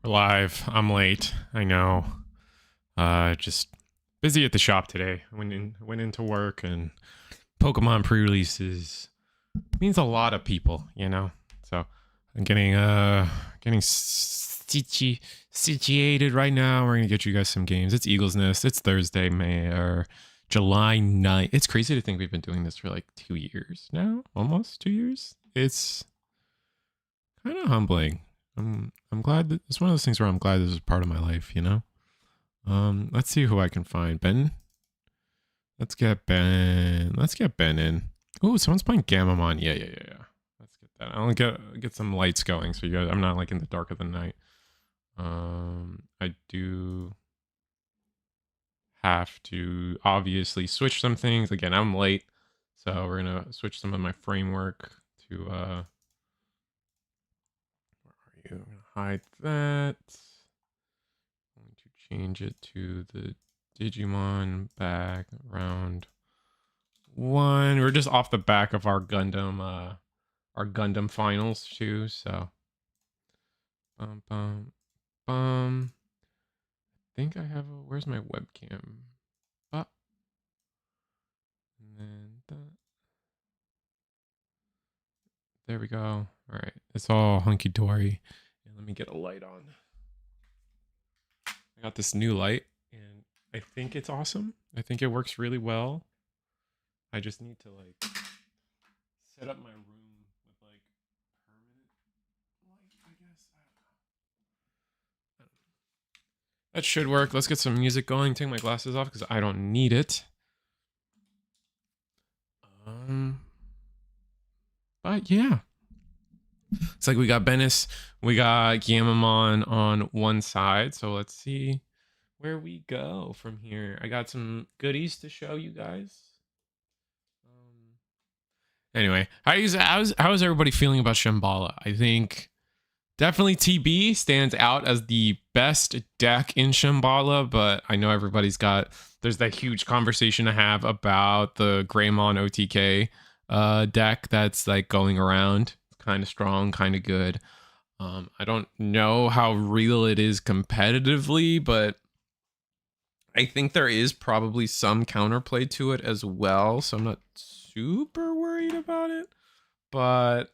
We're live. I'm late. I know. Just busy at the shop today. Went into work and Pokemon pre-releases means a lot of people, you know. So I'm getting situated right now. We're gonna get you guys some games. It's Eagles Nest. It's Thursday, May or July 9th. It's crazy to think we've been doing this for like 2 years now, almost 2 years. It's kind of humbling. I'm glad that it's one of those things where I'm glad this is part of my life, you know? Let's see who I can find. Ben? Let's get Ben. Let's get Ben in. Oh, someone's playing Gamamon. Yeah. Let's get that. I'll get some lights going so you guys I'm not like in the dark of the night. I do have to obviously switch some things. Again, I'm late. So we're gonna switch some of my framework to where are you? I'm gonna hide that. I'm going to change it to the Digimon background one. We're just off the back of our Gundam finals too, so bum bum bum. I think I have where's my webcam? Up. And then that. There we go. All right. It's all hunky dory. And let me get a light on. I got this new light and I think it's awesome. I think it works really well. I just need to like set up my room with like permanent light, I guess. I don't know. That should work. Let's get some music going. Take my glasses off because I don't need it. But yeah. It's like we got Bennis, we got Gamamon on one side. So let's see where we go from here. I got some goodies to show you guys. Anyway, how's everybody feeling about Shambhala? I think definitely TB stands out as the best deck in Shambhala, but I know there's that huge conversation to have about the Greymon OTK deck that's like going around. Kind of strong, kind of good. I don't know how real it is competitively, but I think there is probably some counterplay to it as well. So I'm not super worried about it, but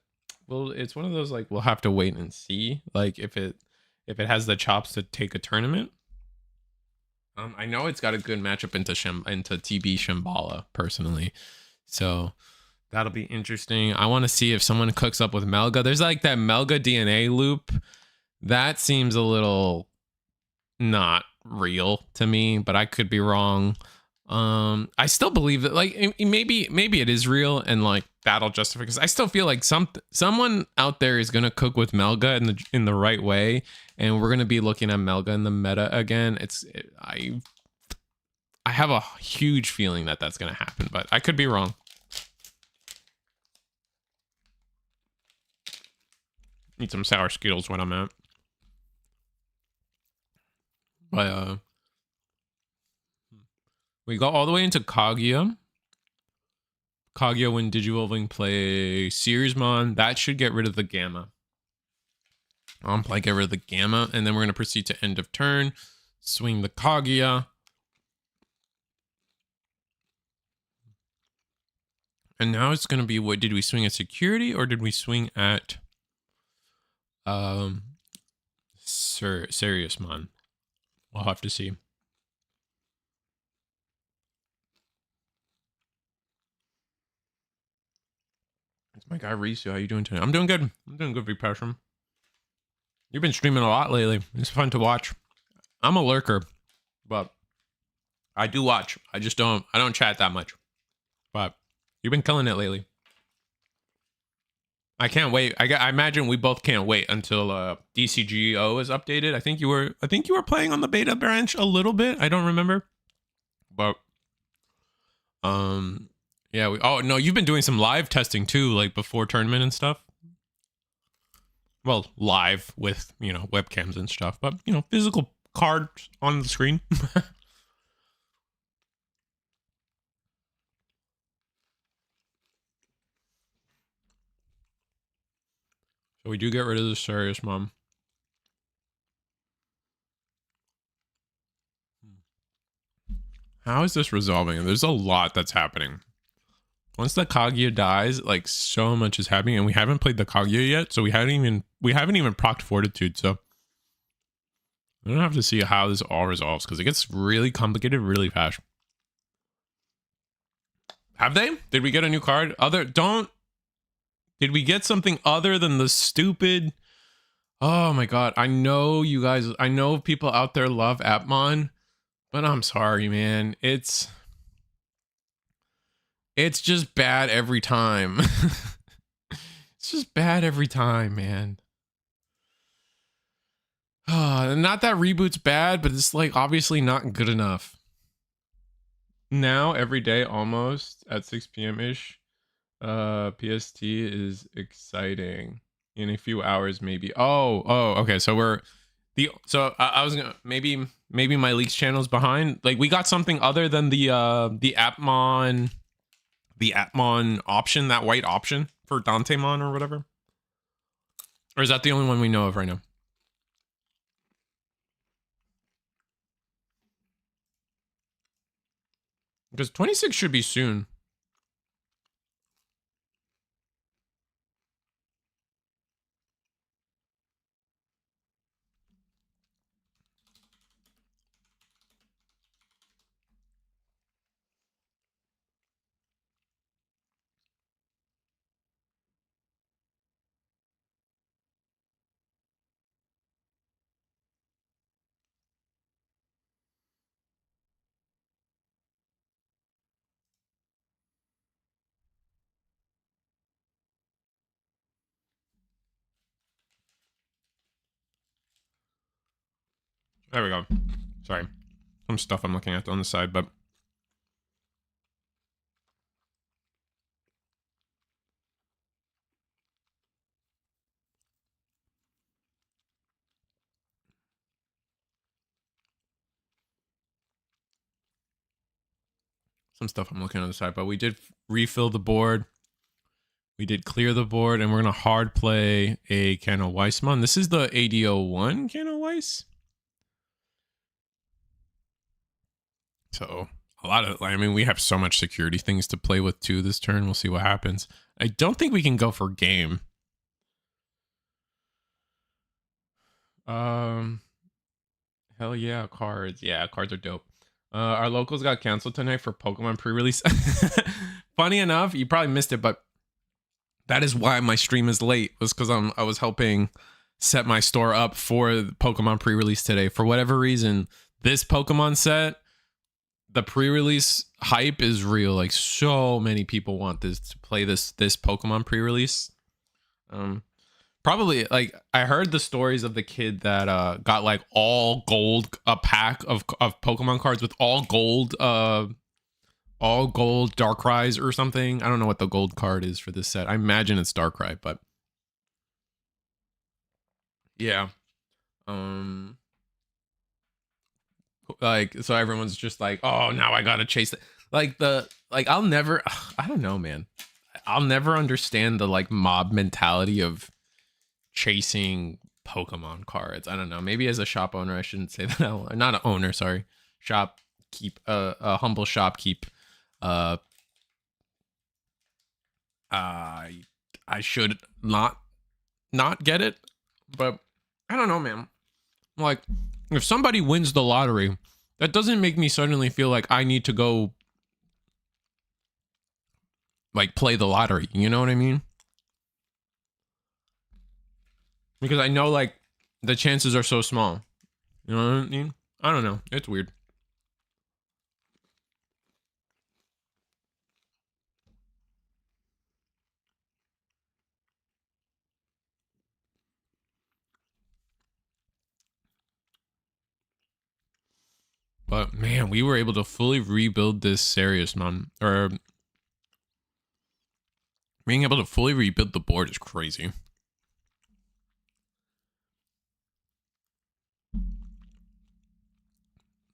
it's one of those like we'll have to wait and see. Like if it has the chops to take a tournament. I know it's got a good matchup into TB Shambhala personally, so that'll be interesting. I want to see if someone cooks up with Melga. There's like that Melga DNA loop that seems a little not real to me, but I could be wrong. I still believe that like maybe it is real and like that'll justify, because I still feel like someone out there is gonna cook with Melga in the right way, and we're gonna be looking at Melga in the meta again. I have a huge feeling that that's gonna happen, but I could be wrong. Need some sour Skittles when I'm out. But we go all the way into Kaguya. Kaguya, when Digivolving play Searsmon, that should get rid of the Gamma. Play get rid of the Gamma, and then we're gonna proceed to end of turn, swing the Kaguya. And now it's gonna be, what did we swing at security or did we swing at Serious-mon? We'll have to see. It's my guy Risu. How you doing today? I'm doing good. I'm doing good, Vipasham. You've been streaming a lot lately. It's fun to watch. I'm a lurker, but I do watch. I don't chat that much. But you've been killing it lately. I can't wait. I imagine we both can't wait until DCGO is updated. I think you were playing on the beta branch a little bit. I don't remember. But yeah, oh no, you've been doing some live testing too, like before tournament and stuff. Well, live with, webcams and stuff, but physical cards on the screen. So we do get rid of the Serious Mom. How is this resolving? There's a lot that's happening. Once the Kaguya dies, like so much is happening, and we haven't played the Kaguya yet, so we haven't even procced Fortitude, so I don't have to see how this all resolves because it gets really complicated really fast. Have they? Did we get a new card? Did we get something other than the stupid? Oh my god, I know you guys, I know people out there love Appmon, but I'm sorry, man. It's just bad every time. It's just bad every time, man. Not that reboot's bad, but it's like obviously not good enough. Now every day almost at 6 p.m. ish. PST is exciting. In a few hours, maybe. Oh, okay. So I was gonna maybe my leaks channel's behind. Like we got something other than the Appmon option, that white option for Dantemon or whatever. Or is that the only one we know of right now? Because 26 should be soon. There we go. Sorry. Some stuff I'm looking at on the side, but some stuff I'm looking on the side, but we did refill the board. We did clear the board, and we're gonna hard play a Kano Weissmon. This is the AD01 Kano Weiss. So a lot of, I mean, we have so much security things to play with too this turn. We'll see what happens. I don't think we can go for game. Hell yeah, cards. Yeah, cards are dope. Our locals got canceled tonight for Pokemon pre-release. Funny enough, you probably missed it, but that is why my stream is late, was because I was helping set my store up for the Pokemon pre-release today. For whatever reason, this Pokemon set, the pre-release hype is real. Like so many people want this to play this Pokemon pre-release. Probably, like, I heard the stories of the kid that got like all gold, a pack of Pokemon cards with all gold Darkrai's or something. I don't know what the gold card is for this set. I imagine it's Darkrai, but yeah. Like, so everyone's just like, oh, now I gotta chase it. Like I'll never, I don't know, man. I'll never understand the like mob mentality of chasing Pokemon cards. I don't know. Maybe as a shop owner, I shouldn't say that. Not an owner, sorry. Shopkeep, a humble shopkeep. I should not get it, but I don't know, man. Like, if somebody wins the lottery, that doesn't make me suddenly feel like I need to go like play the lottery. You know what I mean? Because I know like the chances are so small. You know what I mean? I don't know. It's weird. But man, we were able to fully rebuild this Serious-mon. Or being able to fully rebuild the board is crazy.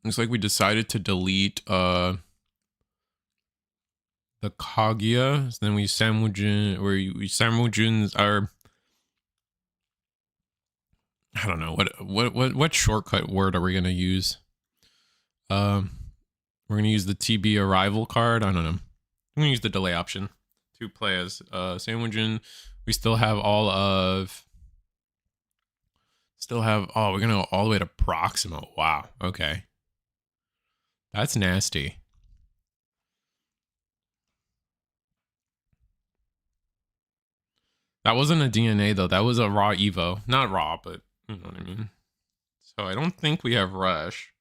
It's like we decided to delete the Kaguya, then we Samujins are, I don't know what shortcut word are we gonna use? We're gonna use the TB arrival card. I don't know. I'm gonna use the delay option to play as Sandwiching. We still have all of. Still have. Oh, we're gonna go all the way to Proximo. Wow. Okay. That's nasty. That wasn't a DNA though. That was a raw Evo. Not raw, but you know what I mean. So I don't think we have Rush.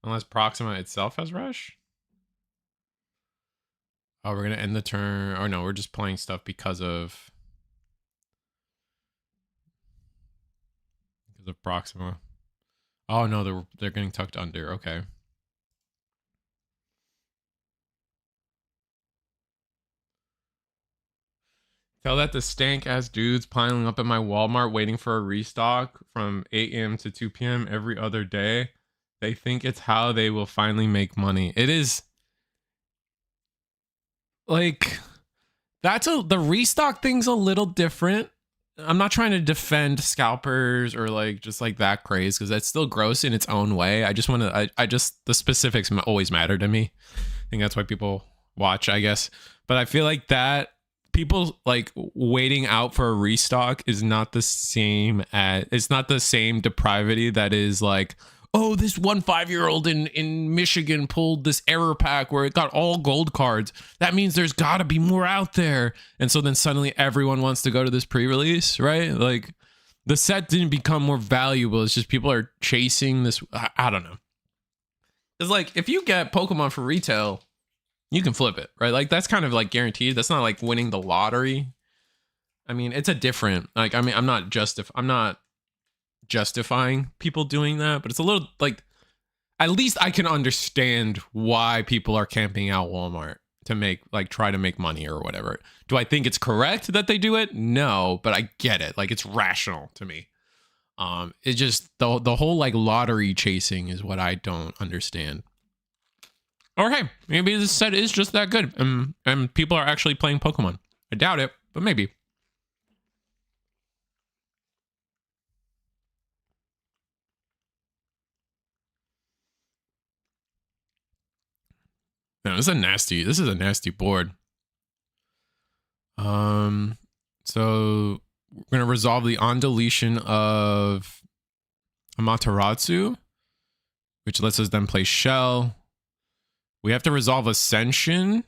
Unless Proxima itself has Rush. Oh, we're going to end the turn. Oh, no, we're just playing stuff because of Proxima. Oh, no, they're getting tucked under. Okay. Tell that the stank-ass dudes piling up at my Walmart waiting for a restock from 8 a.m. to 2 p.m. every other day. They think it's how they will finally make money. It is... Like, the restock thing's a little different. I'm not trying to defend scalpers or like just like that craze because that's still gross in its own way. I just want to, the specifics always matter to me. I think that's why people watch, I guess. But I feel like that people like waiting out for a restock is not the same as, it's not the same depravity that is like, oh, this 5-year-old in Michigan pulled this error pack where it got all gold cards. That means there's got to be more out there. And so then suddenly everyone wants to go to this pre-release, right? Like the set didn't become more valuable. It's just people are chasing this. I don't know. It's like if you get Pokemon for retail, you can flip it, right? Like that's kind of like guaranteed. That's not like winning the lottery. I mean, it's a different, like, I mean, I'm not justifying people doing that, but it's a little like, at least I can understand why people are camping out Walmart to make like try to make money or whatever. Do I think it's correct that they do it? No, but I get it. Like it's rational to me. It's just the whole like lottery chasing is what I don't understand. Or hey, maybe this set is just that good and people are actually playing Pokemon. I doubt it, but maybe. No, this is a nasty board. So we're gonna resolve the on deletion of Amaterasu, which lets us then play Shell. We have to resolve Ascension.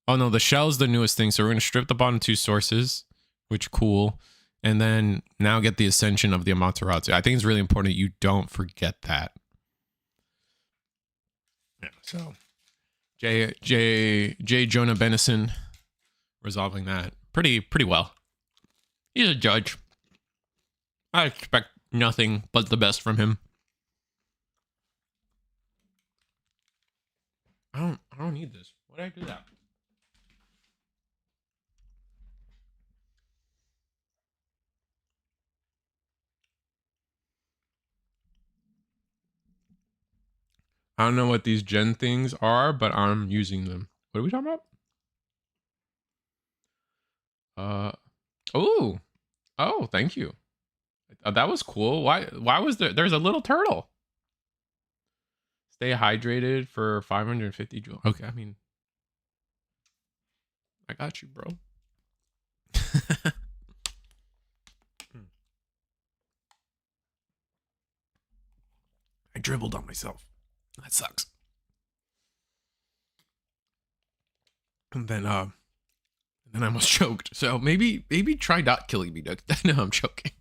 Oh no, the Shell is the newest thing, so we're gonna strip the bottom two sources, which cool. And then now get the Ascension of the Amaterasu. I think it's really important you don't forget that. Yeah, so J. Jonah Benison resolving that pretty well. He's a judge. I expect nothing but the best from him. I don't need this. Why did I do that? I don't know what these gen things are, but I'm using them. What are we talking about? Oh, thank you. That was cool. Why was there's a little turtle. Stay hydrated for 550 joules. Okay, I mean, I got you, bro. I dribbled on myself. That sucks. And then I almost choked. So maybe try not killing me. No, I'm joking.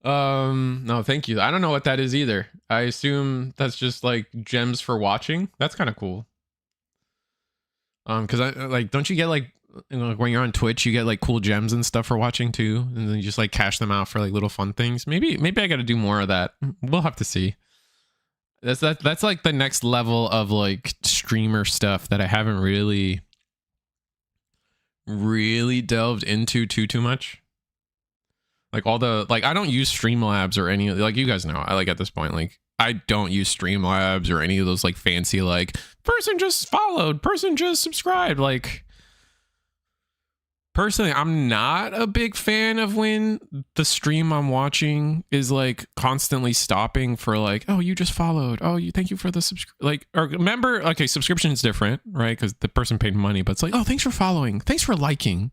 No, thank you. I don't know what that is either. I assume that's just like gems for watching. That's kind of cool. Because I like, don't you get like, you know, when you're on Twitch, you get like cool gems and stuff for watching too, and then you just like cash them out for like little fun things. Maybe I got to do more of that. We'll have to see. That's like the next level of like streamer stuff that I haven't really delved into too much. Like all the, like, I don't use Streamlabs or any, like, you guys know, I like at this point, like, I don't use Streamlabs or any of those like fancy, like, person just followed, person just subscribed, like, personally, I'm not a big fan of when the stream I'm watching is like constantly stopping for like, oh, you just followed. Oh, thank you for the like, or remember, okay, subscription is different, right? Because the person paid money, but it's like, oh, thanks for following. Thanks for liking.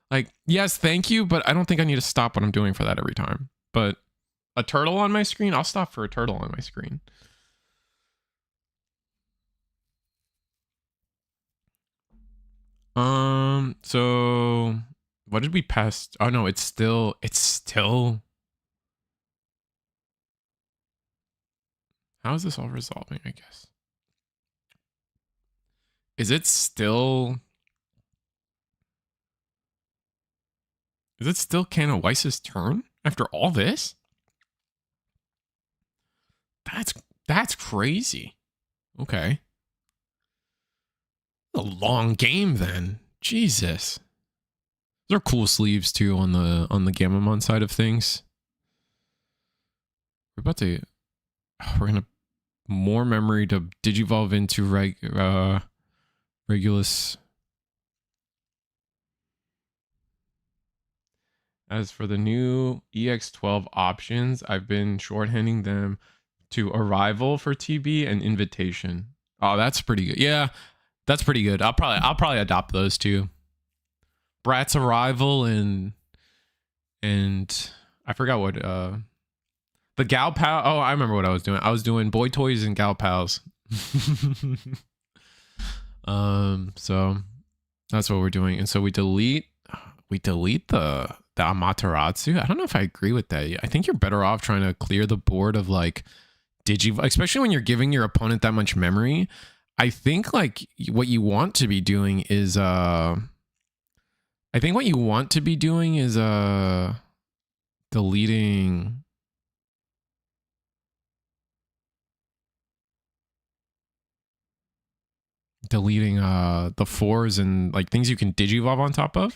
Like, yes, thank you, but I don't think I need to stop what I'm doing for that every time. But a turtle on my screen, I'll stop for a turtle on my screen. So what did we pass? Oh no, it's still how is this all resolving, I guess? Is it still Canna Weiss's turn after all this? That's crazy. Okay. A long game then. Jesus. Those are cool sleeves too on the Gamamon side of things. We're gonna more memory to digivolve into Regulus. As for the new EX12 options, I've been shorthanding them to Arrival for TB and Invitation. Oh, that's pretty good. Yeah, that's pretty good. I'll probably adopt those too. Brat's Arrival and I forgot what the Gal Pal. Oh, I remember what I was doing. I was doing Boy Toys and Gal Pals. So that's what we're doing. And so we delete the Amaterasu. I don't know if I agree with that. I think you're better off trying to clear the board of like especially when you're giving your opponent that much memory. I think like what you want to be doing is deleting the fours and like things you can digivolve on top of.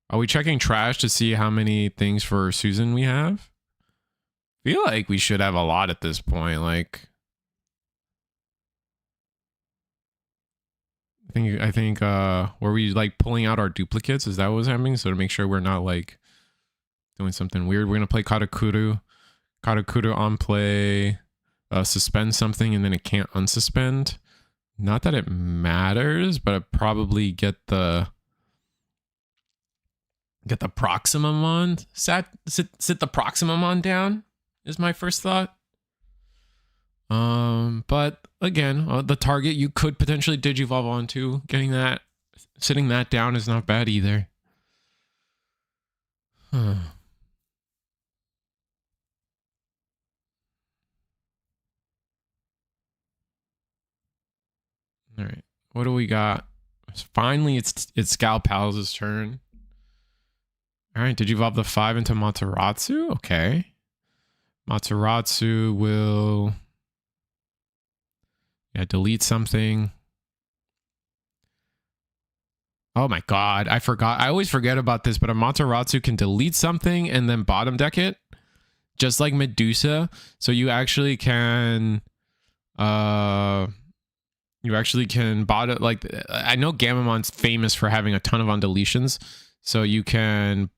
Are we checking trash to see how many things for Susan we have? I feel like we should have a lot at this point. Like, I think were we like pulling out our duplicates? Is that what was happening? So to make sure we're not like doing something weird, we're gonna play Karakuru on play, suspend something, and then it can't unsuspend. Not that it matters, but I'd probably get the Proximamon sit the Proximamon down is my first thought. But again, the target you could potentially digivolve onto, sitting that down is not bad either. All right, what do we got? Finally, it's Gal Pals' turn. All right, digivolve the 5 into Materatsu. Okay, Materatsu will delete something. Oh my god, I forgot. I always forget about this, but Amaterasu can delete something and then bottom deck it, just like Medusa. So you actually can bottom, like, I know Gamamon's famous for having a ton of undeletions, so you can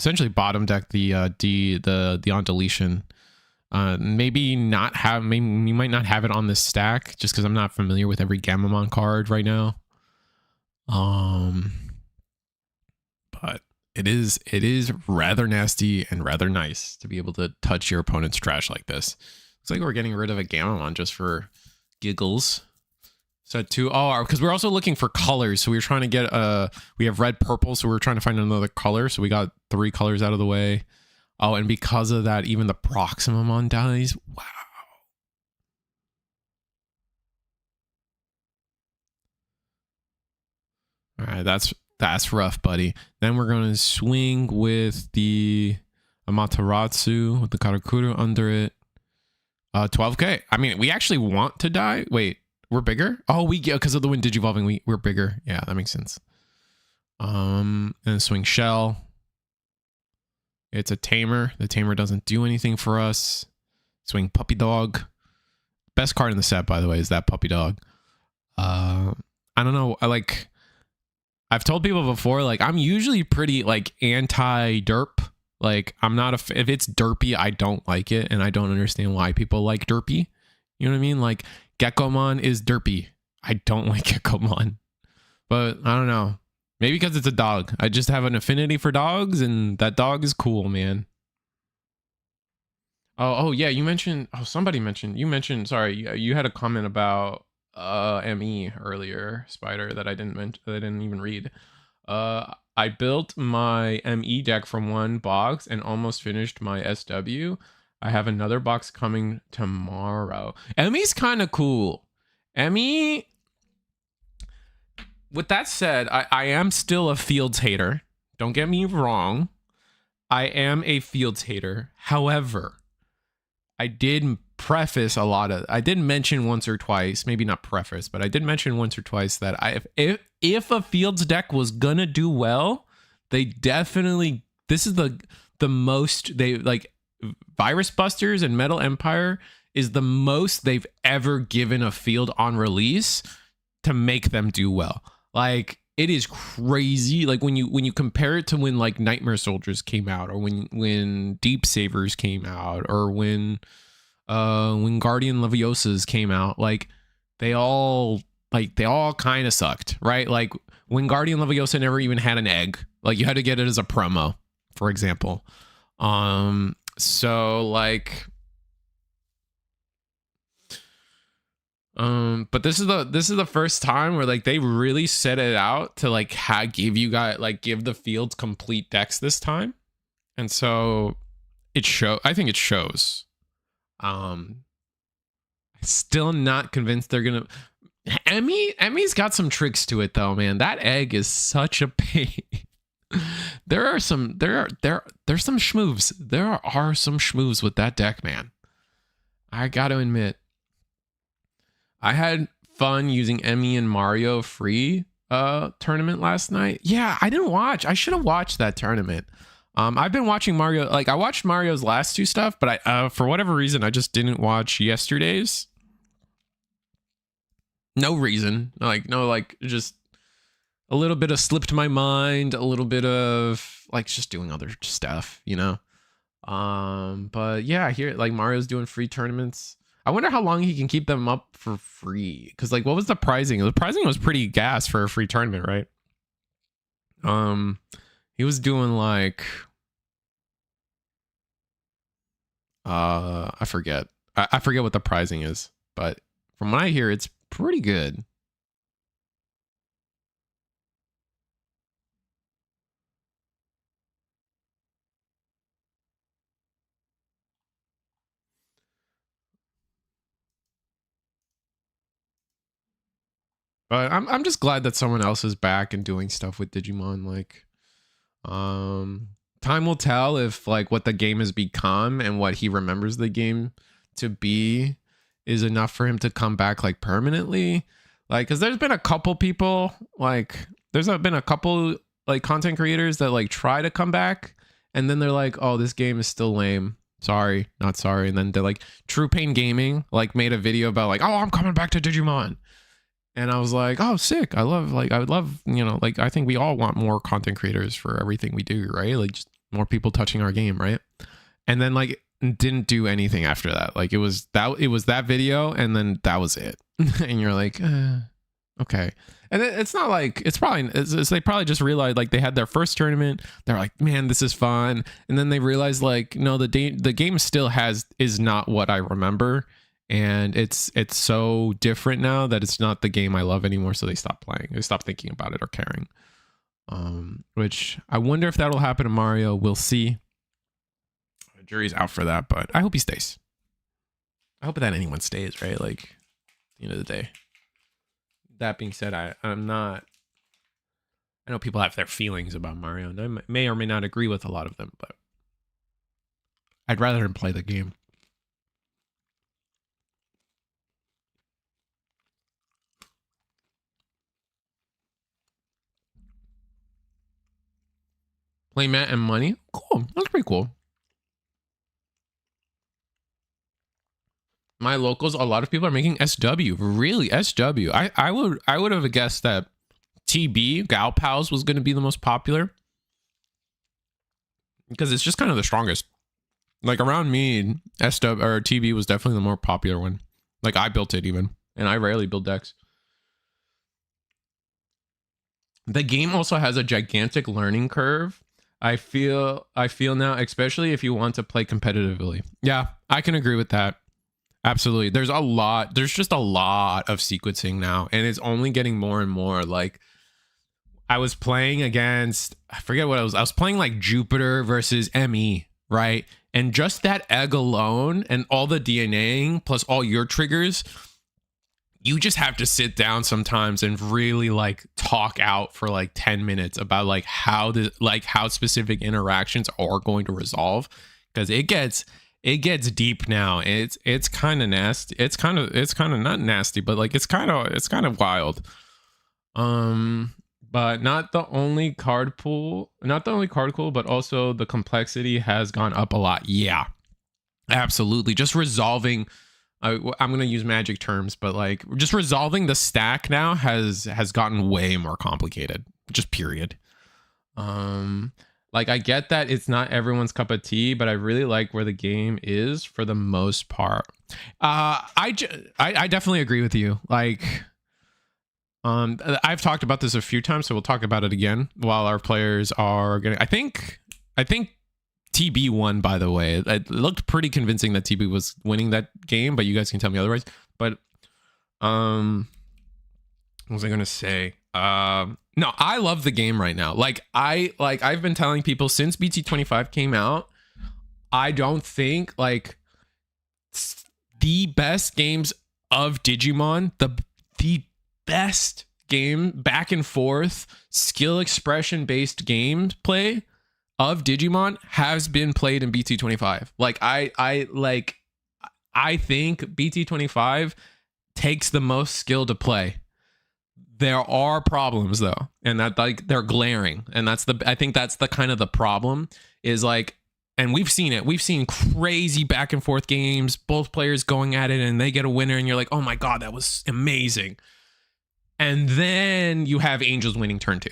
essentially bottom deck the undeletion. Maybe you might not have it on this stack just because I'm not familiar with every Gamamon card right now. But it is rather nasty and rather nice to be able to touch your opponent's trash like this. Looks like we're getting rid of a Gamamon just for giggles. Set 2. Oh, because we're also looking for colors. So we were trying to get we have red, purple, so we were trying to find another color. So we got 3 colors out of the way. Oh, and because of that, even the Proximamon dies. Wow. All right, that's rough, buddy. Then we're going to swing with the Amaterasu with the Karakuru under it. 12k. I mean, we actually want to die. Wait, we're bigger? Oh, we get because of the wind digivolving. We're bigger. Yeah, that makes sense. And swing Shell. It's a Tamer. The Tamer doesn't do anything for us. Swing Puppy Dog. Best card in the set, by the way, is that Puppy Dog. I don't know. I've told people before, like I'm usually pretty like anti derp. Like I'm not if it's derpy, I don't like it, and I don't understand why people like derpy. You know what I mean? Like Geckomon is derpy. I don't like Geckomon, but I don't know. Maybe because it's a dog. I just have an affinity for dogs, and that dog is cool, man. Oh yeah, you mentioned. Oh, somebody mentioned. You mentioned. Sorry, you had a comment about ME earlier, Spider, that I didn't mention. That I didn't even read. I built my ME deck from one box and almost finished my SW. I have another box coming tomorrow. ME's kind of cool. ME. With that said, I am still a Fields hater. Don't get me wrong. I am a Fields hater. However, I did preface a lot of. I did mention once or twice, maybe not preface, but I did mention once or twice that if a Fields deck was gonna do well, they definitely. This is the most they like. Virus Busters and Metal Empire is the most they've ever given a field on release to make them do well. Like it is crazy. Like when you compare it to when like Nightmare Soldiers came out, or when Deep Savers came out, or when Guardian Leviosas came out, like they all kind of sucked, right? Like when Guardian Leviosa never even had an egg, like you had to get it as a promo, for example. So like but this is the first time where like they really set it out to like give the fields complete decks this time, and so I think it shows. Still not convinced they're gonna. Emmy's got some tricks to it though, man. That egg is such a pain. There's some schmoves. There are some schmoves with that deck, man. I gotta admit. I had fun using Emmy and Mario free tournament last night. Yeah, I didn't watch. I should have watched that tournament. I've been watching Mario. Like I watched Mario's last two stuff, but I for whatever reason I just didn't watch yesterday's. No reason. Like just a little bit of slipped my mind. A little bit of like just doing other stuff, you know. But yeah, I hear like Mario's doing free tournaments. I wonder how long he can keep them up for free. Because like, what was the pricing? The pricing was pretty gas for a free tournament, right? He was doing like, I forget. I forget what the pricing is, but from what I hear, it's pretty good. But I'm just glad that someone else is back and doing stuff with Digimon. Like, time will tell if like what the game has become and what he remembers the game to be is enough for him to come back like permanently. Like, because there's been a couple people like there's been a couple like content creators that like try to come back and then they're like, oh, this game is still lame. Sorry, not sorry. And then they're like, True Pain Gaming like made a video about like, oh, I'm coming back to Digimon. And I was like, oh, sick. I would love, you know, like, I think we all want more content creators for everything we do, right? Like, just more people touching our game, right? And then, like, didn't do anything after that. Like, it was that video, and then that was it. And you're like, okay. And it's not like, they probably just realized, like, they had their first tournament. They're like, man, this is fun. And then they realized, like, no, the game still is not what I remember. And it's so different now that it's not the game I love anymore. So they stopped playing. They stopped thinking about it or caring. Which I wonder if that'll happen to Mario. We'll see. The jury's out for that, but I hope he stays. I hope that anyone stays, right? Like, at the end of the day. That being said, I'm not. I know people have their feelings about Mario, and I may or may not agree with a lot of them, but I'd rather him play the game. Playmat and money. Cool. That's pretty cool. my locals, a lot of people are making SW. Really, SW. I would have guessed that TB Gal Pals was going to be the most popular because it's just kind of the strongest. Like around me, SW or TB was definitely the more popular one. Like I built it even, and I rarely build decks. The game also has a gigantic learning curve. I feel now, especially if you want to play competitively. Yeah, I can agree with that. Absolutely. There's just a lot of sequencing now, and it's only getting more and more. Like I was playing against, I forget what I was playing like Jupiter versus ME, right? And just that egg alone and all the DNAing plus all your triggers, you just have to sit down sometimes and really like talk out for like 10 minutes about like how specific interactions are going to resolve, because it gets deep now. It's kind of nasty. It's kind of not nasty, but like it's kind of wild. But not the only card pool, but also the complexity has gone up a lot. Yeah, absolutely. Just resolving, I'm going to use magic terms, but like just resolving the stack now has gotten way more complicated, just period. Like I get that it's not everyone's cup of tea, but I really like where the game is for the most part. I definitely agree with you. Like, I've talked about this a few times, so we'll talk about it again while our players are getting. I think TB won, by the way. It looked pretty convincing that TB was winning that game, but you guys can tell me otherwise. But what was I gonna say? No, I love the game right now. I've been telling people since BT25 came out, I don't think like the best games of Digimon, the best game back and forth skill expression based gameplay of Digimon has been played in BT25. Like I think BT25 takes the most skill to play. There are problems though, and that like they're glaring, and I think that's the kind of the problem is like, and we've seen it. We've seen crazy back and forth games, both players going at it, and they get a winner, and you're like, oh my god, that was amazing. And then you have Angels winning turn 2.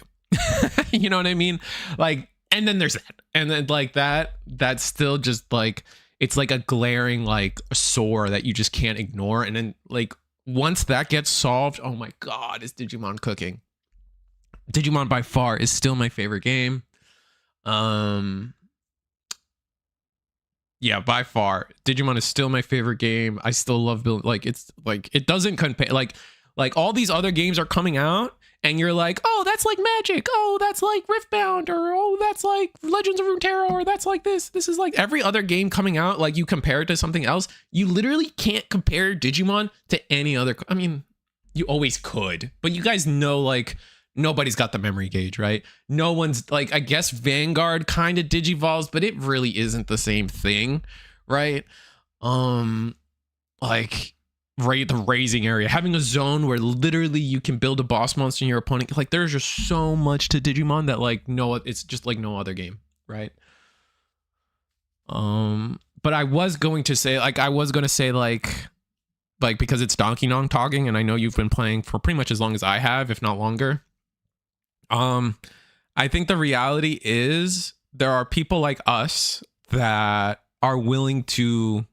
You know what I mean? Like, and then there's that, and then like that's still just like, it's like a glaring like sore that you just can't ignore, and then like once that gets solved, oh my god, is Digimon cooking. Digimon by far is still my favorite game. Yeah, by far Digimon is still my favorite game. I still love building, like it's like it doesn't compare, like all these other games are coming out and you're like, oh, that's like Magic, oh, that's like Riftbound, or oh, that's like Legends of Runeterra, or that's like this is like every other game coming out. Like you compare it to something else, you literally can't compare Digimon to any other. I mean, you always could, but you guys know like nobody's got the memory gauge, right? No one's like, I guess Vanguard kind of digivolves, but it really isn't the same thing, right? Like the raising area, having a zone where literally you can build a boss monster in your opponent, like there's just so much to Digimon that like it's just like no other game, right? But I was going to say like because it's Donkey Kong talking, and I know you've been playing for pretty much as long as I have, if not longer. I think the reality is there are people like us that are willing to,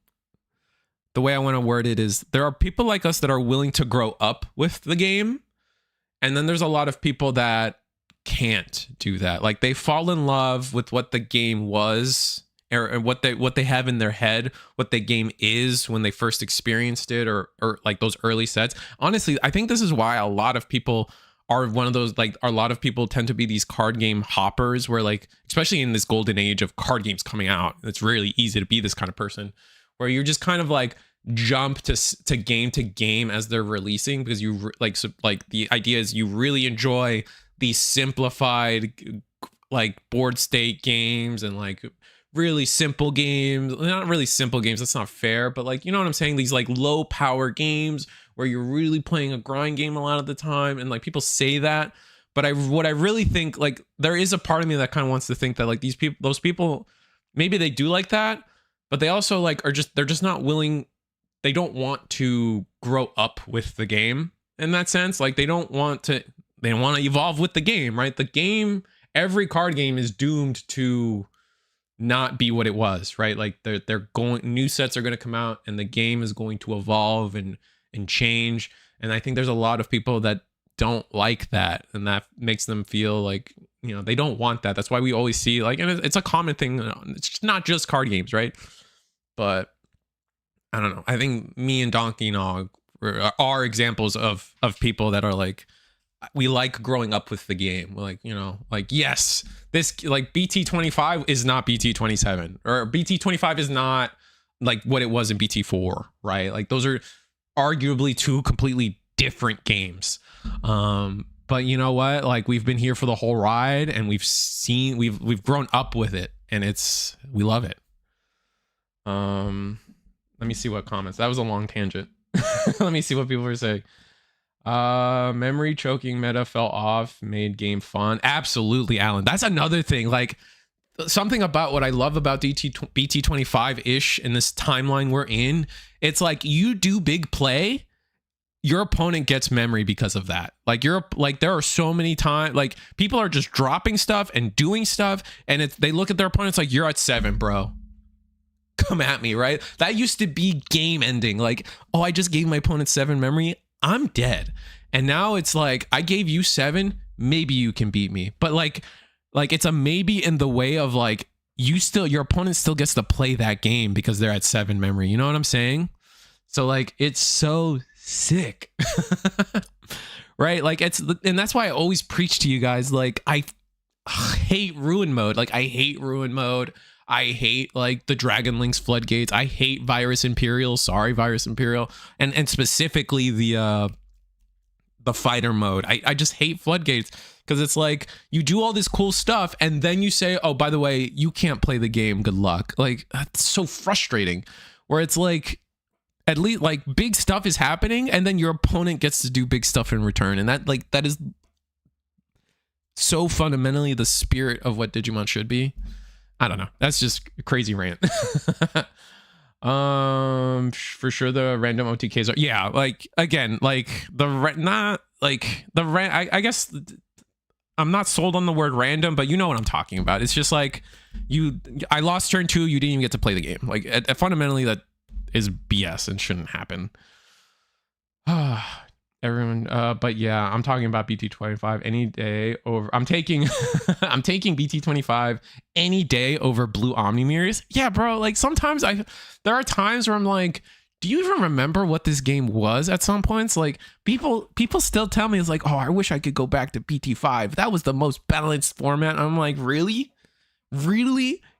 the way I want to word it is, there are people like us that are willing to grow up with the game. And then there's a lot of people that can't do that. Like they fall in love with what the game was, or what they have in their head, what the game is when they first experienced it, or like those early sets. Honestly, I think this is why a lot of people are one of those, like a lot of people tend to be these card game hoppers, where like, especially in this golden age of card games coming out, it's really easy to be this kind of person where you're just kind of like jump to game as they're releasing, because you like the idea is you really enjoy these simplified like board state games and like really simple games. Not really simple games, that's not fair, but like, you know what I'm saying, these like low power games where you're really playing a grind game a lot of the time, and like people say that, but what I really think, like there is a part of me that kind of wants to think that like those people maybe they do like that, but they also like they're just not willing they don't want to grow up with the game in that sense. Like they want to evolve with the game, right? The game, every card game is doomed to not be what it was, right? Like they're going, new sets are going to come out and the game is going to evolve and change. And I think there's a lot of people that don't like that, and that makes them feel like, you know, they don't want that. That's why we always see, like, and it's a common thing. It's not just card games, right? But I don't know. I think me and Donkey Nog are examples of people that are like, we like growing up with the game. We're like, you know, like, yes, this, like, BT25 is not BT27, or BT25 is not like what it was in BT4, right? Like those are arguably two completely different games. But you know what? Like, we've been here for the whole ride, and we've grown up with it, and we love it. Let me see what comments. That was a long tangent. Let me see what people were saying. Memory choking meta fell off, made game fun. Absolutely, Alan. That's another thing. Like, something about what I love about BT25-ish in this timeline we're in, it's like, you do big play, your opponent gets memory because of that. Like, there are so many times, like, people are just dropping stuff and doing stuff, and they look at their opponents like, you're at 7, bro. Come at me, right? That used to be game ending. Like, oh, I just gave my opponent 7 memory, I'm dead. And now it's like, I gave you 7, maybe you can beat me. But like it's a maybe in the way of, like, your opponent still gets to play that game because they're at 7 memory. You know what I'm saying? So, like, it's so sick. Right? Like, and that's why I always preach to you guys, like, I hate ruin mode. Like, I hate ruin mode. I hate, like, the Dragon Link's Floodgates. I hate Virus Imperial. Sorry, Virus Imperial. And specifically the fighter mode. I just hate Floodgates, because it's like, you do all this cool stuff and then you say, oh, by the way, you can't play the game. Good luck. Like, that's so frustrating. Where it's like, at least, like, big stuff is happening and then your opponent gets to do big stuff in return. And that is so fundamentally the spirit of what Digimon should be. I don't know. That's just a crazy rant. For sure the random OTKs are, yeah, like, again, like, I guess I'm not sold on the word random, but you know what I'm talking about. It's just like, I lost turn 2, you didn't even get to play the game. Like, fundamentally, that is BS and shouldn't happen. Everyone, but yeah, I'm talking about BT25 any day over. I'm taking BT25 any day over Blue Omni Mirrors. Yeah, bro. Like, sometimes there are times where I'm like, do you even remember what this game was at some points? Like, people still tell me, it's like, oh, I wish I could go back to BT5. That was the most balanced format. I'm like, really?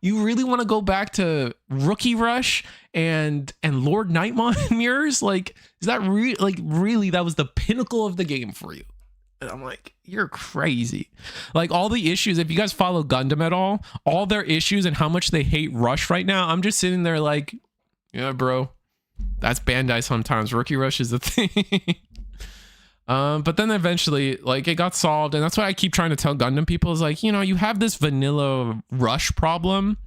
You really want to go back to Rookie Rush and Lord Nightmon mirrors? Like, is that really that was the pinnacle of the game for you? And I'm like, you're crazy. Like, all the issues, if you guys follow Gundam at all their issues and how much they hate Rush right now, I'm just sitting there like, yeah, bro, that's Bandai sometimes. Rookie Rush is the thing. But then eventually, like, it got solved, and that's why I keep trying to tell Gundam people, is like, you know, you have this vanilla Rush problem.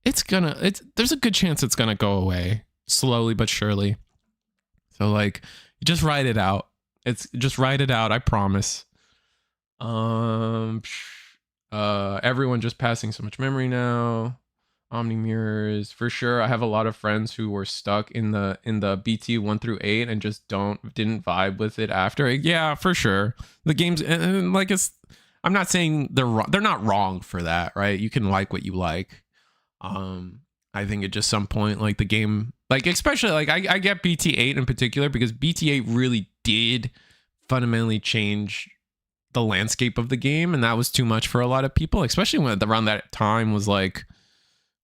There's a good chance it's gonna go away slowly but surely. So, like, just ride it out. Just ride it out. I promise. Everyone just passing so much memory now. Omni mirrors for sure. I have a lot of friends who were stuck in the BT 1 through 8 and just didn't vibe with it after. Yeah, for sure. The games, and like, I'm not saying they're not wrong for that, right? You can like what you like. I think at just some point, like, the game, like, especially, like, I get BT8 in particular, because BT8 really did fundamentally change the landscape of the game, and that was too much for a lot of people, especially when around that time was like,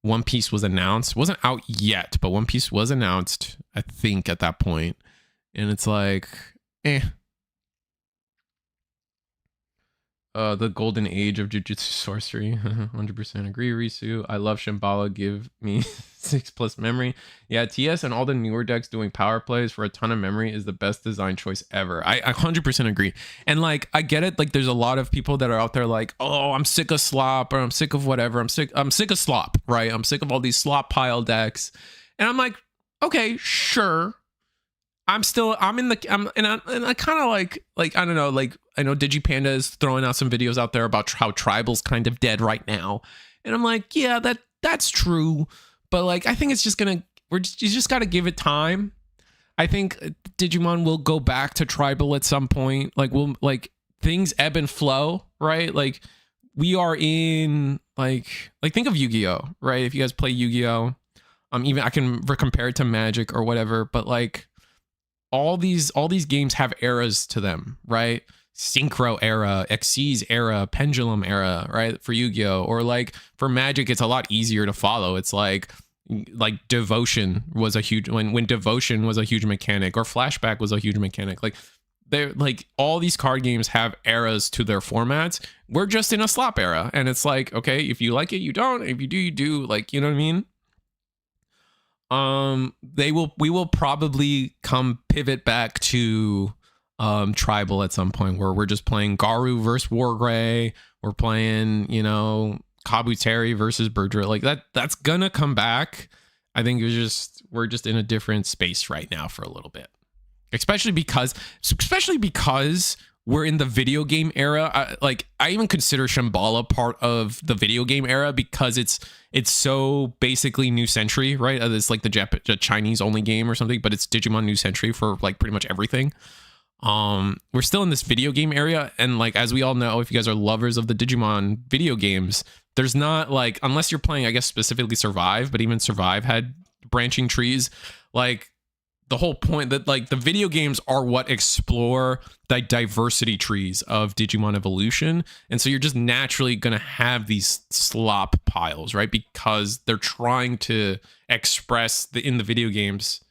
One Piece was announced. It wasn't out yet, but One Piece was announced, I think, at that point. And it's like, the golden age of Jujutsu sorcery. 100% agree, Risu. I love Shambhala. Give me 6+ memory. Yeah, TS and all the newer decks doing power plays for a ton of memory is the best design choice ever. I 100% agree. And, like, I get it. Like, there's a lot of people that are out there like, oh, I'm sick of slop, or I'm sick of whatever. I'm sick of slop, right? I'm sick of all these slop pile decks. And I'm like, okay, sure. I'm in the, and I kind of like, I don't know, like, I know DigiPanda is throwing out some videos out there about how Tribal's kind of dead right now. And I'm like, yeah, that's true. But like, I think it's just gonna, you just got to give it time. I think Digimon will go back to Tribal at some point. Like, things ebb and flow, right? Like, we are in like think of Yu-Gi-Oh, right? If you guys play Yu-Gi-Oh, even I can compare it to Magic or whatever, but like, all these games have eras to them, right? Synchro era, Xyz era, Pendulum era, right? For Yu-Gi-Oh, or like for Magic, it's a lot easier to follow. It's like Devotion was a huge when Devotion was a huge mechanic, or Flashback was a huge mechanic. Like, they're like, all these card games have eras to their formats. We're just in a slop era, and it's like, okay, if you like it, you don't. If you do, you do. Like, you know what I mean? We will probably pivot back to Tribal at some point, where we're just playing Garu versus Wargray. We're playing, Kabuteri versus Birdrill. Like, that's gonna come back. I think we're just in a different space right now for a little bit. Especially because we're in the video game era. I even consider Shambhala part of the video game era, because it's so basically New Century, right? It's like the Chinese only game or something, but it's Digimon New Century for like pretty much everything. We're still in this video game area, and like, as we all know, if you guys are lovers of the Digimon video games, there's not, like, unless you're playing, I guess, specifically Survive, but even Survive had branching trees. Like, the whole point that, like, the video games are what explore the diversity trees of Digimon evolution. And so you're just naturally going to have these slop piles, right? Because they're trying to express in the video games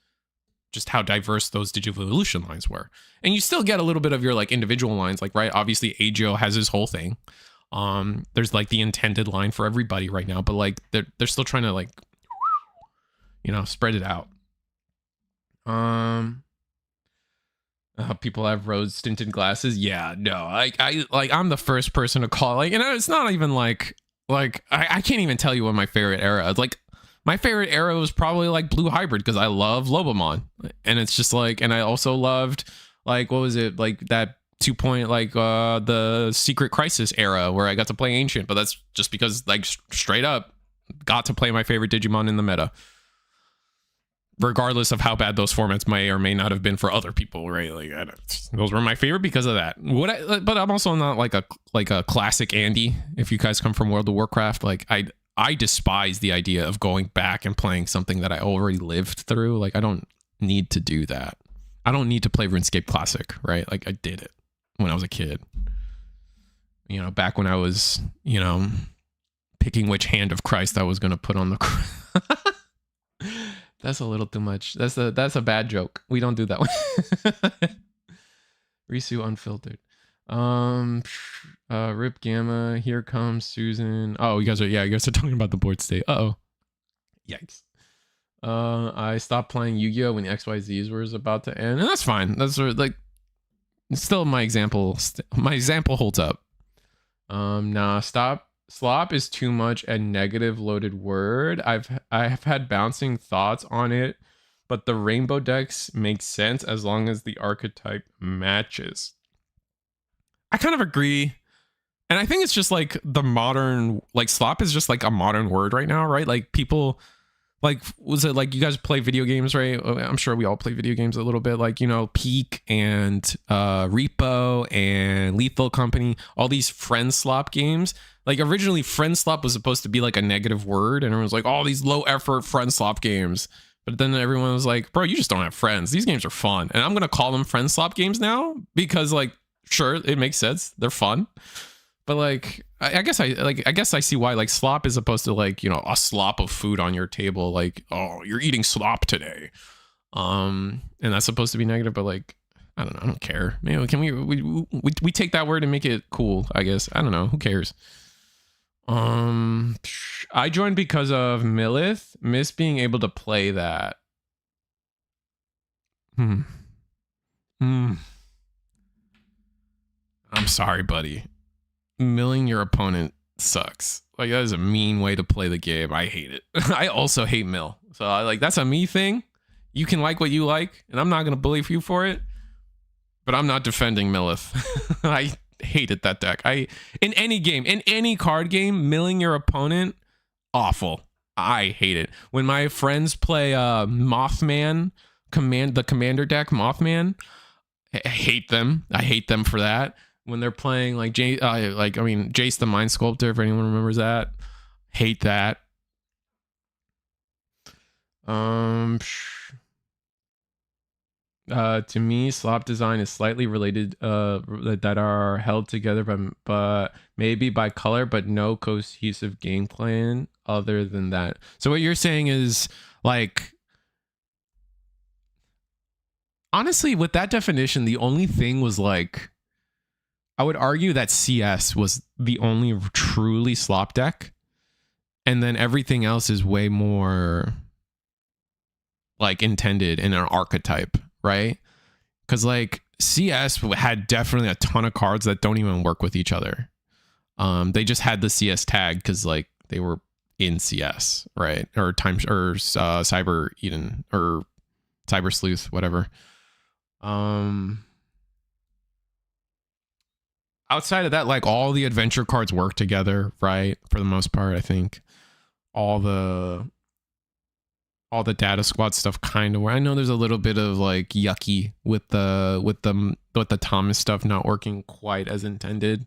just how diverse those Digivolution lines were. And you still get a little bit of your like individual lines, like, right? Obviously Agio has his whole thing. There's like the intended line for everybody right now, but like they're still trying to like, spread it out. People have rose tinted glasses. Yeah, no, I'm the first person to call, like, it's not even like I can't even tell you what my favorite era is. Like, my favorite era was probably like Blue Hybrid, because I love Lobomon, and it's just like, and I also loved, like, what was it, like that 2 point, like the Secret Crisis era where I got to play Ancient, but that's just because, like, straight up got to play my favorite Digimon in the meta, regardless of how bad those formats may or may not have been for other people, right? Like, those were my favorite because of that. But I'm also not like a classic Andy. If you guys come from World of Warcraft, like, I despise the idea of going back and playing something that I already lived through. Like, I don't need to do that. I don't need to play RuneScape Classic, right? Like, I did it when I was a kid. Back when I was, picking which hand of Christ I was going to put on the... That's a little too much. That's a bad joke. We don't do that one. Risu Unfiltered. Rip Gamma, here comes Susan. Oh, you guys are talking about the board state. Uh-oh. Yikes. I stopped playing Yu-Gi-Oh when the XYZs was about to end, and that's fine. That's sort of like, still my example. My example holds up. Nah, slop is too much a negative loaded word. I have had bouncing thoughts on it, but the rainbow decks make sense as long as the archetype matches. I kind of agree. And I think it's just like the modern, like, slop is just like a modern word right now, right? Like, people, like, was it like, you guys play video games, right? I'm sure we all play video games a little bit, like, Peak and Repo and Lethal Company, all these friend slop games. Like, originally friend slop was supposed to be like a negative word, and everyone's like, oh, these low effort friend slop games. But then everyone was like, bro, you just don't have friends. These games are fun. And I'm going to call them friend slop games now, because, like, sure, it makes sense. They're fun. But like, I guess I see why, like, slop is supposed to, like, a slop of food on your table, like, oh, you're eating slop today. And that's supposed to be negative, but like, I don't know, I don't care. Maybe can we take that word and make it cool, I guess. I don't know, who cares? I joined because of Millith. Miss being able to play that. I'm sorry, buddy. Milling your opponent sucks. Like, that is a mean way to play the game. I hate it. I also hate mill. So that's a me thing. You can like what you like, and I'm not gonna bully you for it. But I'm not defending Millith. I hated that deck. In any game, in any card game, milling your opponent, awful. I hate it. When my friends play Mothman, the commander deck, Mothman, I hate them. I hate them for that. When they're playing like Jace the Mind Sculptor, if anyone remembers that, hate that. To me, slop design is slightly related that are held together but maybe by color, but no cohesive game plan other than that. So what you're saying is, like, honestly, with that definition, the only thing was, like, I would argue that CS was the only truly slop deck, and then everything else is way more like intended in an archetype, right? Because like CS had definitely a ton of cards that don't even work with each other. They just had the CS tag because like they were in CS, right? Or Cyber Eden or Cyber Sleuth, whatever. Outside of that, like all the adventure cards work together, right? For the most part, I think all the data squad stuff kind of where I know there's a little bit of like yucky with the Thomas stuff not working quite as intended.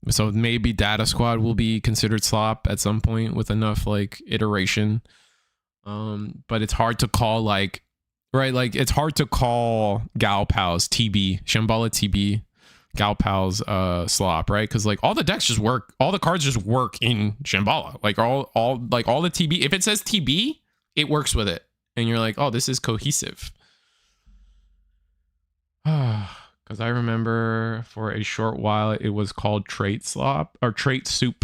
So maybe data squad will be considered slop at some point with enough like iteration. But it's hard to call like, right? Like it's hard to call Gal Pals TB, Shambala TB, Gal Pals slop, right? Because like all the decks just work, all the cards just work in Shambala. Like all the TB, if it says TB, it works with it. And you're like, oh, this is cohesive. Because I remember for a short while, it was called Trait Slop or Trait Soup.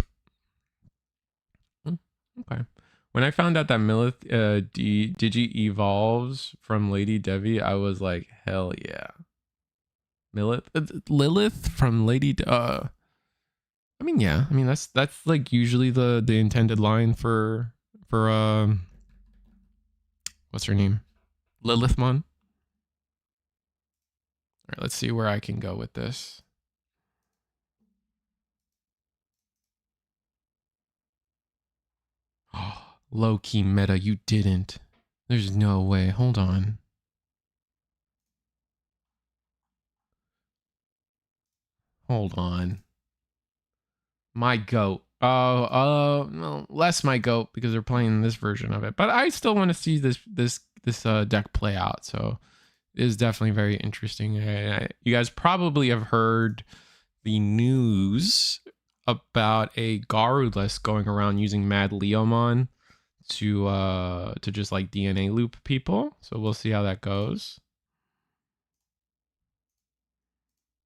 Okay. When I found out that Millith Digi evolves from Lady Devi, I was like, hell yeah. Lilith from Lady I mean, yeah. I mean, that's like usually the intended line for what's her name? Lilithmon. All right, let's see where I can go with this. Oh, low-key meta, you didn't. There's no way. Hold on. Hold on. My goat. No, less my goat because they're playing this version of it. But I still want to see this deck play out. So it is definitely very interesting. You guys probably have heard the news about a Garu list going around using Mad Leomon to just like DNA loop people. So we'll see how that goes.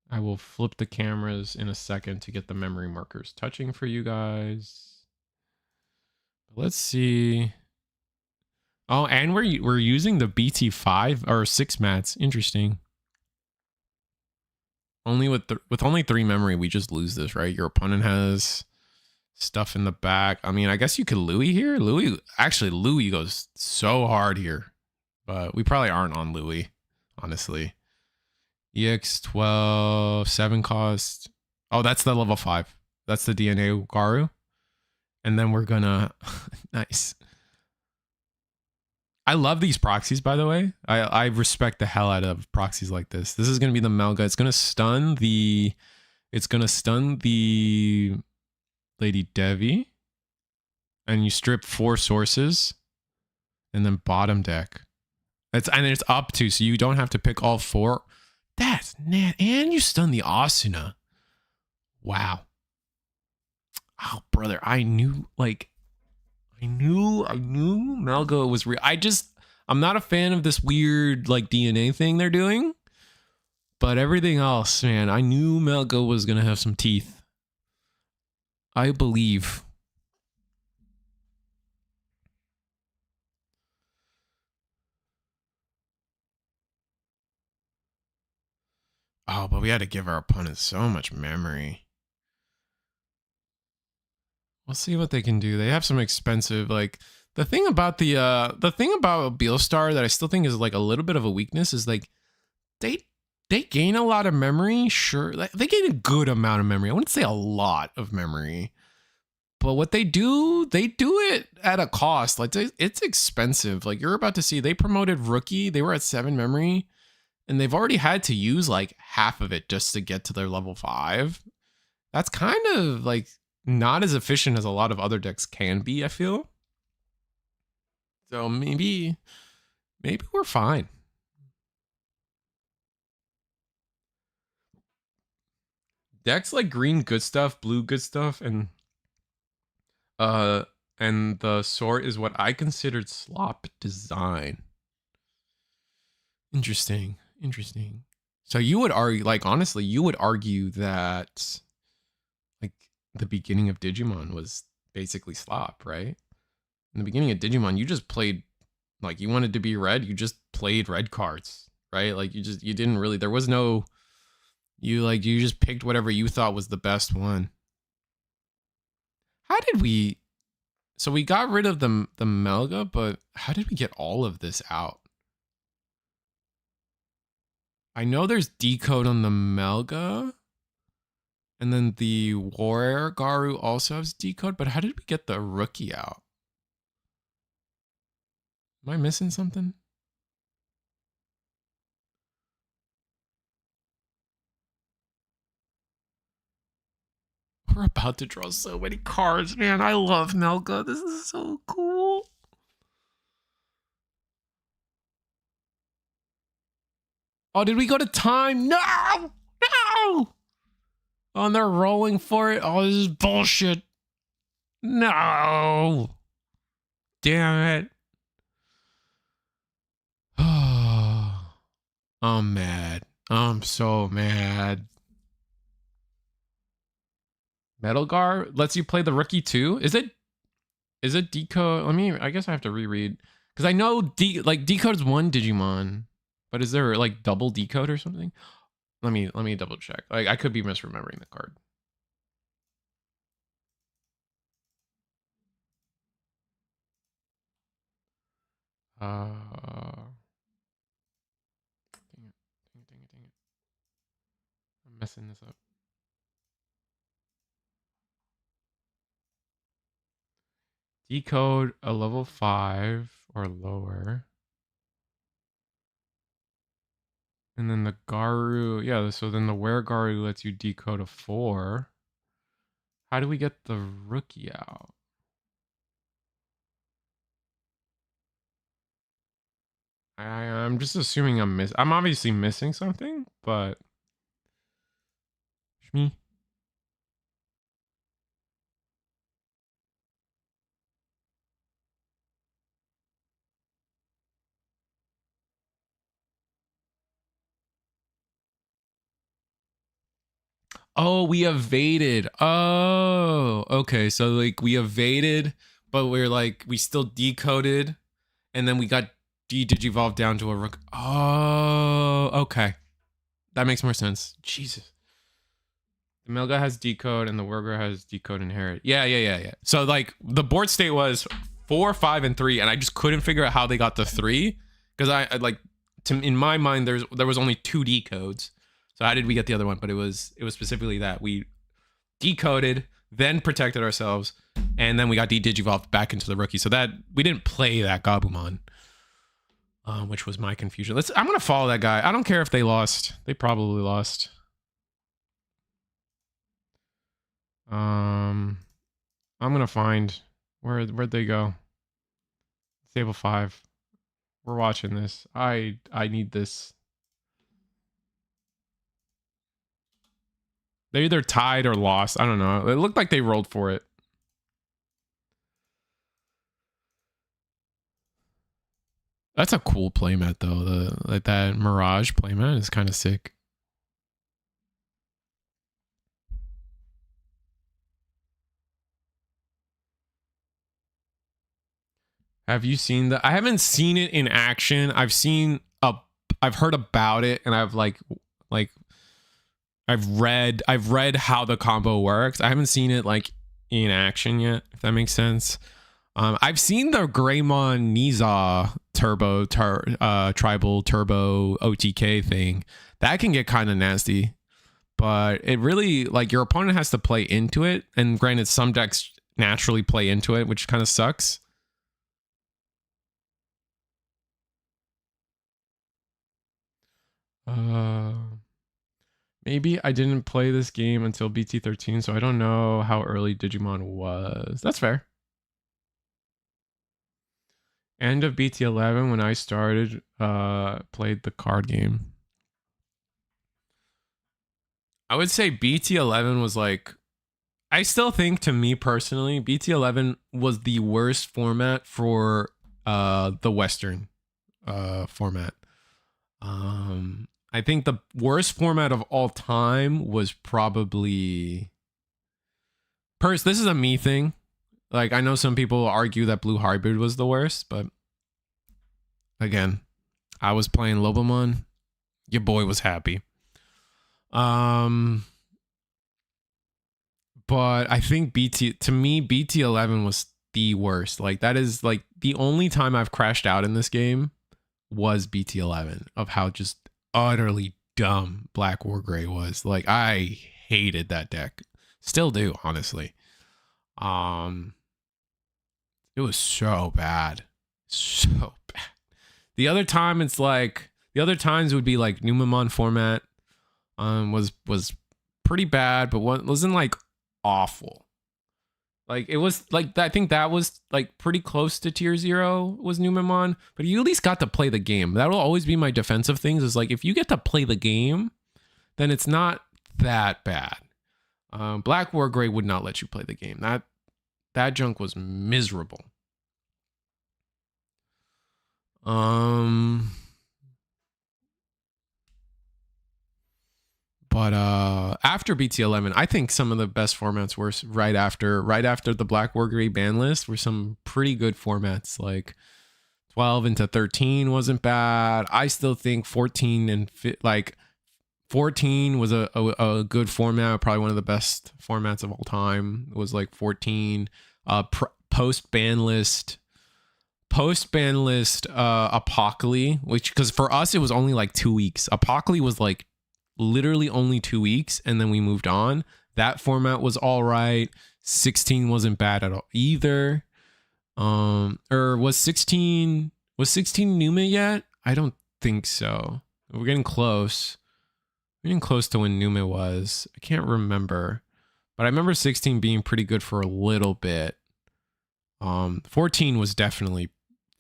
I will flip the cameras in a second to get the memory markers touching for you guys. Let's see. Oh, and we're using the BT5 or 6 mats. Interesting. Only with only 3 memory, we just lose this, right? Your opponent has stuff in the back. I mean, I guess you could Louis here. Louis goes so hard here, but we probably aren't on Louis, honestly. EX12, 7 cost. Oh, that's the level 5. That's the DNA Garu. And then we're gonna nice. I love these proxies, by the way. I respect the hell out of proxies like this. This is gonna be the Melga. It's gonna stun the Lady Devi. And you strip 4 sources. And then bottom deck. It's up to, so you don't have to pick all 4. That's net, and you stun the Asuna. Wow. Oh, brother, I knew Melgo was real. I'm not a fan of this weird like DNA thing they're doing, but everything else, man, I knew Melgo was gonna have some teeth. I believe. Oh, but we had to give our opponents so much memory. We'll see what they can do. They have some expensive, like, The thing about Beelstar that I still think is like a little bit of a weakness is like they gain a lot of memory, sure. Like, they gain a good amount of memory. I wouldn't say a lot of memory. But what they do it at a cost. Like it's expensive. Like you're about to see, they promoted rookie. They were at 7 memory, and they've already had to use like half of it just to get to their level 5. That's kind of like not as efficient as a lot of other decks can be, I feel. So maybe we're fine. Decks like green good stuff, blue good stuff, and the sort is what I considered slop design. Interesting. So you would argue, like, honestly, you would argue that like the beginning of Digimon was basically slop, right? In the beginning of Digimon, you just played, like, you wanted to be red, you just played red cards, right? Like you didn't really, there was no, you just picked whatever you thought was the best one. How did we, so we got rid of the Melga, but how did we get all of this out? I know there's decode on the Melga, and then the Warrior Garu also has decode, but how did we get the rookie out? Am I missing something? We're about to draw so many cards, man. I love Melga. This is so cool. Oh, did we go to time? No! No! Oh, and they're rolling for it. Oh, this is bullshit. No! Damn it. Oh, I'm mad. I'm so mad. Metalgar lets you play the rookie too? Is it decode? I guess I have to reread. Because I know decode is one Digimon. But is there like double decode or something? Let me double check. Like I could be misremembering the card. Dang it. I'm messing this up. Decode a level 5 or lower. And then the Garu, yeah, so then the Were Garu lets you decode a 4. How do we get the rookie out? I'm just assuming I'm obviously missing something, but me. Oh, we evaded. Oh, okay. So like we evaded, but we still decoded, and then we got digivolved down to a rook. Oh, okay. That makes more sense. Jesus. The Melga has decode and the Wurger has decode inherit. Yeah. So like the board state was 4, 5, and 3, and I just couldn't figure out how they got the 3 because I like in my mind there was only 2 decodes. So how did we get the other one? But it was specifically that we decoded, then protected ourselves, and then we got digivolved back into the rookie. So that we didn't play that Gabumon, which was my confusion. I'm gonna follow that guy. I don't care if they lost. They probably lost. I'm gonna find where'd they go. Table 5. We're watching this. I need this. They either tied or lost. I don't know. It looked like they rolled for it. That's a cool playmat though. Like that Mirage playmat is kind of sick. Have you seen that? I haven't seen it in action. I've heard about it, and I've read how the combo works. I haven't seen it like in action yet, if that makes sense. I've seen the Greymon Niza tribal turbo OTK thing. That can get kind of nasty. But it really, like, your opponent has to play into it. And granted, some decks naturally play into it, which kind of sucks. Maybe I didn't play this game until BT13, so I don't know how early Digimon was. That's fair. End of BT11 when I started, played the card game. I would say BT11 was like, I still think, to me personally, BT11 was the worst format for the Western format. I think the worst format of all time was probably... This is a me thing. Like, I know some people argue that Blue Hybrid was the worst, but again, I was playing Lobomon. Your boy was happy. But I think BT11 was the worst. Like, that is like the only time I've crashed out in this game was BT11, of how just utterly dumb Black War Gray was. Like, I hated that deck. Still do, honestly. It was so bad. So bad. The other time it's like, the other times would be like Numemon format was pretty bad, but wasn't like awful. Like, it was like, I think that was like pretty close to tier 0 was Numemon, but you at least got to play the game. That'll always be my defensive things, is like, if you get to play the game, then it's not that bad. Black War Gray would not let you play the game. That junk was miserable. But after BT11, I think some of the best formats were right after the Black War Gray ban list were some pretty good formats. Like 12 into 13 wasn't bad. I still think 14 and 14 was a good format, probably one of the best formats of all time. It was like 14 post ban list Apocalypse, which, because for us it was only like 2 weeks. Apocalypse was like literally only 2 weeks, and then we moved on. That format was all right. 16 wasn't bad at all either. Or was 16 Numa yet? I don't think so. We're getting close. We're getting close to when Numa was. I can't remember, but I remember 16 being pretty good for a little bit. 14 was definitely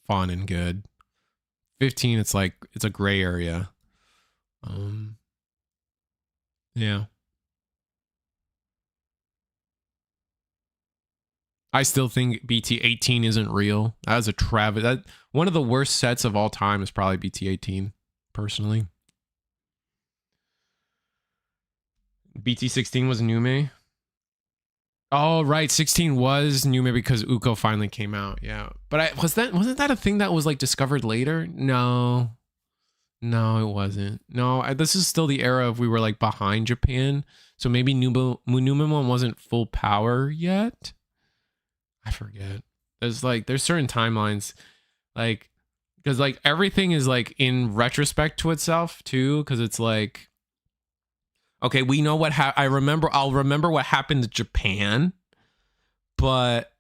fun and good. 15, it's like, it's a gray area. Yeah. I still think BT18 isn't real. That was a travesty. One of the worst sets of all time is probably BT18, personally. BT16 was Nume. Oh, right. 16 was Nume because Uko finally came out. Yeah. But wasn't that a thing that was like discovered later? No, it wasn't. No, this is still the era of we were like behind Japan. So maybe Numemon wasn't full power yet. I forget. There's certain timelines, like, because like everything is like in retrospect to itself too. Because it's like, okay, we know what I'll remember what happened to Japan, but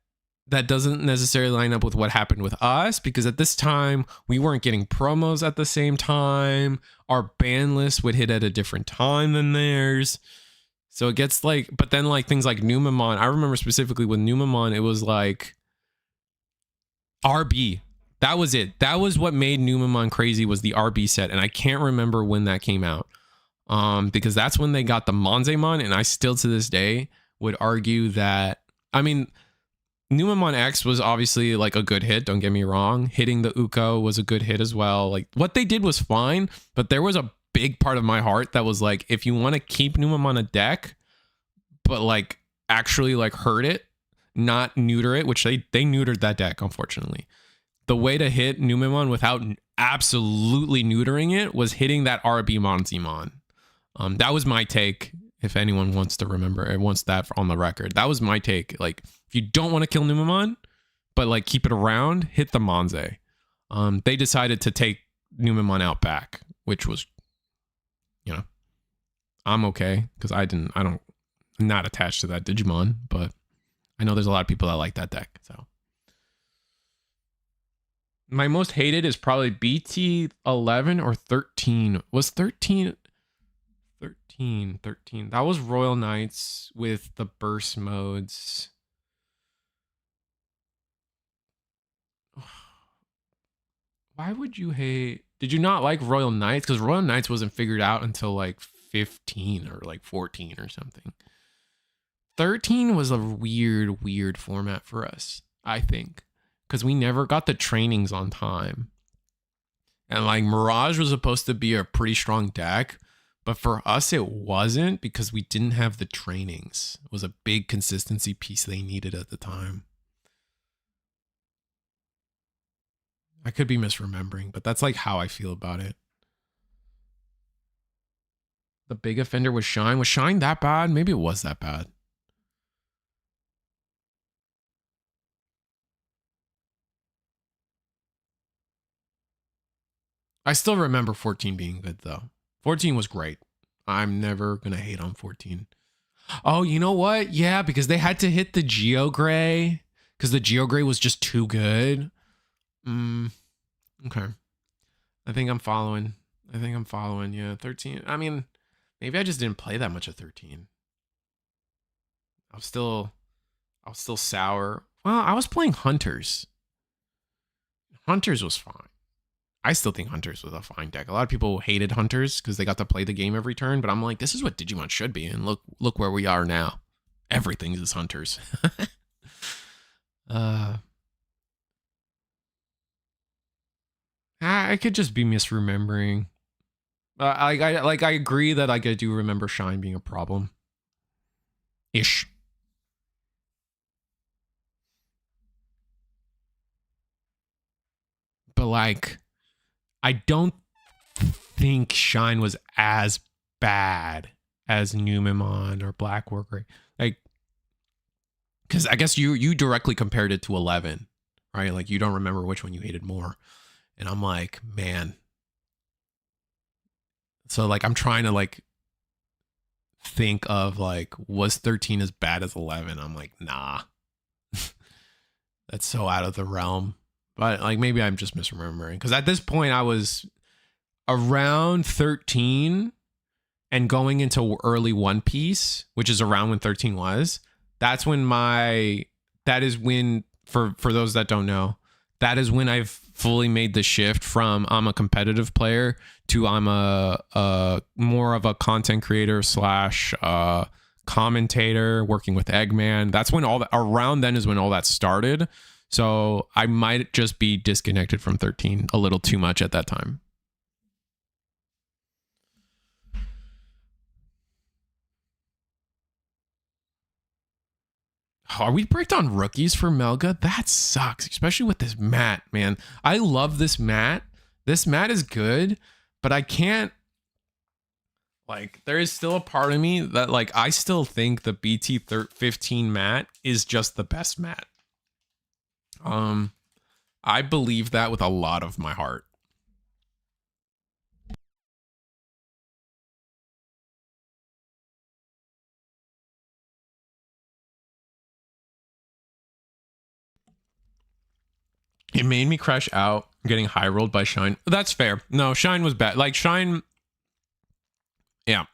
that doesn't necessarily line up with what happened with us, because at this time we weren't getting promos at the same time. Our ban list would hit at a different time than theirs. So it gets like, but then like things like Numemon, I remember specifically with Numemon, it was like RB. That was it. That was what made Numemon crazy, was the RB set. And I can't remember when that came out. Because that's when they got the Monzemon, and I still to this day would argue that, I mean, Numemon X was obviously like a good hit, don't get me wrong. Hitting the Uko was a good hit as well. Like, what they did was fine, but there was a big part of my heart that was like, if you want to keep Numemon a deck, but like actually like hurt it, not neuter it, which they neutered that deck, unfortunately. The way to hit Numemon without absolutely neutering it was hitting that RB Monzemon. That was my take. If anyone wants to remember, it wants that on the record. That was my take. Like, if you don't want to kill Numemon, but like keep it around, hit the Monze. They decided to take Numemon out back, which was, you know, I'm okay because I'm not attached to that Digimon, but I know there's a lot of people that like that deck. So my most hated is probably BT 11 or 13. Was 13? 13. That was Royal Knights with the burst modes. Why would you hate? Did you not like Royal Knights? Because Royal Knights wasn't figured out until like 15 or like 14 or something. 13 was a weird format for us, I think, because we never got the trainings on time. And like Mirage was supposed to be a pretty strong deck, but for us it wasn't because we didn't have the trainings. It was a big consistency piece they needed at the time. I could be misremembering, but that's like how I feel about it. The big offender was Shine. Was Shine that bad? Maybe it was that bad. I still remember 14 being good though. 14 was great. I'm never going to hate on 14. Oh, you know what? Yeah, because they had to hit the Geo Gray because the Geo Gray was just too good. Okay. I think I'm following. Yeah, 13. I mean, maybe I just didn't play that much of 13. I was still sour. Well, I was playing Hunters. Hunters was fine. I still think Hunters was a fine deck. A lot of people hated Hunters because they got to play the game every turn, but I'm like, this is what Digimon should be. And look where we are now. Everything is Hunters. I could just be misremembering. I agree that I do remember Shine being a problem. Ish. But like, I don't think Shine was as bad as Numemon or Black Worker. Like, because I guess you directly compared it to 11, right? Like, you don't remember which one you hated more. And I'm like, man. So like, I'm trying to like think of like, was 13 as bad as 11? I'm like, nah. That's so out of the realm. But like, maybe I'm just misremembering. Because at this point, I was around 13 and going into early One Piece, which is around when 13 was. That's when that is when, for those that don't know, that is when I've fully made the shift from I'm a competitive player to I'm a more of a content creator / commentator working with Eggman. That's when around then is when all that started. So I might just be disconnected from 13 a little too much at that time. Are we bricked on rookies for Melga? That sucks, especially with this mat, man. I love this mat. This mat is good, but I can't. Like, there is still a part of me that, like, I still think the BT 15 mat is just the best mat. I believe that with a lot of my heart. It made me crash out getting high rolled by Shine. That's fair. No, Shine was bad. Like, Shine, yeah.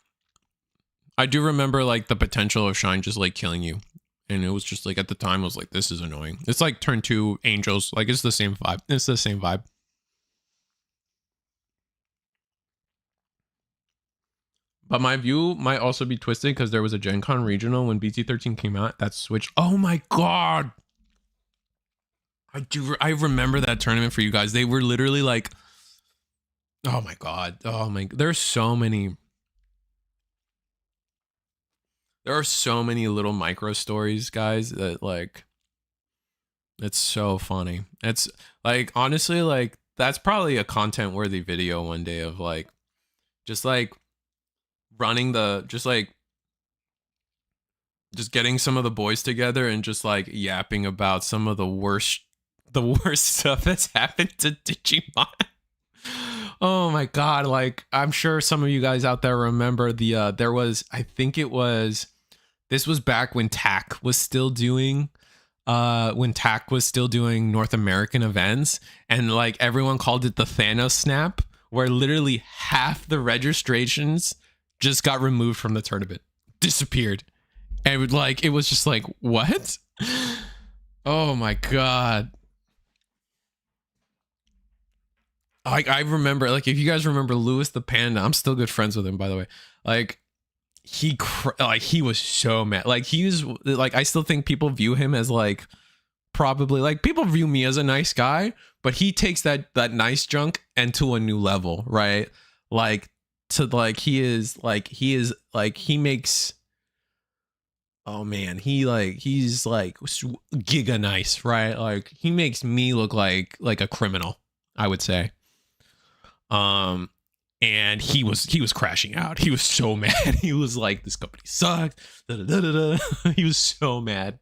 I do remember like the potential of Shine just like killing you. And it was just like, at the time I was like, this is annoying. It's like turn 2 Angels. Like, it's the same vibe. It's the same vibe. But my view might also be twisted because there was a Gen Con regional when BT13 came out. That switched. Oh my God. I remember that tournament for you guys. They were literally like, oh my God. Oh my, there's so many. There are so many little micro stories, guys, that like, it's so funny. It's like, honestly, like, that's probably a content worthy video one day of like, just like running just getting some of the boys together and just like yapping about some of the worst the worst stuff that's happened to Digimon. Oh my god, like I'm sure some of you guys out there remember the there was, I think it was, this was back when TAC was still doing North American events, and like everyone called it the Thanos snap, where literally half the registrations just got removed from the tournament, disappeared. And like it was just like, what? Oh my god. Like I remember, like if you guys remember Lewis the Panda, I'm still good friends with him, by the way. Like he was so mad. Like he was like, I still think people view him as like, probably like people view me as a nice guy, but he takes that nice junk and to a new level, right? Like to like he makes, oh man, he's like giga nice, right? Like he makes me look like a criminal, I would say. And he was crashing out. He was so mad. He was like, this company sucked. Da, da, da, da, da. He was so mad.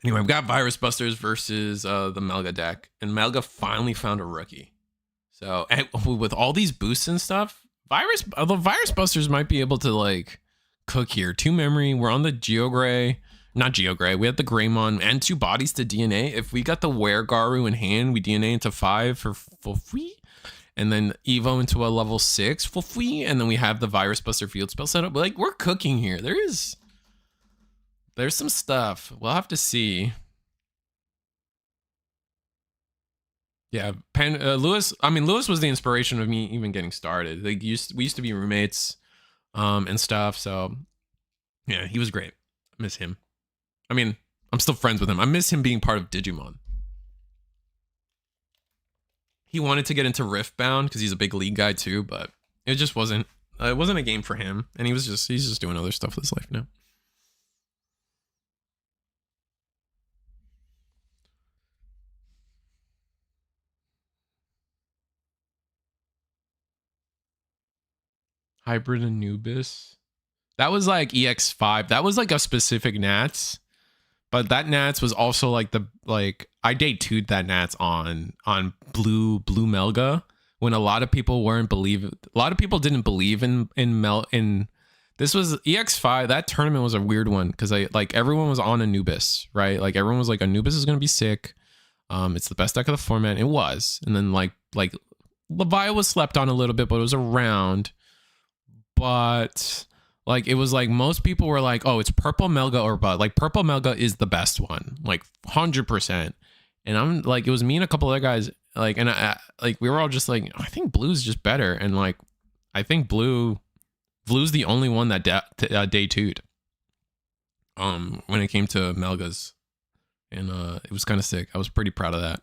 Anyway, we've got Virus Busters versus the Melga deck, and Melga finally found a rookie. So with all these boosts and stuff, the Virus Busters might be able to like cook here. 2 memory. We're on the Geogray. Not Geogray. We have the Greymon and 2 bodies to DNA. If we got the Weregaru in hand, we DNA into 5 for free. And then Evo into a level 6 for free. And then we have the Virus Buster field spell set up. Like, we're cooking here. There's some stuff. We'll have to see. Yeah, Lewis. I mean, Lewis was the inspiration of me even getting started. Like, we used to be roommates, and stuff. So, yeah, he was great. I miss him. I mean, I'm still friends with him. I miss him being part of Digimon. He wanted to get into Riftbound because he's a big League guy too, but it just wasn't. It wasn't a game for him, and he's just doing other stuff with his life now. Hybrid Anubis. That was like EX5. That was like a specific Nats. But that Nats was also like I day 2'd that Nats on blue Melga when a lot of people didn't believe in this was EX5. That tournament was a weird one because everyone was on Anubis, right? Like everyone was like, Anubis is gonna be sick. It's the best deck of the format. It was. And then like Levi was slept on a little bit, but it was around. But like it was like most people were like, oh, it's purple Melga or bud. Like purple Melga is the best one, like 100%. And I'm like, it was me and a couple other guys, like, and I like we were all just like, I think blue's just better. And like I think blue's the only one that day 2'd when it came to Melgas. And it was kind of sick. I was pretty proud of that.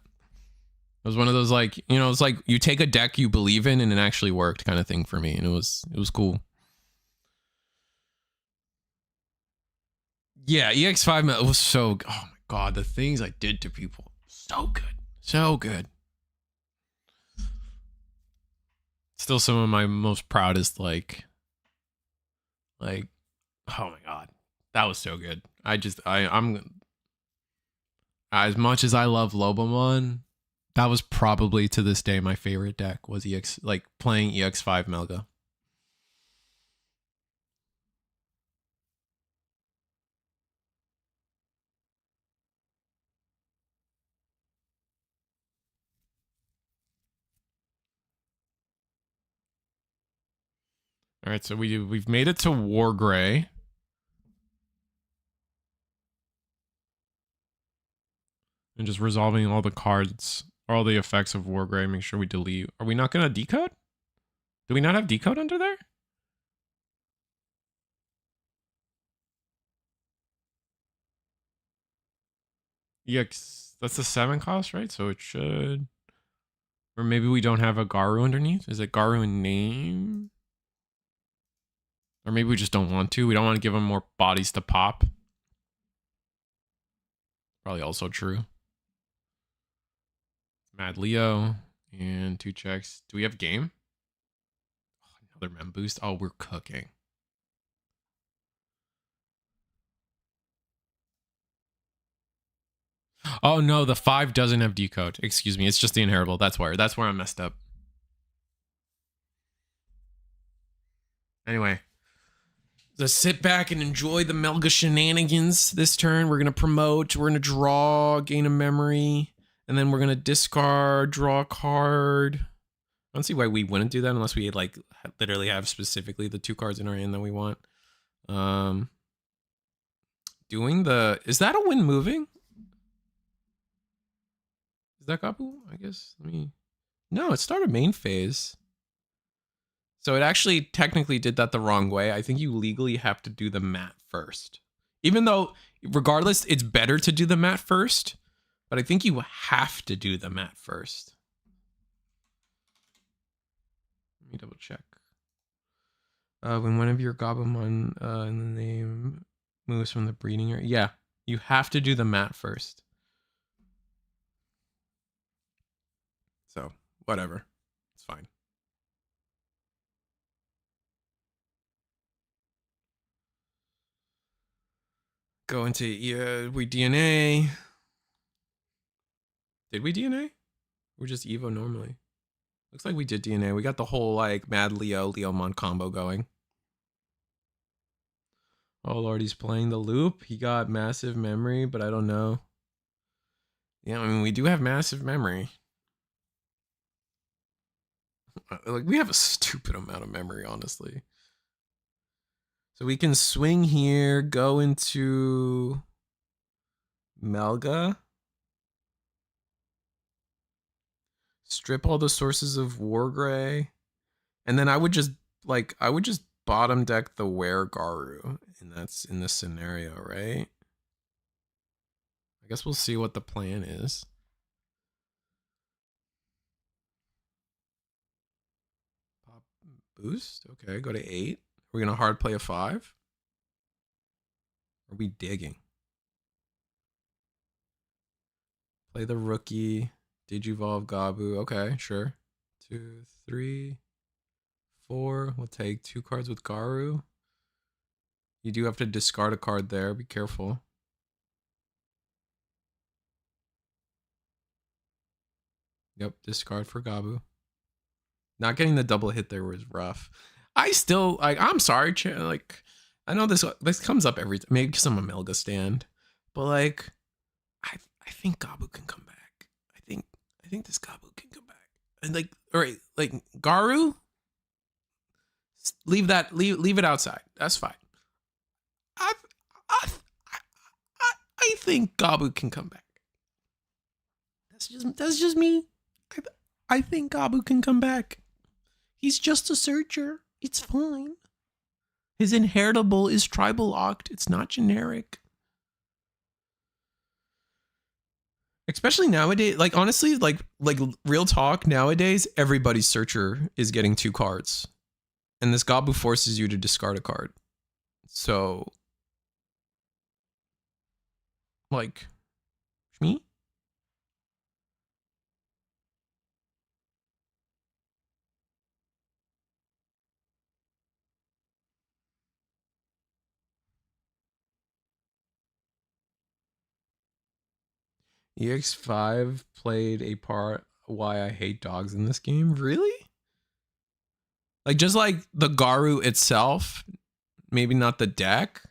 It was one of those like, you know, it's like you take a deck you believe in and it actually worked kind of thing for me. And it was cool. Yeah, EX5 was so, oh my god, the things I did to people. So good. So good. Still some of my most proudest, like, oh my god. That was so good. I'm as much as I love Lobomon, that was probably to this day my favorite deck was playing EX5 Melga. All right, so we've made it to War Gray. And just resolving all the cards, all the effects of War Gray. Make sure we delete. Are we not going to decode? Do we not have decode under there? EX, that's the 7 cost, right? So it should. Or maybe we don't have a Garu underneath. Is it Garu in name? Or maybe we just don't want to. We don't want to give them more bodies to pop. Probably also true. Mad Leo and 2 checks. Do we have game? Oh, another mem boost. Oh, we're cooking. Oh no, the 5 doesn't have decode. Excuse me, it's just the inheritable. That's where I messed up. Anyway, let's sit back and enjoy the Melga shenanigans this turn. We're gonna promote, we're gonna draw, gain a memory, and then we're gonna discard, draw a card. I don't see why we wouldn't do that unless we like literally have specifically the 2 cards in our hand that we want. Doing the, is that a win moving? Is that Gabu? I guess, no, it started main phase. So it actually technically did that the wrong way. I think you legally have to do the mat first. Even though, regardless, it's better to do the mat first, but I think you have to do the mat first. Let me double check. When one of your Gabumon in the name moves from the breeding area. Yeah, you have to do the mat first. So, whatever. It's fine. Go into, we DNA. Did we DNA? We're just Evo normally. Looks like we did DNA. We got the whole like Mad Leomon combo going. Oh Lord, he's playing the loop. He got massive memory, but I don't know. Yeah, I mean, we do have massive memory. Like, we have a stupid amount of memory, honestly. So we can swing here, go into Melga. Strip all the sources of Wargray. And then I would just bottom deck the Garu. And that's in this scenario, right? I guess we'll see what the plan is. Pop boost. Okay, go to 8. We're gonna hard play a 5. Are we digging? Play the rookie. Digivolve Gabu. Okay, sure. 2, 3, 4. We'll take 2 cards with Garu. You do have to discard a card there. Be careful. Yep, discard for Gabu. Not getting the double hit there was rough. I still, like, I'm sorry, like, I know this comes up every time, maybe because I'm a Melga stand, but like, I think Gabu can come back. I think this Gabu can come back. And like, all right, like Garu, leave it outside. That's fine. I think Gabu can come back. That's just me. I think Gabu can come back. He's just a searcher. It's fine. His inheritable is tribal locked. It's not generic. Especially nowadays, like honestly, like real talk, nowadays, everybody's searcher is getting 2 cards. And this Gabu forces you to discard a card. So, like, me? EX5 played a part why I hate dogs in this game. Really? Like, just like the Garu itself, maybe not the deck,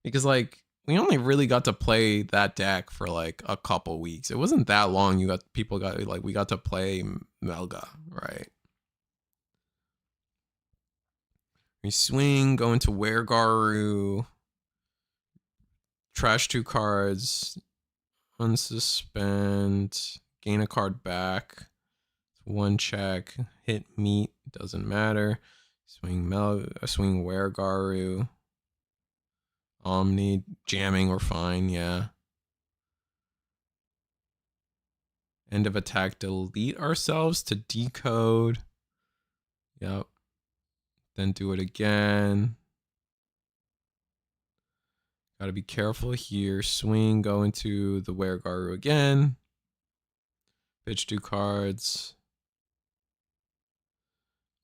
because like we only really got to play that deck for like a couple weeks. It wasn't that long. We got to play Melga, right? We swing, go into Garu, trash 2 cards, unsuspend, gain a card back, 1 check, hit meat, doesn't matter. Swing Garu. Omni, jamming, we're fine, yeah. End of attack, delete ourselves to decode. Yep. Then do it again. Gotta be careful here. Swing, go into the Garu again. Pitch 2 cards.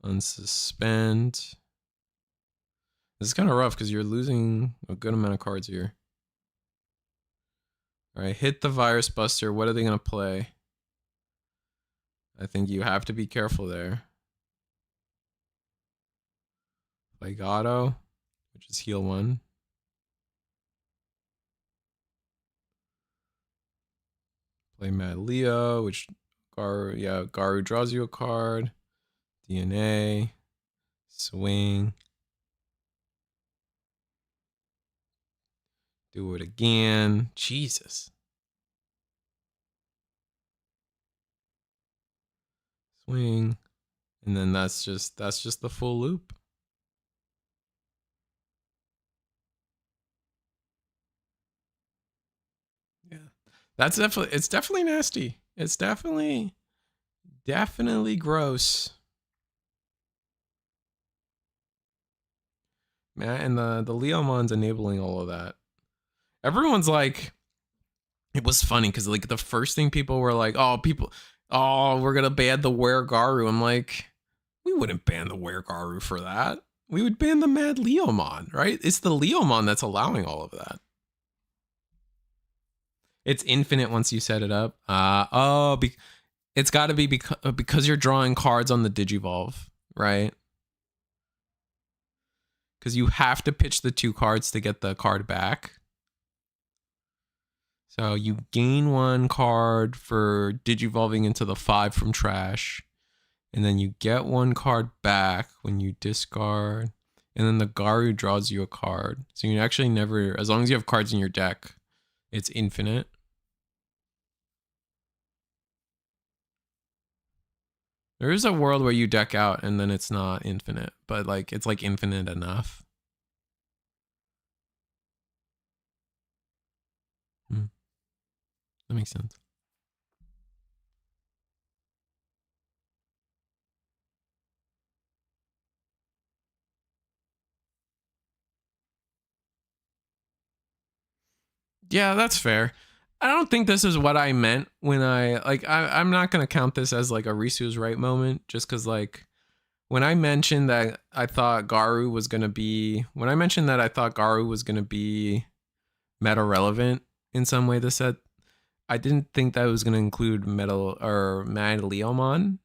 Unsuspend. This is kind of rough because you're losing a good amount of cards here. All right, hit the virus buster. What are they gonna play? I think you have to be careful there. Legato, which is heal 1. Play Mad Leo, which Garu draws you a card. DNA, swing. Do it again. Jesus. Swing. And then that's just the full loop. Yeah. It's definitely nasty. It's definitely gross. Man, and the Leomon's enabling all of that. Everyone's like, it was funny because like the first thing people were like, we're gonna ban the Garu. I'm like, we wouldn't ban the Garu for that. We would ban the Mad Leomon, right? It's the Leomon that's allowing all of that. It's infinite once you set it up. It's got to be because you're drawing cards on the Digivolve, right? Because you have to pitch the 2 cards to get the card back. So you gain 1 card for Digivolving into the 5 from trash. And then you get 1 card back when you discard. And then the Garu draws you a card. So you actually never, as long as you have cards in your deck, it's infinite. There is a world where you deck out and then it's not infinite, but like it's like infinite enough. That makes sense. Yeah, that's fair. I don't think this is what I meant when I'm not gonna count this as like a Risu's right moment, just because like when I mentioned that I thought Garu was gonna be meta relevant in some way this set, I didn't think that was gonna include metal or Mad Leomon.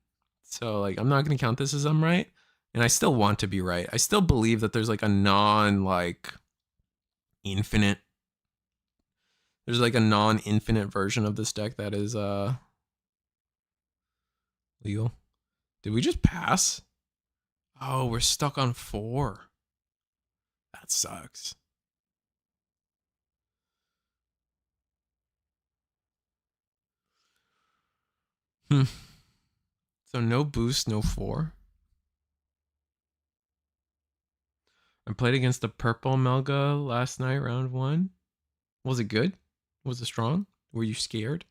So like I'm not gonna count this as I'm right. And I still want to be right. I still believe that there's like a infinite there's like a non-infinite version of this deck that is legal. Did we just pass? Oh, we're stuck on 4. That sucks. So no boost, no 4. I played against the purple Melga last night, round 1. Was it good? Was it strong? Were you scared?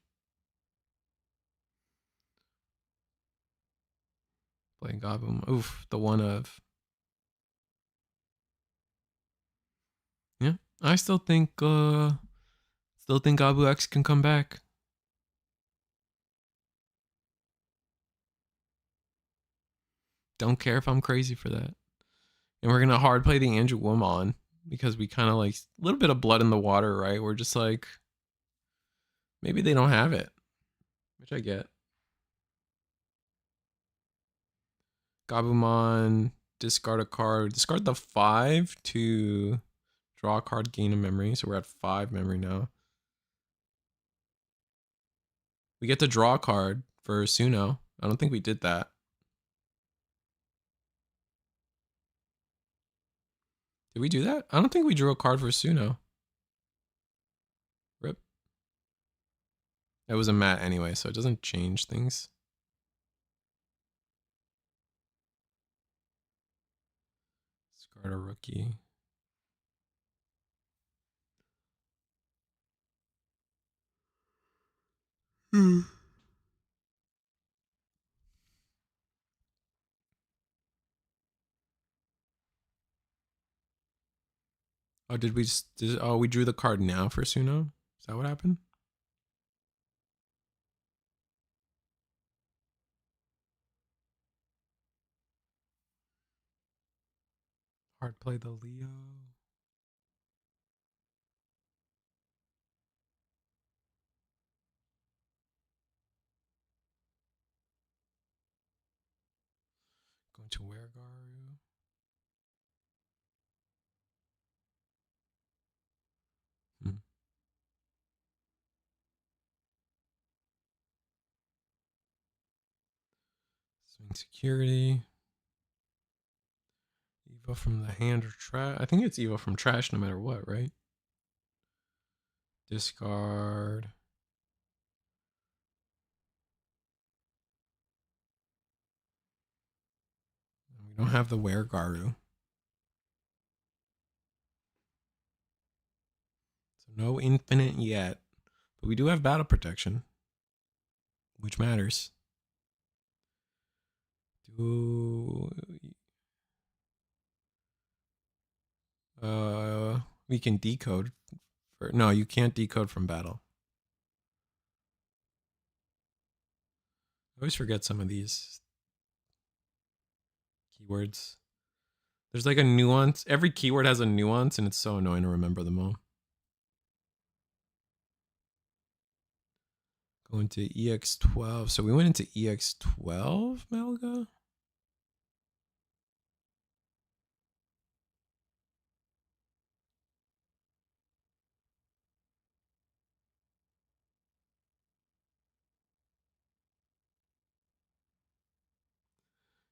Playing Goblin. Oof, the one of. Yeah, I still think Gabu X can come back. Don't care if I'm crazy for that. And we're gonna hard play the Andrew Woman because we kind of like a little bit of blood in the water, right? We're just like, maybe they don't have it, which I get. Gabumon, discard a card. Discard the 5 to draw a card, gain a memory. So we're at 5 memory now. We get to draw a card for Suno. I don't think we did that. Did we do that? I don't think we drew a card for Suno. Rip. It was a mat anyway, so it doesn't change things. Discard a rookie. Oh, we drew the card now for Suno? Is that what happened? Hard play the Leo. Going to Wergaru. Swing security. Evo from the hand or trash. I think it's Evo from trash no matter what, right? Discard. We don't have the Wergaru. So no infinite yet. But we do have battle protection, which matters. We can decode. No, you can't decode from battle. I always forget some of these keywords. There's like a nuance. Every keyword has a nuance, and it's so annoying to remember them all. Going to EX12. So we went into EX12, Melga?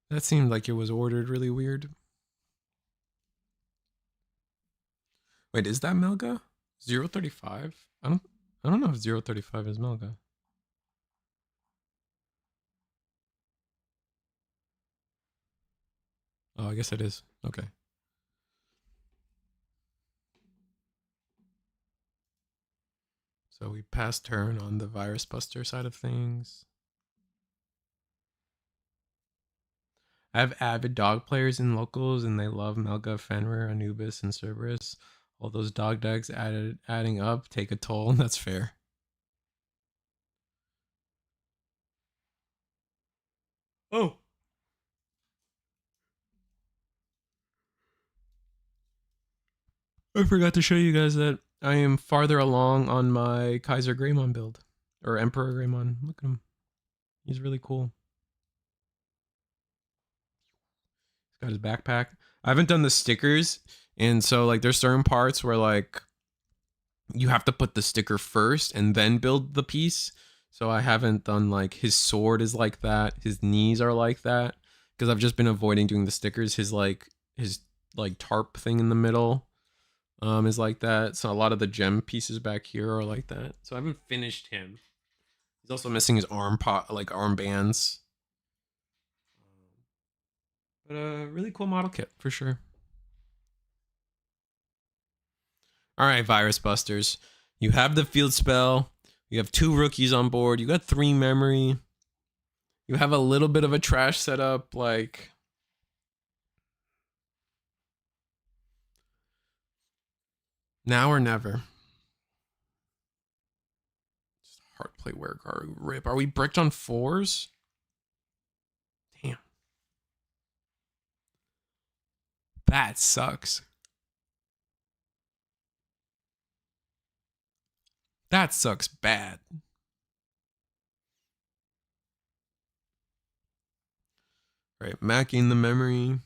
That seemed like it was ordered really weird. Wait, is that Melga? 035? I don't know if 035 is Melga. Oh, I guess it is. Okay. So we passed turn on the virus buster side of things. I have avid dog players in locals, and they love Melga, Fenrir, Anubis, and Cerberus. All those dog decks adding up take a toll. That's fair. Oh. I forgot to show you guys that I am farther along on my Kaiser Greymon build. Or Emperor Greymon. Look at him. He's really cool. He's got his backpack. I haven't done the stickers. And so like there's certain parts where like you have to put the sticker first and then build the piece. So I haven't done like his sword is like that. His knees are like that. Because I've just been avoiding doing the stickers. His tarp thing in the middle is like that. So a lot of the gem pieces back here are like that. So I haven't finished him. He's also missing his arm bands. But a really cool model kit for sure. All right, Virus Busters. You have the field spell. You have 2 rookies on board. You got 3 memory. You have a little bit of a trash setup, like now or never. Just hard play Wergaru rip. Are we bricked on 4s? Damn. That sucks. That sucks bad. All right, macking the memory.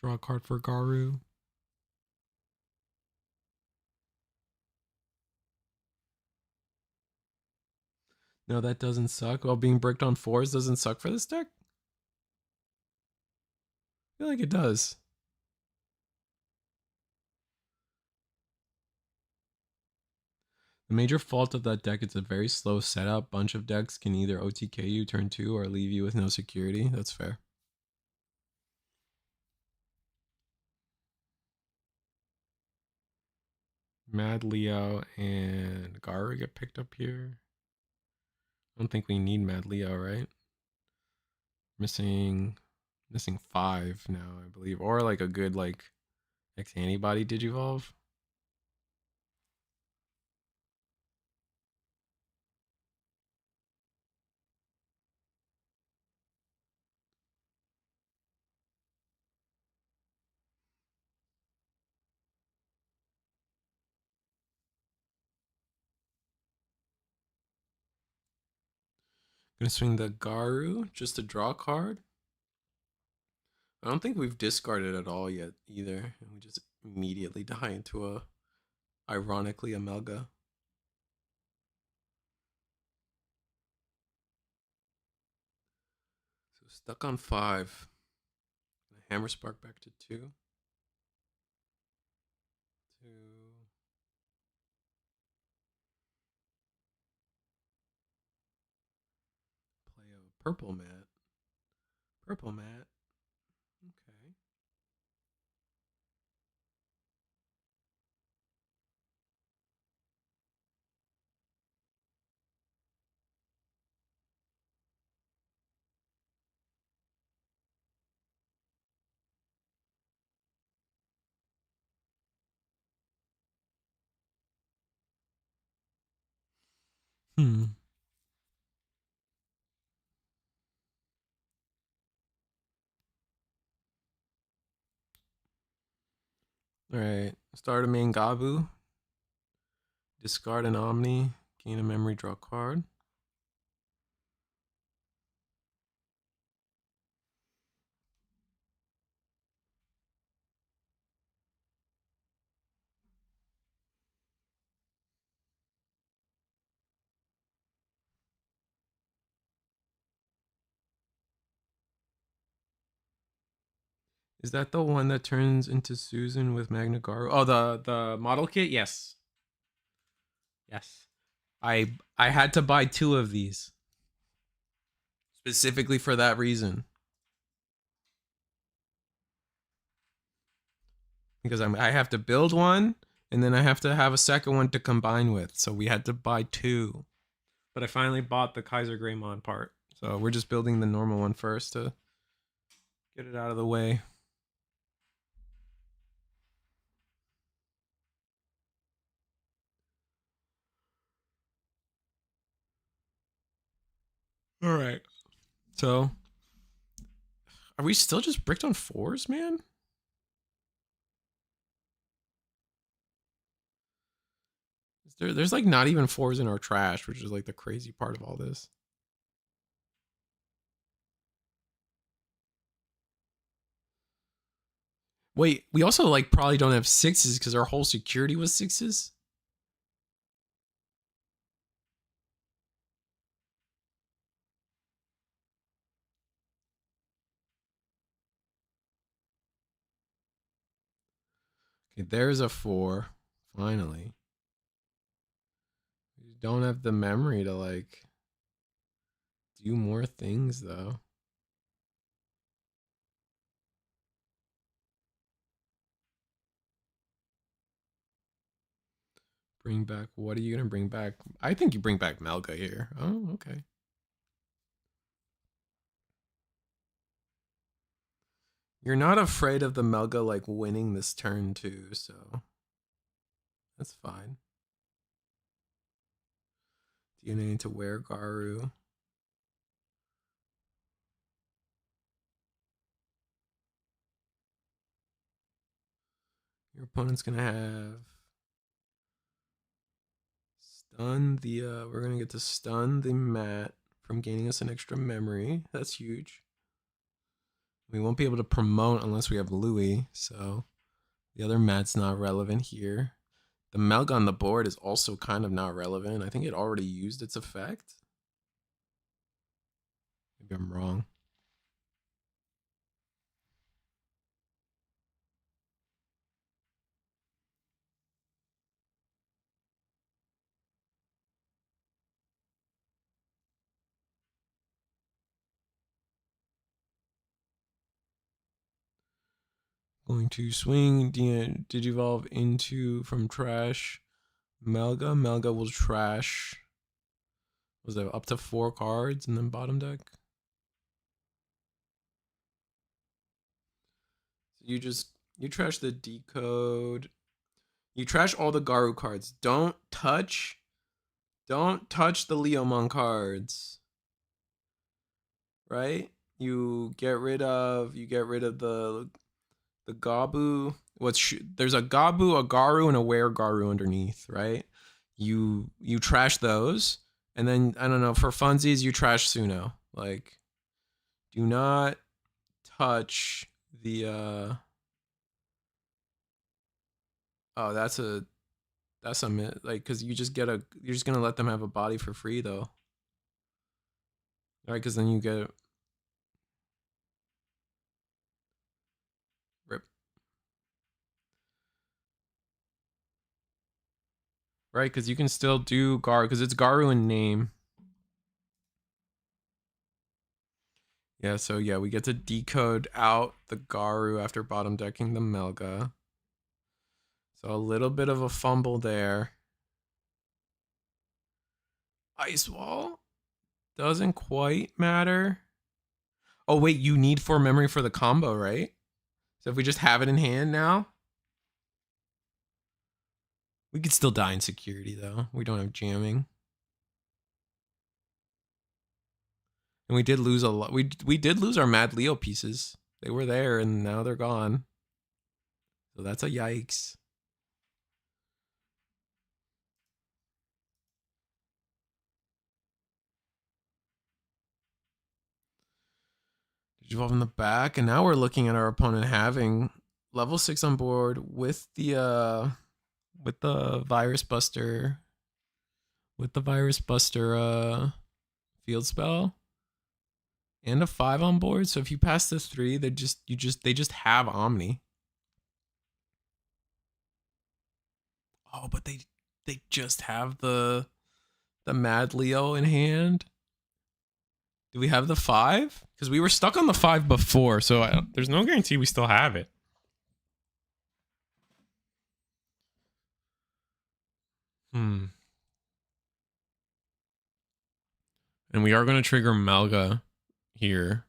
Draw a card for Garu. No, that doesn't suck. Well, being bricked on 4s doesn't suck for this deck? I feel like it does. The major fault of that deck is a very slow setup. Bunch of decks can either OTK you turn 2 or leave you with no security. That's fair. Mad Leo and Garu get picked up here. I don't think we need Mad Leo, right? Missing 5 now, I believe. Or like a good like X antibody digivolve. Gonna swing the Garu just to draw a card. I don't think we've discarded at all yet either. And we just immediately die into a, ironically, a Melga. So stuck on 5. Hammer Spark back to 2. 2. Play a purple mat. Purple mat. Okay. Alright. Start a main Gabu. Discard an Omni. Gain a memory, draw a card. Is that the one that turns into Susan with Magna Garu? Oh, the model kit? Yes. Yes. I had to buy 2 of these. Specifically for that reason. Because I have to build one, and then I have to have a second one to combine with. So we had to buy 2. But I finally bought the Kaiser Greymon part. So we're just building the normal one first to get it out of the way. All right. So are we still just bricked on 4s, man? There's like not even 4s in our trash, which is like the crazy part of all this. Wait, we also like probably don't have 6s because our whole security was 6s. Okay, there's a 4. Finally. We don't have the memory to like do more things though. Bring back, what are you gonna bring back? I think you bring back Melga here. Oh, okay. You're not afraid of the Melga like winning this turn too, so that's fine. DNA into Were Garu. Your opponent's gonna have stun the we're gonna get to stun the mat from gaining us an extra memory. That's huge. We won't be able to promote unless we have Louis, so the other mat's not relevant here. The Melga on the board is also kind of not relevant. I think it already used its effect. Maybe I'm wrong. Going to swing, Digivolve into from trash. Melga. Melga will trash. Was it up to 4 cards and then bottom deck? So you trash the decode. You trash all the Garu cards. Don't touch the Leomon cards. Right? You get rid of the Gabu. There's a Gabu, a Garu, and a Were Garu underneath, right? You trash those, And then, I don't know, for funsies, you trash Suno. Like, do not touch the, oh, that's a, like, because you just get a, you're just going to let them have a body for free, though. All right, because then you get, rip. Right, because you can still do Garu, because it's Garu in name. Yeah, so yeah, we get to decode out the Garu after bottom decking the Melga. So a little bit of a fumble there. Ice Wall doesn't quite matter. Oh wait, you need 4 memory for the combo, right? So if we just have it in hand now, we could still die in security though. We don't have jamming. And we did lose a lot. We did lose our Mad Leo pieces. They were there and now they're gone. So that's a yikes. Evolve in the back, and now we're looking at our opponent having level 6 on board with the virus buster, field spell, and a 5 on board. So if you pass the 3, they just have Omni. Oh, but they just have the Mad Leo in hand. Do we have the 5? Because we were stuck on the 5 before, so there's no guarantee we still have it. And we are going to trigger Melga here,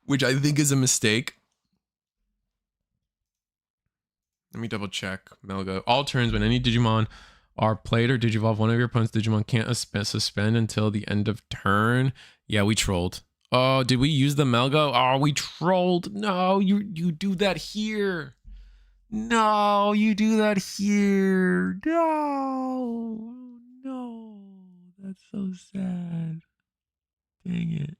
which I think is a mistake. Let me double check. Melga. All turns when any Digimon are played or Digivolve, one of your opponent's Digimon can't suspend until the end of turn. Yeah, we trolled. Oh, did we use the Melga? Oh, we trolled. No, you do that here. No, you do that here. No, that's so sad. Dang it.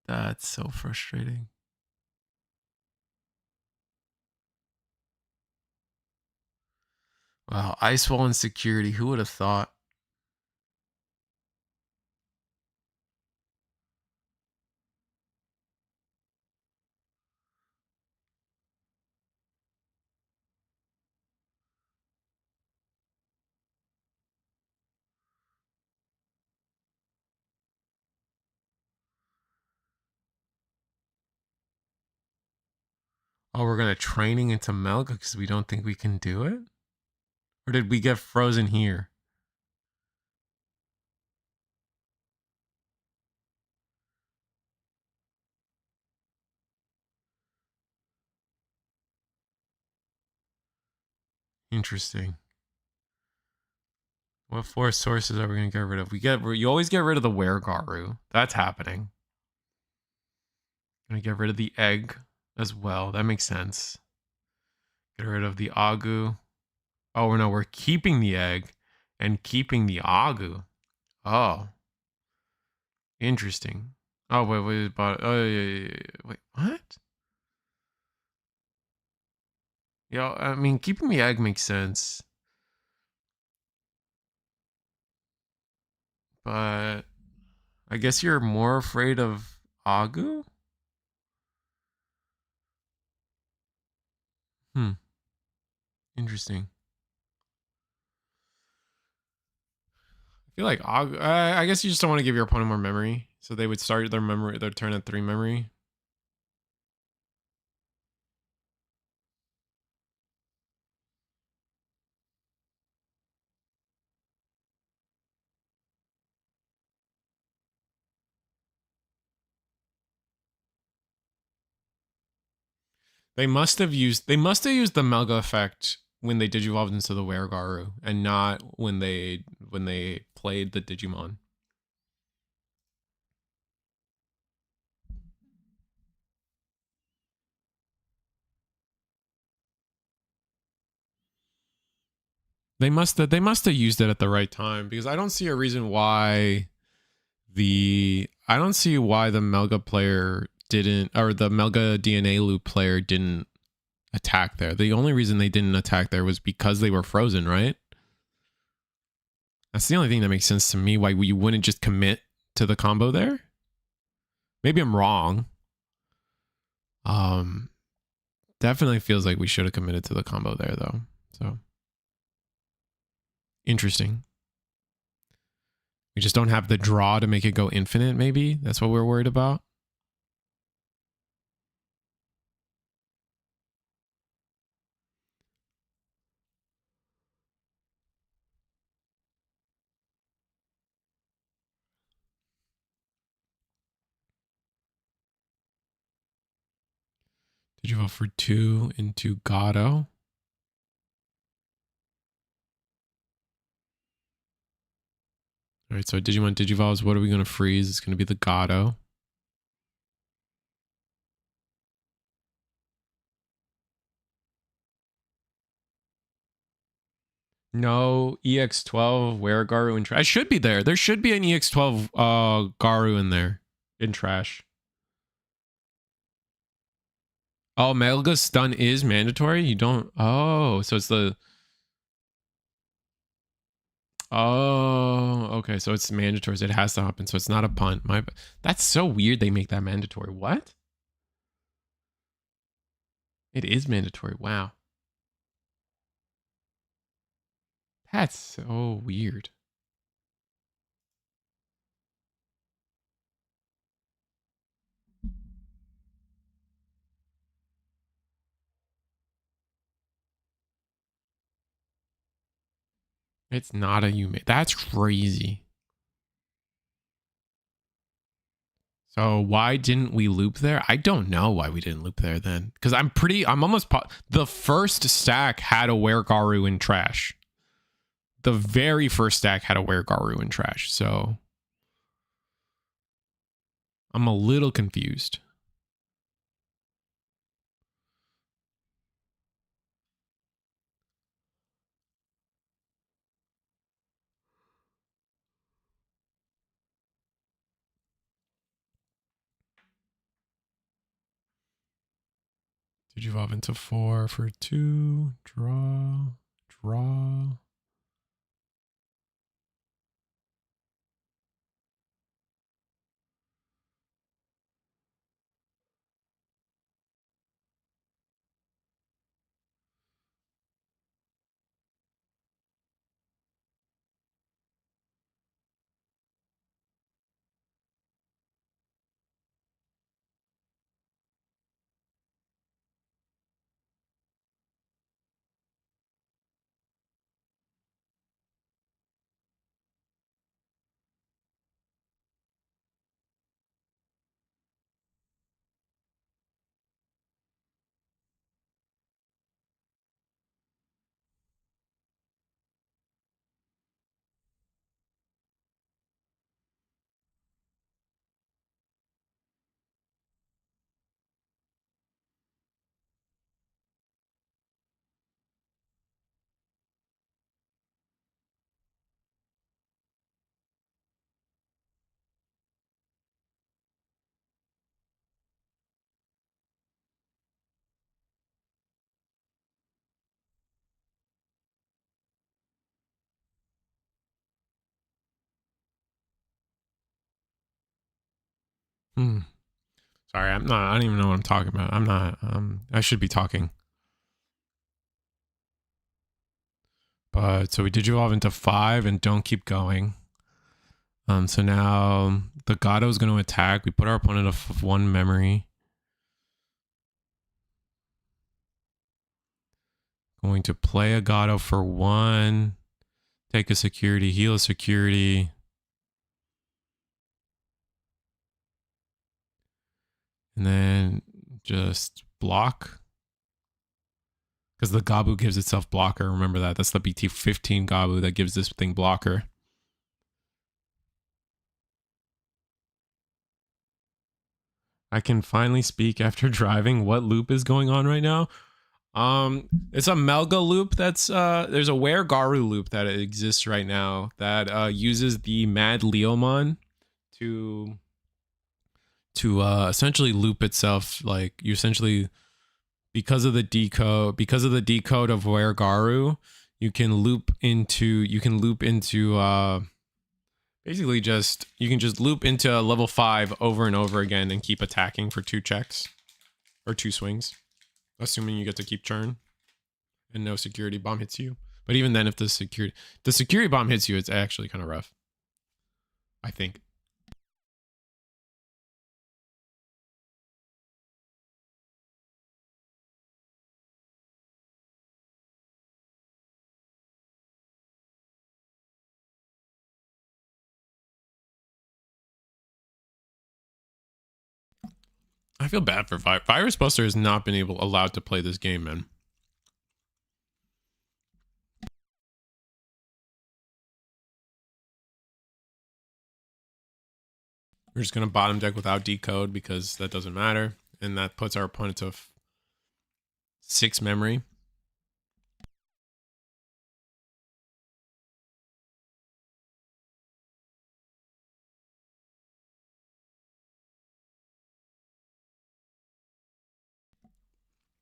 That's so frustrating. Wow, Ice Wall and security. Who would have thought? Oh, we're gonna training into Melga because we don't think we can do it? Or did we get frozen here? Interesting. What 4 sources are we gonna get rid of? You always get rid of the Weregaru. That's happening. Gonna get rid of the egg as well. That makes sense. Get rid of the Agu. Oh no, we're keeping the egg and keeping the Agu. Oh. Interesting. Oh wait, but wait, what? Yeah, I mean keeping the egg makes sense. But I guess you're more afraid of Agu? Interesting. I feel like Agu, I guess you just don't want to give your opponent more memory. So they would start their turn at 3 memory. They must have used the Melga effect when they digivolved into the Weregaru and not when they played the Digimon. They must have used it at the right time, because I don't see a reason why the Melga player didn't, or the Melga DNA loop player didn't attack there. The only reason they didn't attack there was because they were frozen, right? That's the only thing that makes sense to me, why you wouldn't just commit to the combo there. Maybe I'm wrong. Definitely feels like we should have committed to the combo there though. So interesting. We just don't have the draw to make it go infinite, maybe? That's what we're worried about. Did you vote for 2 into Gato? All right, so Digimon Digivolves, what are we going to freeze? It's going to be the Gato. No EX12 Weregaru in trash. I should be there. There should be an EX12 Garu in there in trash. Oh, Melga stun is mandatory? You don't... Oh, so it's the... Oh, okay. So it's mandatory. So it has to happen. So it's not a punt. That's so weird they make that mandatory. What? It is mandatory. Wow. That's so weird. It's not a Yume. That's crazy. So why didn't we loop there? I don't know why we didn't loop there then. Because I'm almost... The first stack had a Weregaru in trash. The very first stack had a Weregaru in trash. So I'm a little confused. Did you evolve into 4 for 2? Draw. Sorry, I'm not... I don't even know what I'm talking about. I'm not... I should be talking. But so we did evolve into 5 and don't keep going. So now the Gato is going to attack. We put our opponent of 1 memory. Going to play a Gato for 1. Take a security, heal a security. And then just block. Because the Gabu gives itself blocker. Remember that. That's the BT15 Gabu that gives this thing blocker. I can finally speak after driving. What loop is going on right now? It's a Melga loop that's there's a Were Garu loop that exists right now that uses the Mad Leomon to essentially loop itself. Like you essentially, because of the decode of Were Garu, you can loop into basically just you can just loop into level 5 over and over again and keep attacking for 2 checks or 2 swings, assuming you get to keep turn and no security bomb hits you. But even then, if the security bomb hits you, it's actually kind of rough, I think. I feel bad for Virus Buster has not been allowed to play this game, man. We're just gonna bottom deck without decode because that doesn't matter, and that puts our opponent to 6 memory.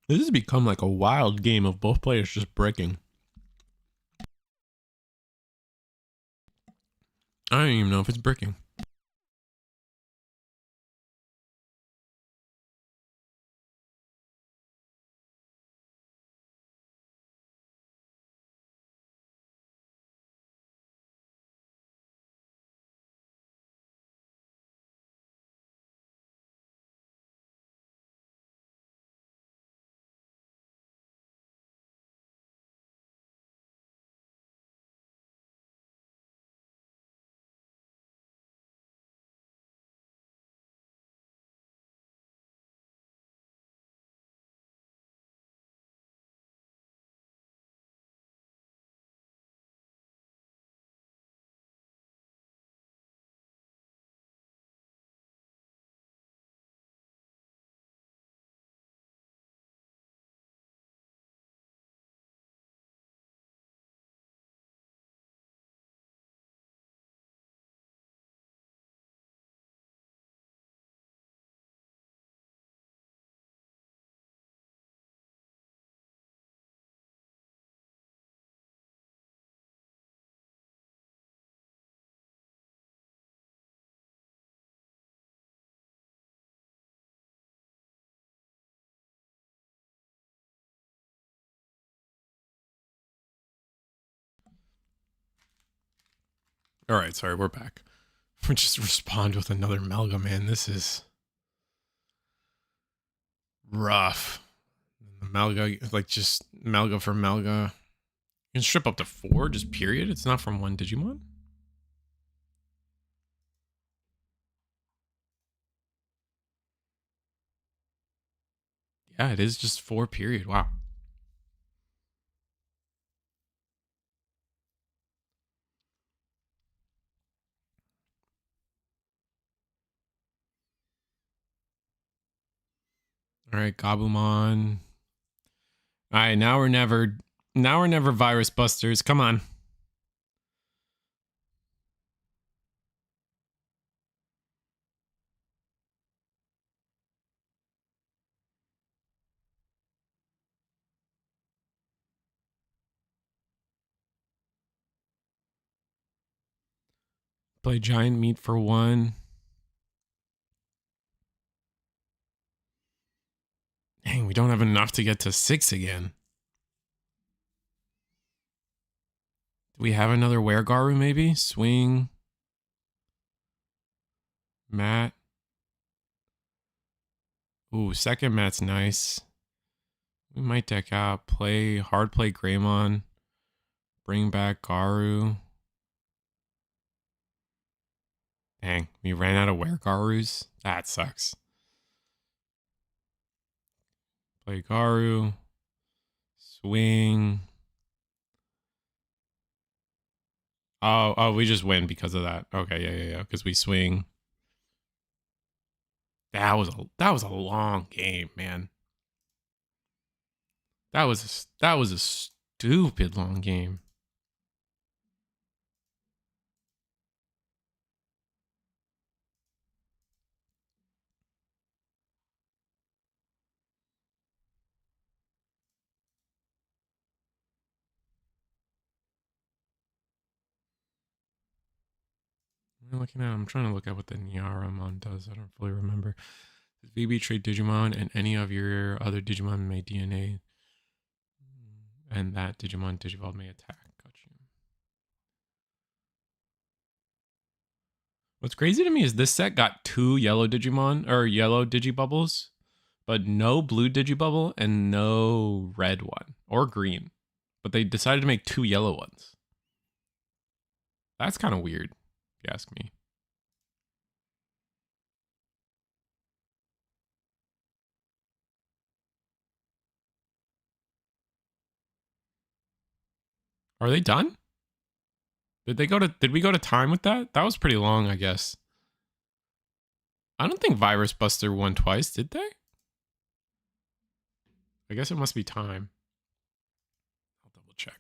This has become like a wild game of both players just bricking. I don't even know if it's bricking. All right, sorry, we're back. We just respond with another Melga, man. This is rough. Melga, like just Melga for Melga. You can strip up to 4, just period. It's not from 1 Digimon. Yeah, it is just 4, period. Wow. All right, Gabumon. All right, now we're never Virus Busters. Come on. Play Giant Meat for 1. Dang, we don't have enough to get to 6 again. Do we have another Weregaru maybe? Swing. Mat. Ooh, second Mat's nice. We might deck out. Hard play Greymon. Bring back Garu. Dang, we ran out of Weregarus. That sucks. Play Garu. Swing. Oh, we just win because of that. Okay, yeah. Because we swing. That was a long game, man. That was a stupid long game. I'm trying to look at what the Niaramon does. I don't fully remember. VB trade Digimon and any of your other Digimon may DNA. And that Digimon Digivolve may attack. Got you. What's crazy to me is this set got 2 yellow Digimon or yellow Digibubbles, but no blue Digibubble and no red one or green. But they decided to make 2 yellow ones. That's kind of weird, if you ask me. Are they done? Did we go to time with that? That was pretty long, I guess. I don't think Virus Buster won twice, did they? I guess it must be time. I'll double check.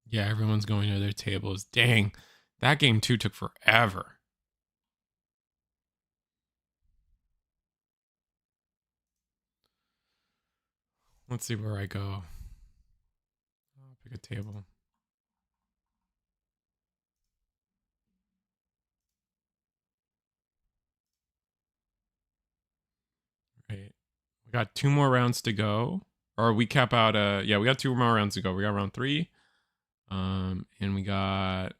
Yeah, everyone's going to their tables. Dang, that game too took forever. Let's see where I go. I'll pick a table. Right. We got 2 more rounds to go. Or we cap out yeah, we got 2 more rounds to go. We got round 3. And we got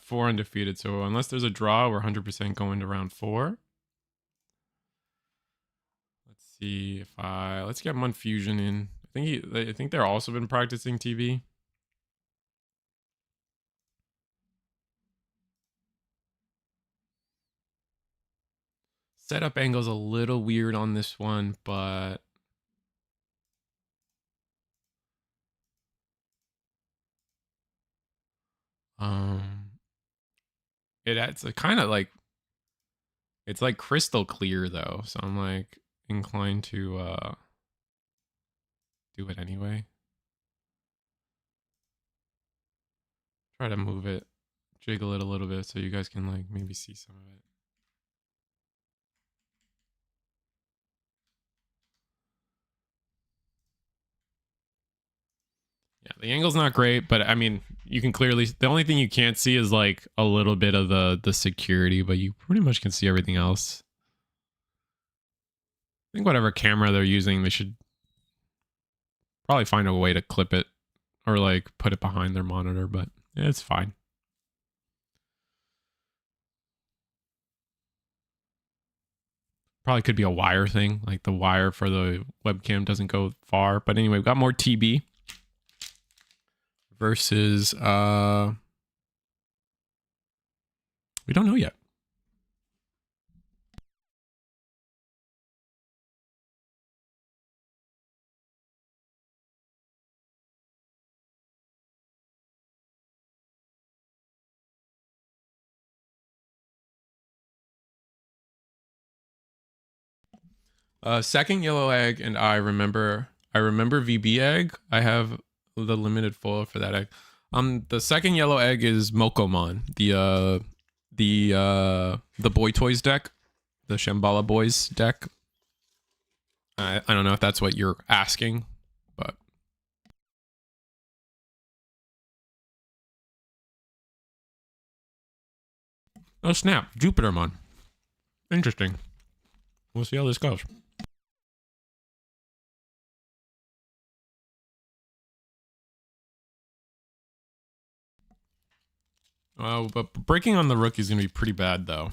4 undefeated. So unless there's a draw, we're 100% going to round 4. Let's see if let's get Mun Fusion in. I think they're also been practicing TV. Setup angle's a little weird on this one, but it's a kind of like it's like crystal clear though, so I'm like inclined to do it anyway. Try to move it, jiggle it a little bit so you guys can like maybe see some of it. Yeah, the angle's not great, but I mean, you can clearly, the only thing you can't see is like a little bit of the security, but you pretty much can see everything else. I think whatever camera they're using, they should probably find a way to clip it or like put it behind their monitor, but it's fine. Probably could be a wire thing, like the wire for the webcam doesn't go far. But anyway, we've got more TB versus we don't know yet. Second yellow egg, and I remember VB egg. I have the limited foil for that egg. The second yellow egg is Mokomon, the Boy Toys deck, the Shambala Boys deck. I don't know if that's what you're asking, but oh snap, Jupitermon. Interesting. We'll see how this goes. But breaking on the rookie is going to be pretty bad, though.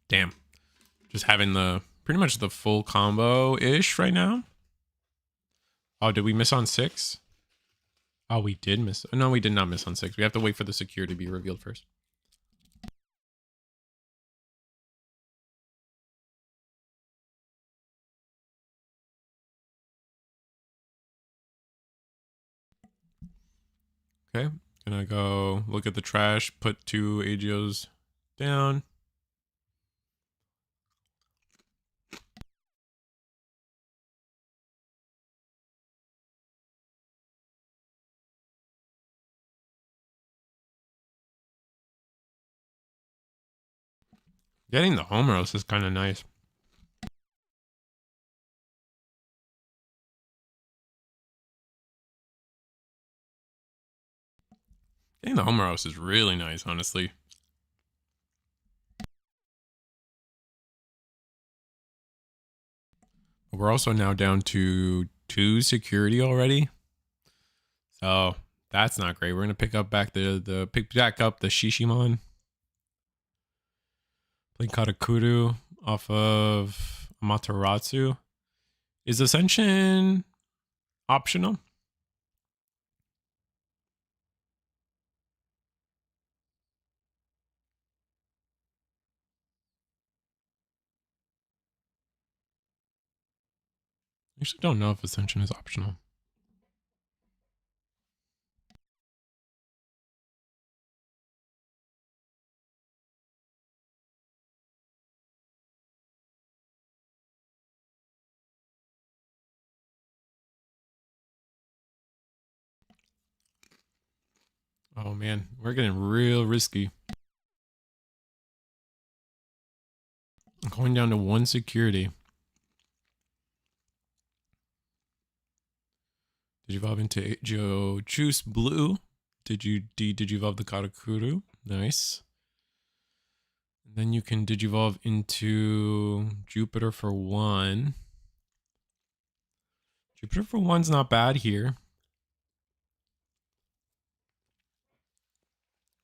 Damn. Just having pretty much the full combo-ish right now. Oh, did we miss on 6? Oh, we did miss. No, we did not miss on 6. We have to wait for the secure to be revealed first. Okay, gonna go look at the trash, put 2 AGOs down. Getting the home roast is kind of nice. Getting the home roast is really nice, honestly. We're also now down to 2 security already. So that's not great. We're gonna pick up back the Shishimon. Play Katakuru off of Amaterasu. Is Ascension optional? I actually don't know if Ascension is optional. Oh man, we're getting real risky. I'm going down to 1 security. Did you evolve into Joe Juice Blue? Did you evolve the Katakuru? Nice. And then you can digivolve into Jupiter for 1. Jupiter for 1's not bad here.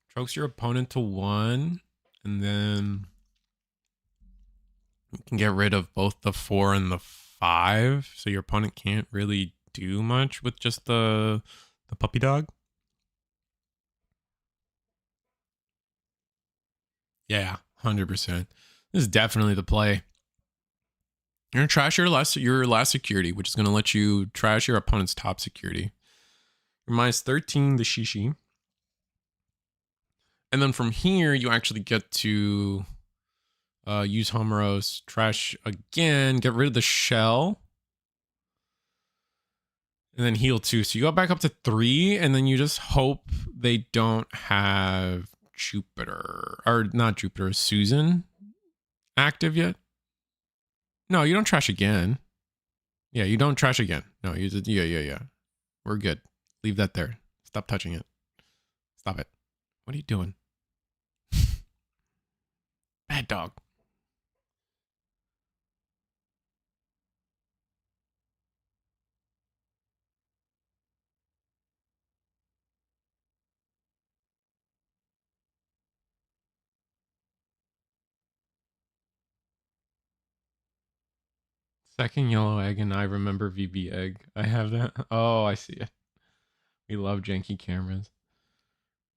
Strokes your opponent to 1, and then you can get rid of both the 4 and the 5, so your opponent can't really do much with just the puppy dog. Yeah, 100%. This is definitely the play. You're gonna trash your last security, which is gonna let you trash your opponent's top security. You're minus 13 the Shishi. And then from here, you actually get to use Homeros, trash again, get rid of the shell, and then heal 2. So you go back up to 3, and then you just hope they don't have Jupiter, or not Jupiter, Susan active yet. No, you don't trash again. Yeah, you don't trash again. No, you just, yeah. We're good. Leave that there. Stop touching it. Stop it. What are you doing? Bad dog. Second yellow egg, and I remember VB egg. I have that. Oh, I see it. We love janky cameras.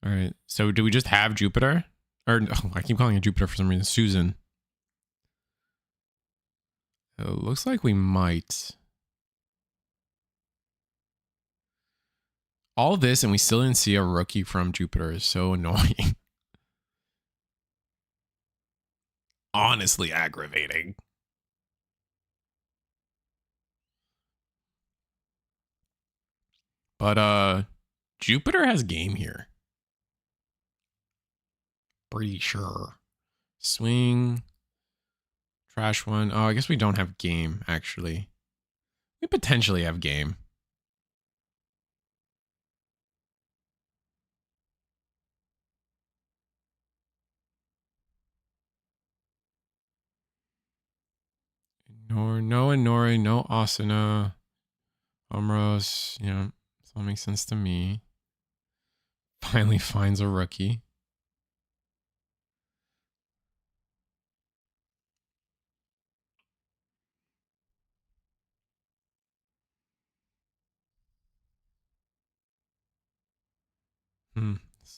All right. So do we just have Jupiter? Or oh, I keep calling it Jupiter for some reason. Susan. It looks like we might. All this, and we still didn't see a rookie from Jupiter, is so annoying. Honestly aggravating. But Jupiter has game here. Pretty sure. Swing. Trash 1. Oh, I guess we don't have game, actually. We potentially have game. No Inori, no Asuna. Amros, yeah. So that makes sense to me. Finally finds a rookie.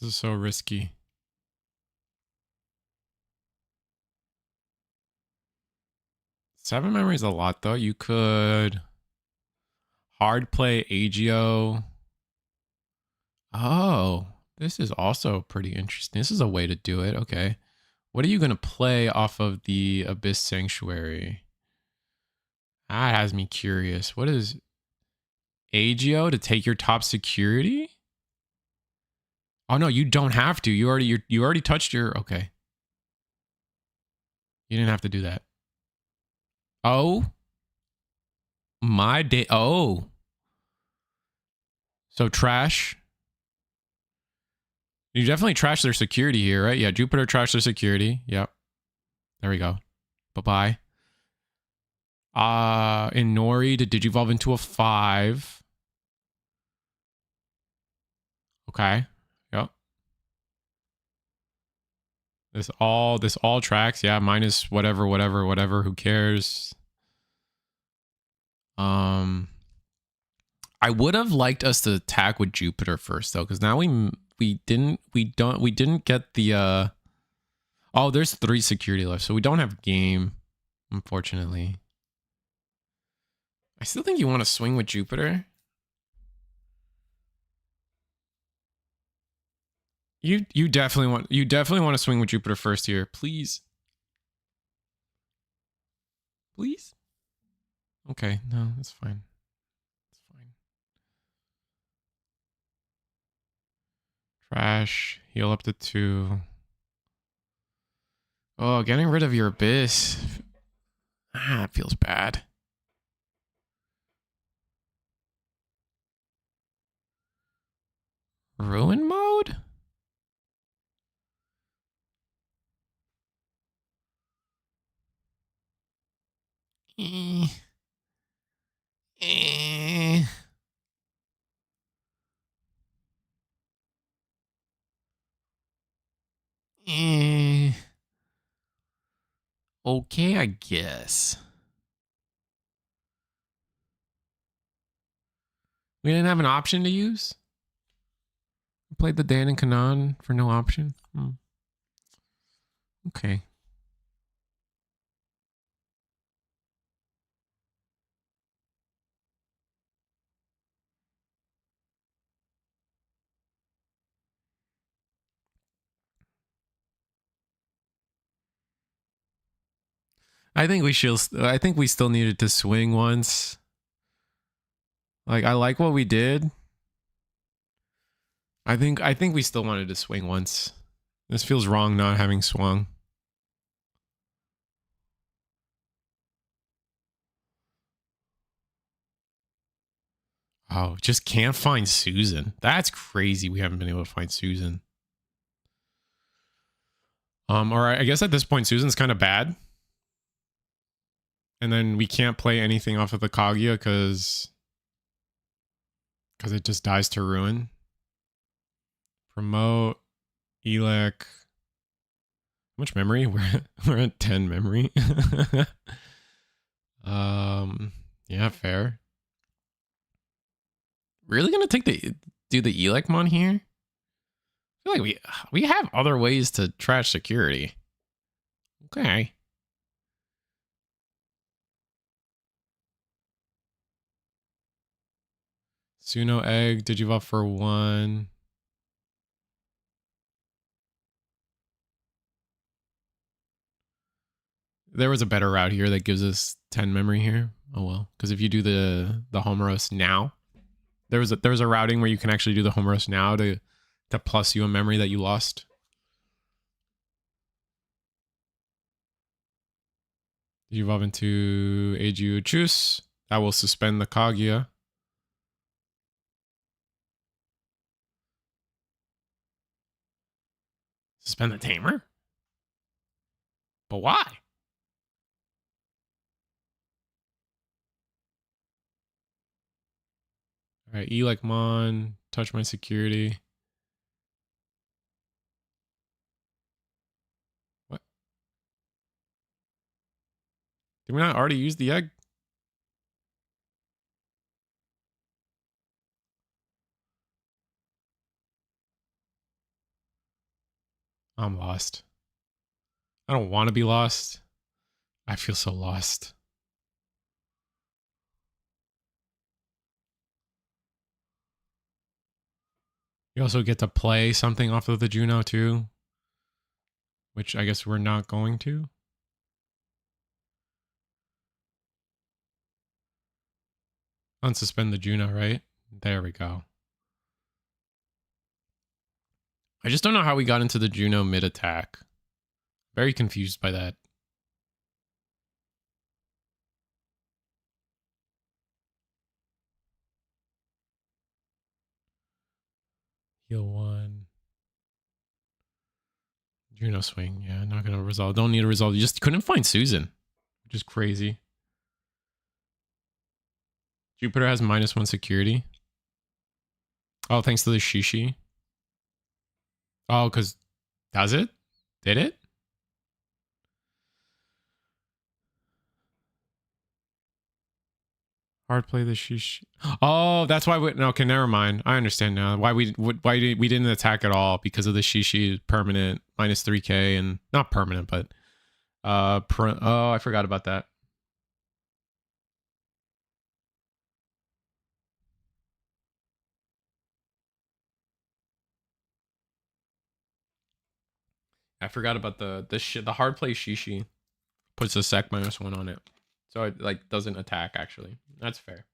This is so risky. 7 memory is a lot, though. You could hard play Agio Oh, this is also pretty interesting. This is a way to do it. Okay. What are you going to play off of the Abyss Sanctuary? That has me curious. What is Agio to take your top security? Oh no, you don't have to. You already touched your okay. You didn't have to do that. Oh my day. Oh. So trash. You definitely trash their security here, right? Yeah, Jupiter trashed their security. Yep. There we go. Bye-bye. In Nori to Digivolve into a 5. Okay. Yep. This all tracks. Yeah, minus whatever, who cares? I would have liked us to attack with Jupiter first though, because now we didn't get the oh, there's 3 security left, so we don't have game, unfortunately. I still think you want to swing with Jupiter. You definitely want to swing with Jupiter first here, please. Please? Okay, no, that's fine. That's fine. Trash, heal up to 2. Oh, getting rid of your Abyss. Ah, it feels bad. Ruin mode? Eh. Eh. Eh. Okay, I guess. We didn't have an option to use? We played the Dan and Kanan for no option? Okay. I think we still needed to swing once. Like, I like what we did. I think we still wanted to swing once. This feels wrong not having swung. Oh, just can't find Susan. That's crazy. We haven't been able to find Susan. Or I guess at this point, Susan's kind of bad. And then we can't play anything off of the Kaguya because it just dies to ruin. Promote, Elec. How much memory? We're at 10 memory. Yeah, fair. Really gonna do the Elecmon here? I feel like we have other ways to trash security. Okay. Suno egg, Digivolve for 1. There was a better route here that gives us 10 memory here. Oh well, because if you do the Homeros now, there was a routing where you can actually do the Homeros now to plus you a memory that you lost. You evolve into Aju Chus. That will suspend the Kaguya. Suspend the Tamer? But why? All right, Elecmon, touch my security. What? Did we not already use the egg? I'm lost. I don't want to be lost. I feel so lost. You also get to play something off of the Juno too, which I guess we're not going to. Unsuspend the Juno, right? There we go. I just don't know how we got into the Juno mid attack. Very confused by that. Heal 1. Juno swing. Yeah, not going to resolve. Don't need a resolve. You just couldn't find Susan, which is crazy. Jupiter has -1 security. Oh, thanks to the Shishi. Oh, because does it? Did it? Hard play the Shishi. Oh, that's why we. Okay, never mind. I understand now. Why we didn't attack at all because of the Shishi permanent -3k and not permanent, but oh, I forgot about that. I forgot about the hard play Shishi puts a sec -1 on it, so it like doesn't attack. Actually, that's fair.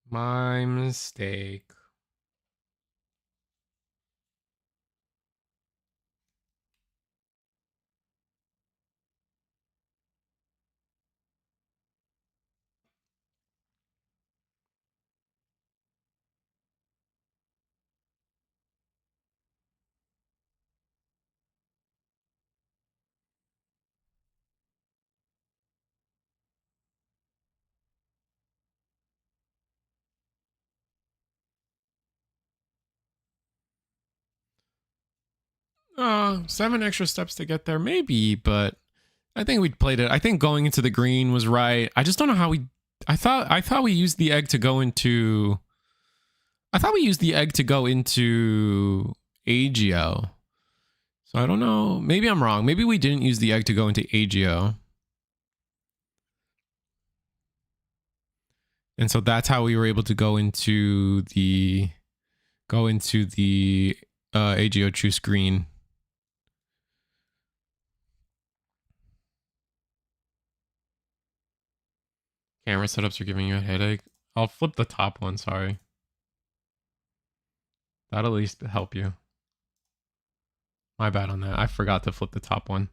My mistake. Seven extra steps to get there, maybe, but I think we played it. I think going into the green was right. I just don't know how we. I thought we used the egg to go into. I thought we used the egg to go into Agio. So I don't know. Maybe I'm wrong. Maybe we didn't use the egg to go into Agio. And so that's how we were able to go into the Agio Choose Green. Camera setups are giving you a headache. I'll flip the top one, sorry. That'll at least help you. My bad on that. I forgot to flip the top one.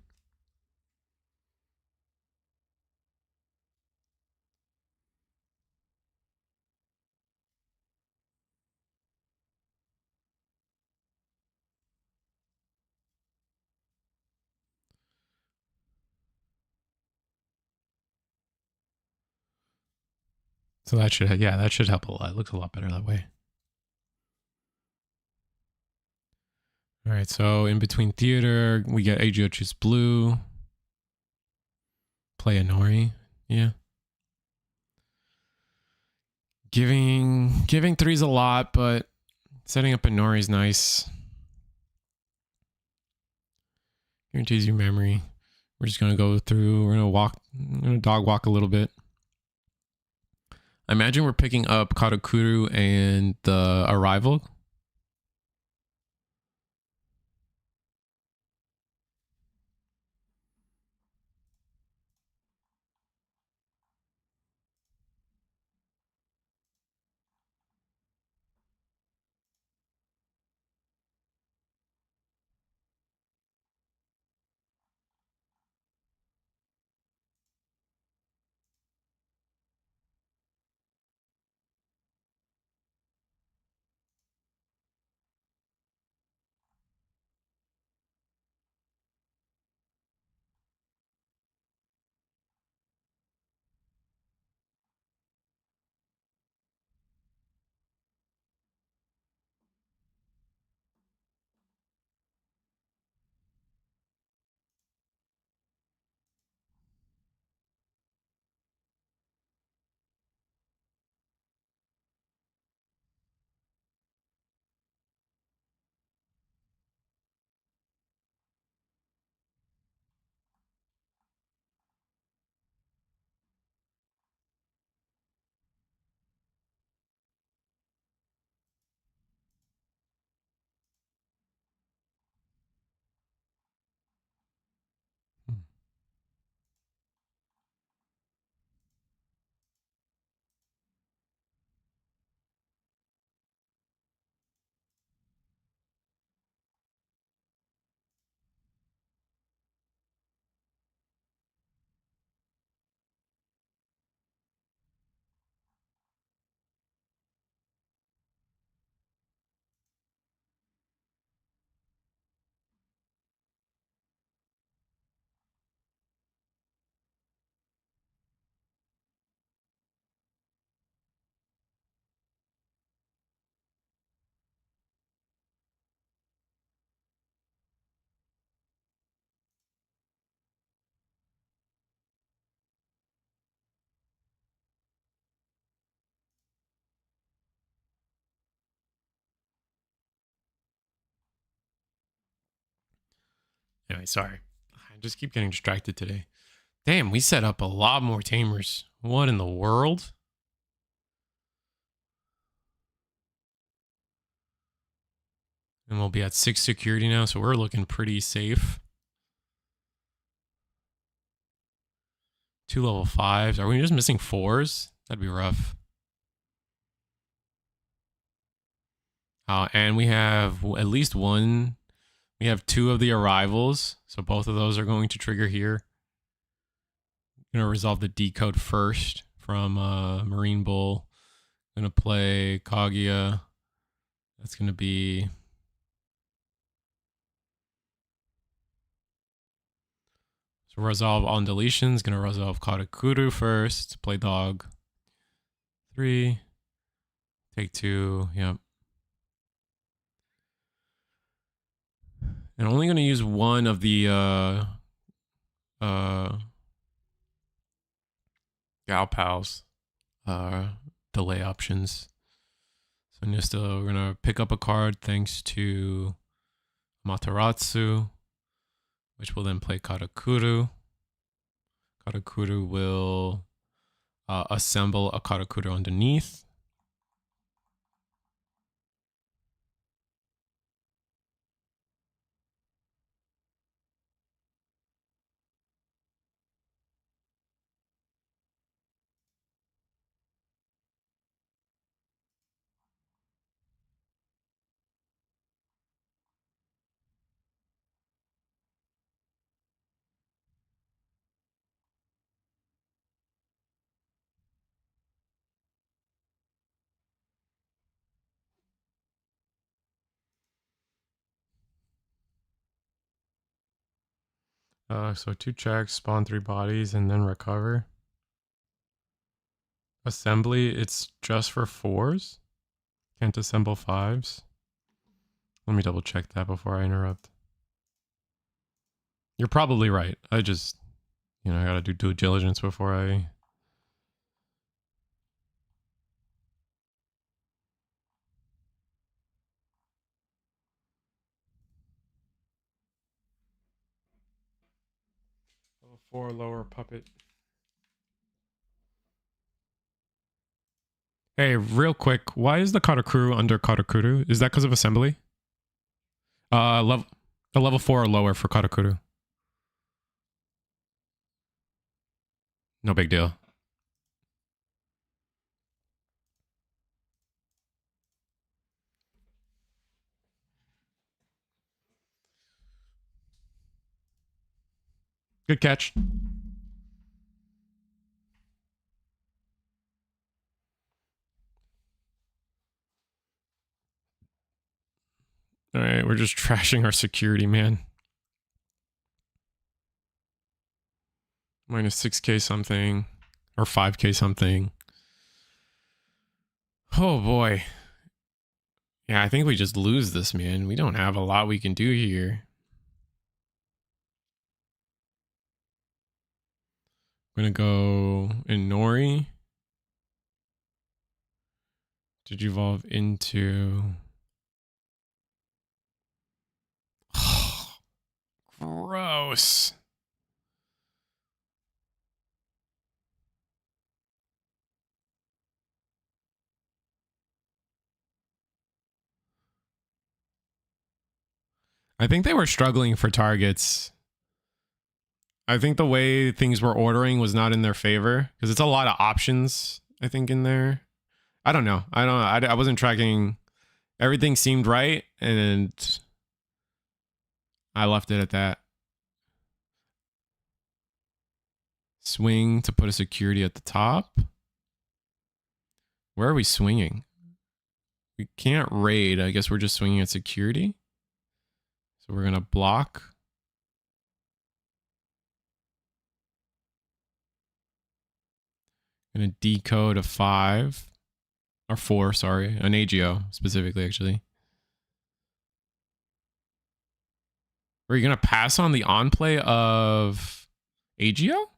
So that should help a lot. It looks a lot better that way. All right, so in between theater, we get Agio Choose Blue. Play Inori. Yeah. Giving three's a lot, but setting up Inori is nice. Guarantees you memory. We're just gonna go through. We're gonna dog walk a little bit. I imagine we're picking up Karakuru and the Arrival. Anyway, sorry. I just keep getting distracted today. Damn, we set up a lot more tamers. What in the world? And we'll be at 6 security now, so we're looking pretty safe. 2 level 5s. Are we just missing 4s? That'd be rough. And we have at least one. We have 2 of the arrivals, so both of those are going to trigger here. I'm gonna resolve the decode first from Marine Bull. I'm gonna play Kaguya. That's gonna be so resolve on deletions. Gonna resolve Katakuru first. Play dog. 3. Take 2. Yep. And only gonna use one of the Gal Pals delay options. So we're gonna pick up a card thanks to Mataratsu, which will then play Katakuru. Katakuru will assemble a Katakuru underneath. So 2 checks, spawn 3 bodies, and then recover. Assembly, it's just for 4s. Can't assemble 5s. Let me double check that before I interrupt. You're probably right. I just, I gotta do due diligence before I... Level 4 lower puppet. Hey, real quick, why is the Katakuru under Katakuru? Is that because of assembly? A level 4 or lower for Katakuru. No big deal. Good catch. All right, we're just trashing our security, man. Minus 6k something, or 5k something. Oh boy. Yeah, I think we just lose this, man. We don't have a lot we can do here. I'm gonna go in Nori. Did you evolve into... Gross. I think they were struggling for targets. I think the way things were ordering was not in their favor because it's a lot of options, I think, in there. I don't know. I wasn't tracking. Everything seemed right, and I left it at that. Swing to put a security at the top. Where are we swinging? We can't raid. I guess we're just swinging at security. So we're going to block. Going to decode a 5. Or 4, sorry. An AGO, specifically, actually. Are you going to pass on the on-play of AGO?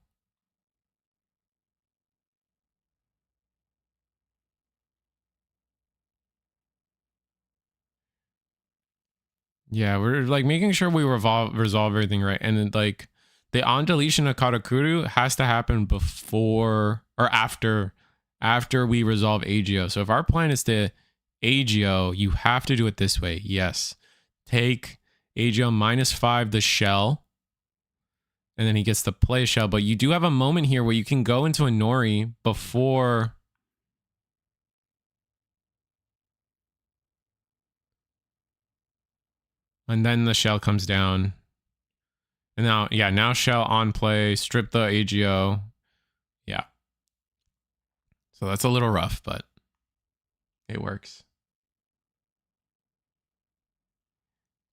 Yeah, we're like making sure we resolve everything right, and then like the on deletion of Katakuru has to happen before or after we resolve Agio. So if our plan is to Agio, you have to do it this way. Yes, take Agio -5 the shell, and then he gets to play a shell. But you do have a moment here where you can go into a Nori before. And then the shell comes down. And now, yeah, now shell on play, strip the AGO. Yeah. So that's a little rough, but it works.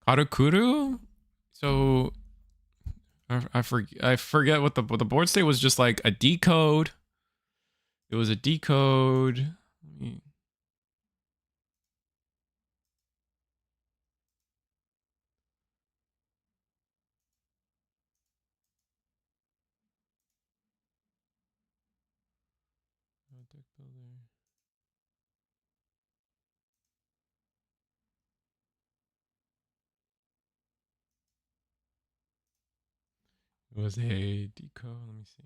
Karakuru? So I forget what the board state was. Just like a decode. It was a decode. It was a decode. Let me see.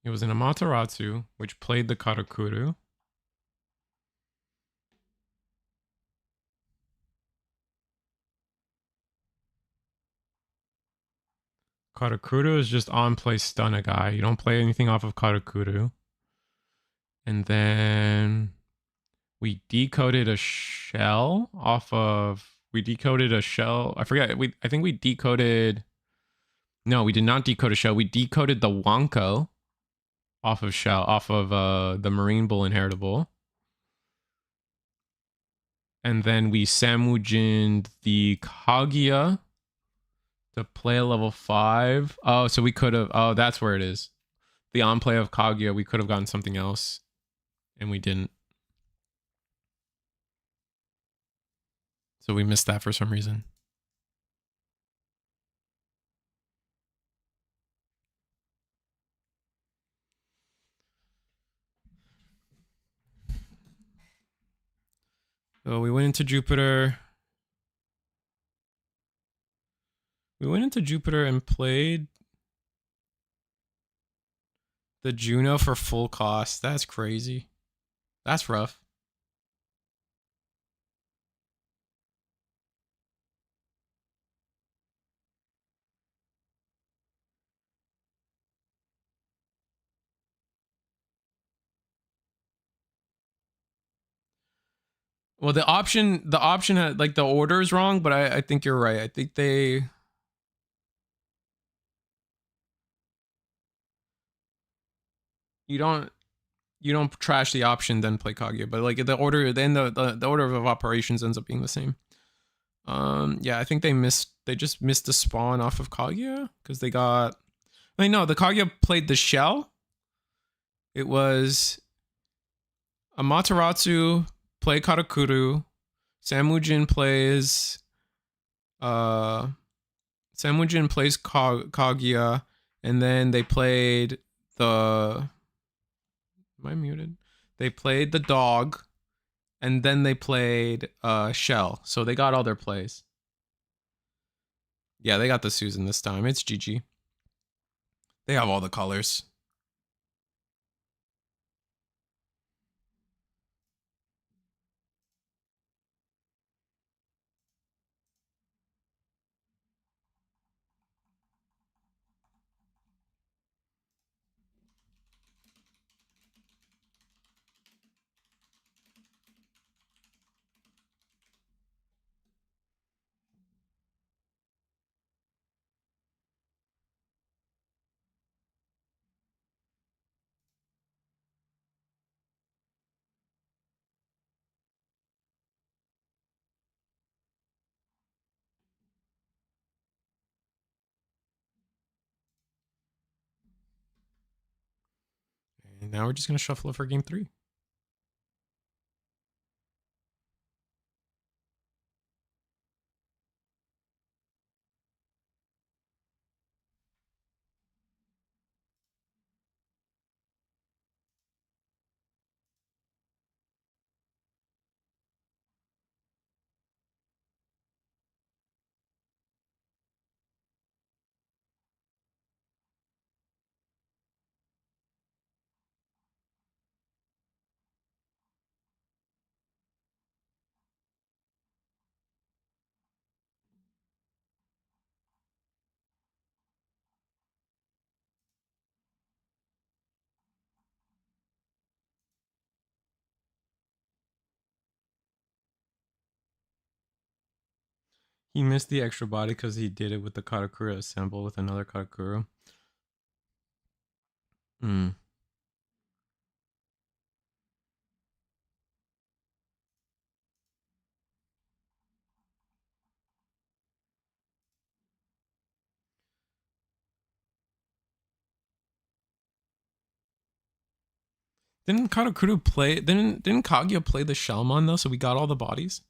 It was an Amaterasu, which played the Karakuru. Karakuru is just on play stun a guy. You don't play anything off of Karakuru. And then we decoded a shell off of. We decoded a shell. I forget. I think we decoded. No, we did not decode a shell. We decoded the Wonko off of shell, off of the Marine Bull inheritable. And then we Samujined the Kaguya to play a level 5. Oh, so we could have. Oh, that's where it is. The on play of Kaguya, we could have gotten something else, and we didn't. So we missed that for some reason. So we went into Jupiter. We went into Jupiter and played the Juno for full cost. That's crazy. That's rough. Well, the option had like the order is wrong, but I think you're right. I think you don't trash the option then play Kaguya, but like the order then the order of operations ends up being the same. Yeah, I think they just missed the spawn off of Kaguya because they got. I mean, no, the Kaguya played the shell. It was Amaterasu play Karakuru. Samujin plays Samujin plays Kaguya, and then they played the. Am I muted? They played the dog, and then they played Shell. So they got all their plays. Yeah, they got the Susan this time. It's GG. They have all the colors. And now we're just gonna shuffle it for game 3. He missed the extra body because he did it with the Katakura assemble with another Katakura. Hmm. Didn't Katakura play? Didn't Kaguya play the Shalmon though? So we got all the bodies.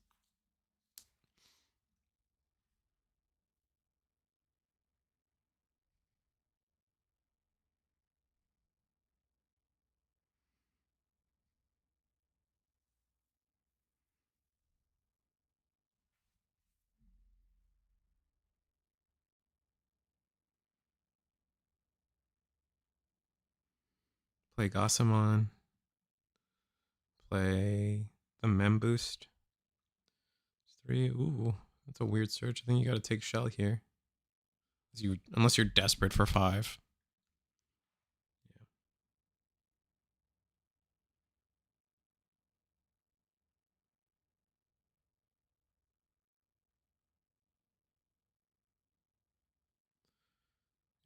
Play Gasamon. Play the Mem Boost. 3. Ooh, that's a weird search. I think you got to take Shell here. Unless you're desperate for 5.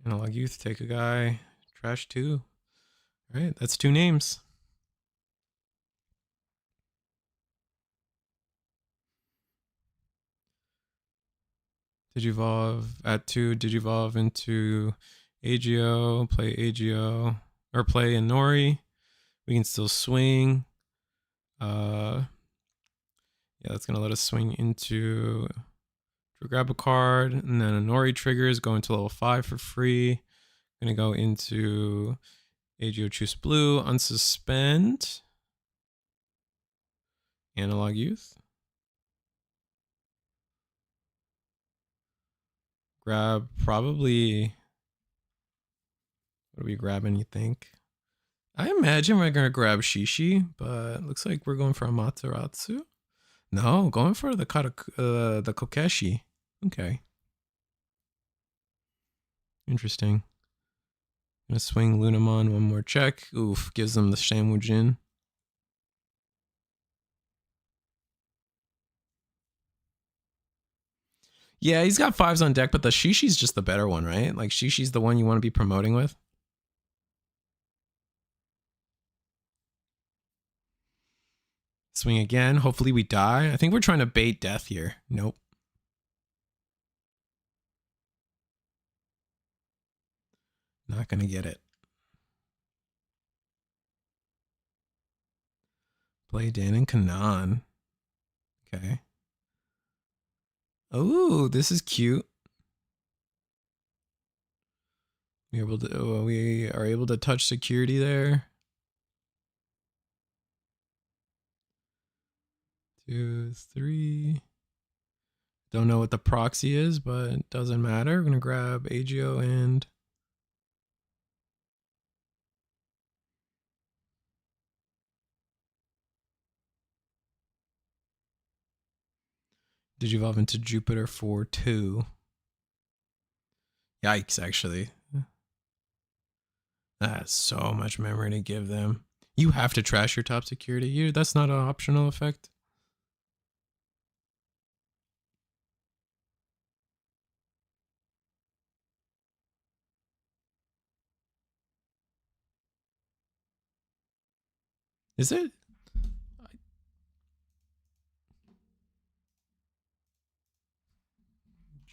Analog Youth, take a guy. Trash 2. All right, that's 2 names. Digivolve at 2. Digivolve into Agio. Play Agio. Or play Inori. We can still swing. Yeah, that's going to let us swing into... grab a card. And then Inori triggers. Go into level 5 for free. Going to go into Agio Choose Blue. Unsuspend. Analog Youth. Grab probably... What are we grabbing, you think? I imagine we're going to grab Shishi, but looks like we're going for Amaterasu. No, going for the Kokeshi. Okay. Interesting. Gonna swing Lunamon one more check. Oof, gives them the Shamujin. Yeah, he's got 5s on deck, but the Shishi's just the better one, right? Like, Shishi's the one you want to be promoting with. Swing again. Hopefully we die. I think we're trying to bait death here. Nope. Not gonna get it. Play Dan and Kanan. Okay. Oh, this is cute. We are able to touch security there. 2, 3. Don't know what the proxy is, but it doesn't matter. We're gonna grab Agio and Digivolve into Jupiter for 2. Yikes, actually. That's so much memory to give them. You have to trash your top security. That's not an optional effect. Is it?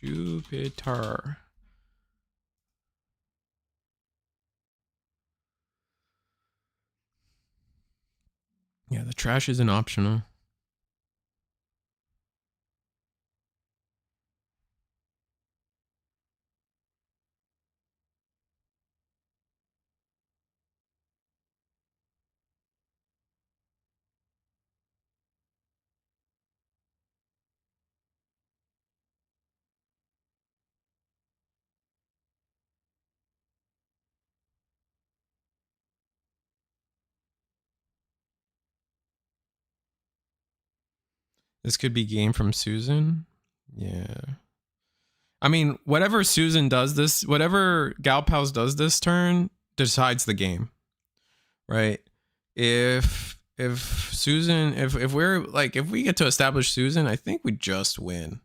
Jupiter. Yeah, the trash isn't optional. This could be game from Susan. Yeah. I mean, whatever Susan does this, whatever Galpals does this turn decides the game, right? If Susan, if we're like, if we get to establish Susan, I think we just win.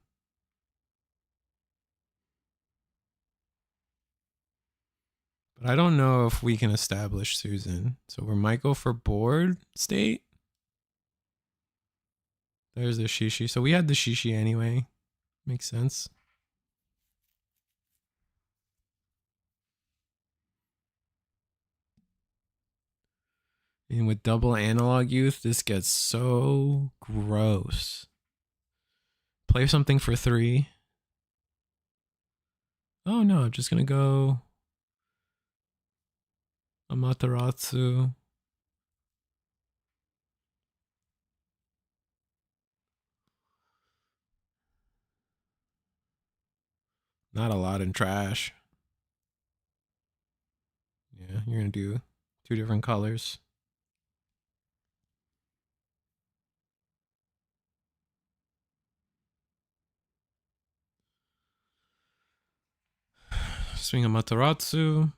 But I don't know if we can establish Susan. So we might go for board state. There's the Shishi. So we had the Shishi anyway. Makes sense. And with double analog youth, this gets so gross. Play something for 3. Oh no, I'm just gonna go Amaterasu. Not a lot in trash. Yeah, you're gonna do 2 different colors. Swing Amaterasu.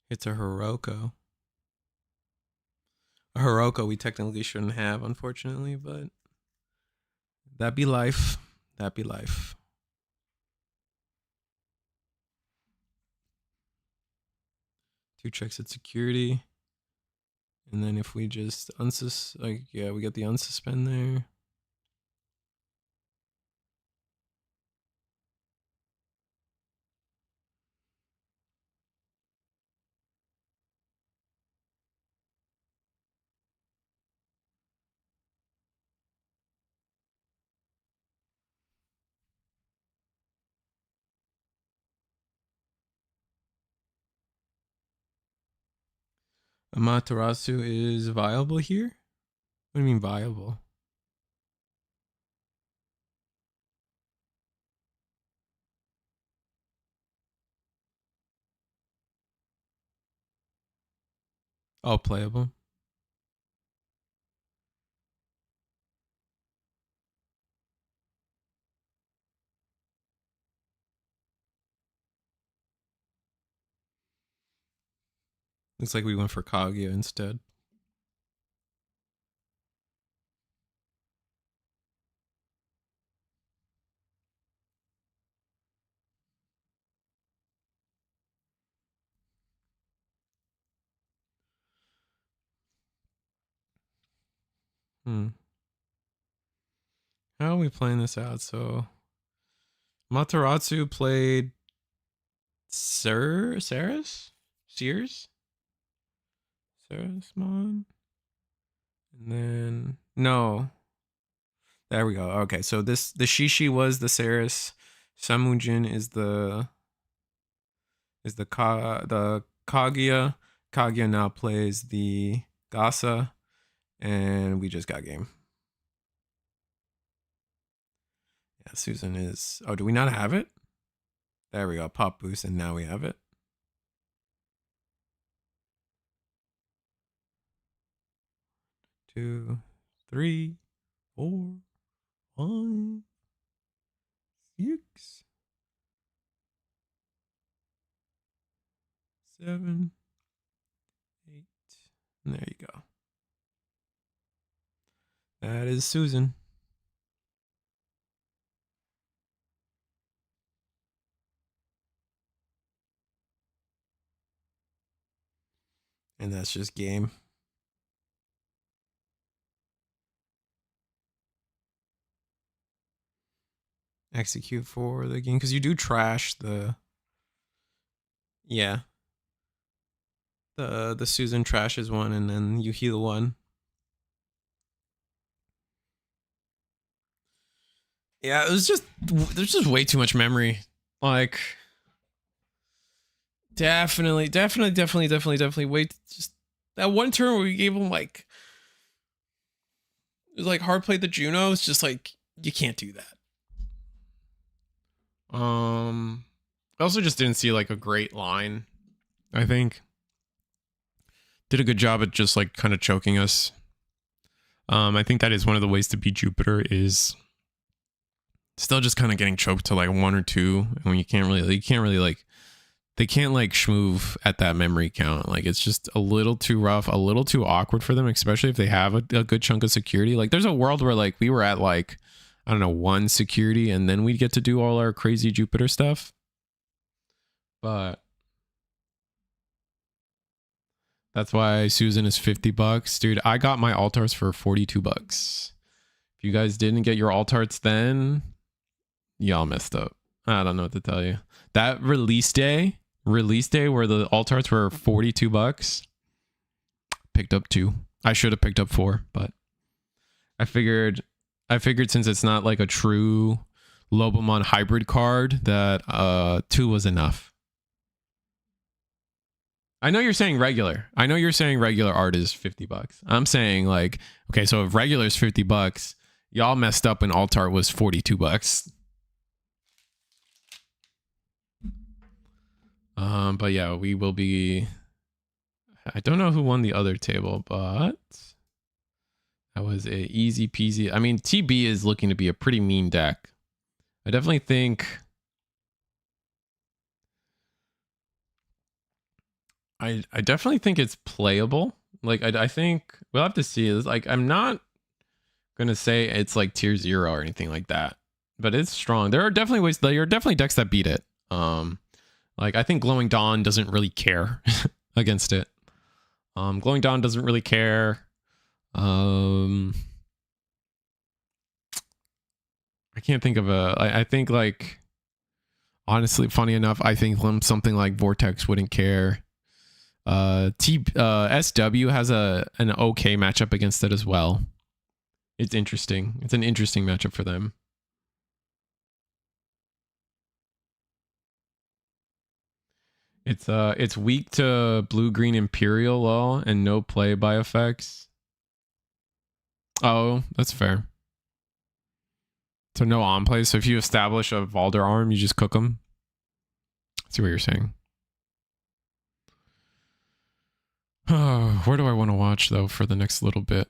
It's a Hiroko. A Hiroko we technically shouldn't have, unfortunately, but that be life. That be life. Two checks at security. And then if we just yeah, we get the unsuspend there. Amaterasu is viable here? What do you mean viable? Oh, playable. Looks like we went for Kaguya instead. How are we playing this out? So Materatsu played Sears? Sarasmon? And then no. There we go. Okay, so the Shishi was the Saris. Samujin is the Kaguya. Kaguya now plays the Gasa, and we just got game. Yeah, Susan is. Oh, do we not have it? There we go. Pop boost, and now we have it. Two, 3, 4, 5, 6, 7, 8. And there you go. That is Susan. And that's just game. Execute for the game because you do trash the. Yeah. The Susan trashes one and then you heal one. Yeah, it was just there's just way too much memory. Like definitely wait, just that one turn where we gave him like it was like hard play the Juno. It's just like you can't do that. I also just didn't see like a great line. I think did a good job at just like kind of choking us. I think that is one of the ways to beat Jupiter is still just kind of getting choked to like 1 or 2, and when you can't really like they can't like schmoove at that memory count. Like it's just a little too rough, a little too awkward for them, especially if they have a good chunk of security. Like there's a world where like we were at like I don't know, 1 security, and then we'd get to do all our crazy Jupiter stuff. But that's why Susan is $50. Dude, I got my alt-arts for $42. If you guys didn't get your alt-arts then, y'all messed up. I don't know what to tell you. That release day where the alt-arts were $42, picked up 2. I should have picked up 4, but I figured since it's not like a true Lobomon hybrid card that 2 was enough. I know you're saying regular. I know you're saying regular art is $50. I'm saying like, okay, so if regular is $50, y'all messed up and alt art was $42. But yeah, we will be. I don't know who won the other table, but that was a easy peasy. I mean, TB is looking to be a pretty mean deck. I definitely think. I definitely think it's playable. Like I think we'll have to see. It's like I'm not gonna say it's like tier 0 or anything like that, but it's strong. There are definitely ways. There are definitely decks that beat it. Like I think Glowing Dawn doesn't really care against it. Glowing Dawn doesn't really care. I can't think of a. I think like honestly, funny enough, I think something like Vortex wouldn't care. SW has an okay matchup against it as well. It's interesting. It's an interesting matchup for them. It's weak to blue-green Imperial Law and no play by effects. Oh, that's fair. So no on play. So if you establish a Valder arm, you just cook them. I see what you're saying. Where do I want to watch though for the next little bit?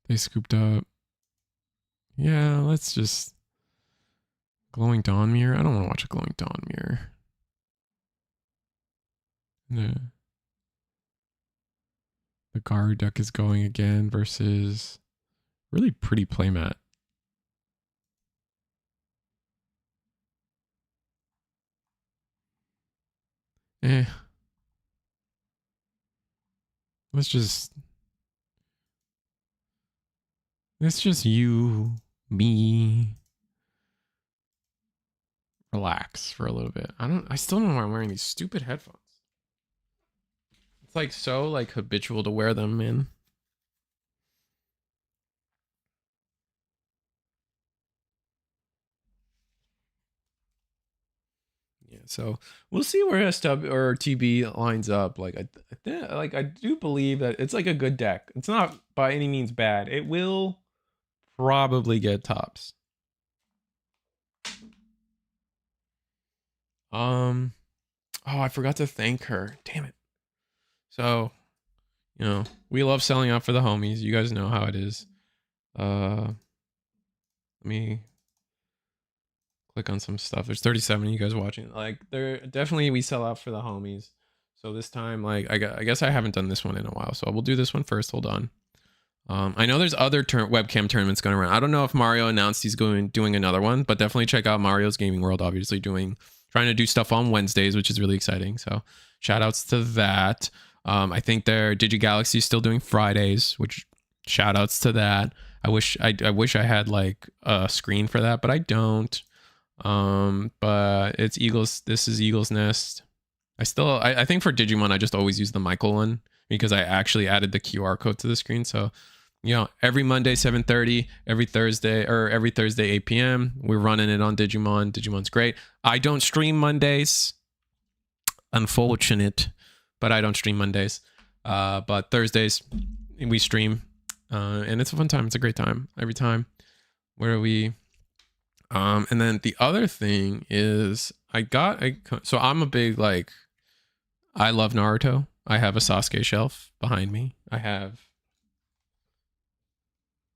They scooped up. Yeah, let's just Glowing Dawn Mirror. I don't want to watch a Glowing Dawn Mirror. No. The Garu deck is going again versus really pretty playmat. Let's just you, me, relax for a little bit. I still don't know why I'm wearing these stupid headphones. It's like so like habitual to wear them, man. Yeah, so we'll see where SW or TB lines up. Like I do believe that it's like a good deck. It's not by any means bad. It will probably get tops. Oh, I forgot to thank her. Damn it. So, you know, we love selling out for the homies. You guys know how it is. Let me click on some stuff. There's 37 of you guys watching. Like, we sell out for the homies. So this time, like, I guess I haven't done this one in a while. So we'll do this one first. Hold on. I know there's other webcam tournaments going around. I don't know if Mario announced he's doing another one, but definitely check out Mario's Gaming World. Obviously trying to do stuff on Wednesdays, which is really exciting. So shout outs to that. I think their DigiGalaxy is still doing Fridays, which shout outs to that. I wish I had like a screen for that, but I don't. But it's Eagles. This is Eagles Nest. I think for Digimon, I just always use the Michael one because I actually added the QR code to the screen. So, you know, every Monday, 7:30, every Thursday 8 p.m. We're running it on Digimon. Digimon's great. I don't stream Mondays. Unfortunate, but I don't stream Mondays. But Thursdays we stream. And it's a fun time. It's a great time every time. Where are we? And then the other thing is so I'm a big, like, I love Naruto. I have a Sasuke shelf behind me. I have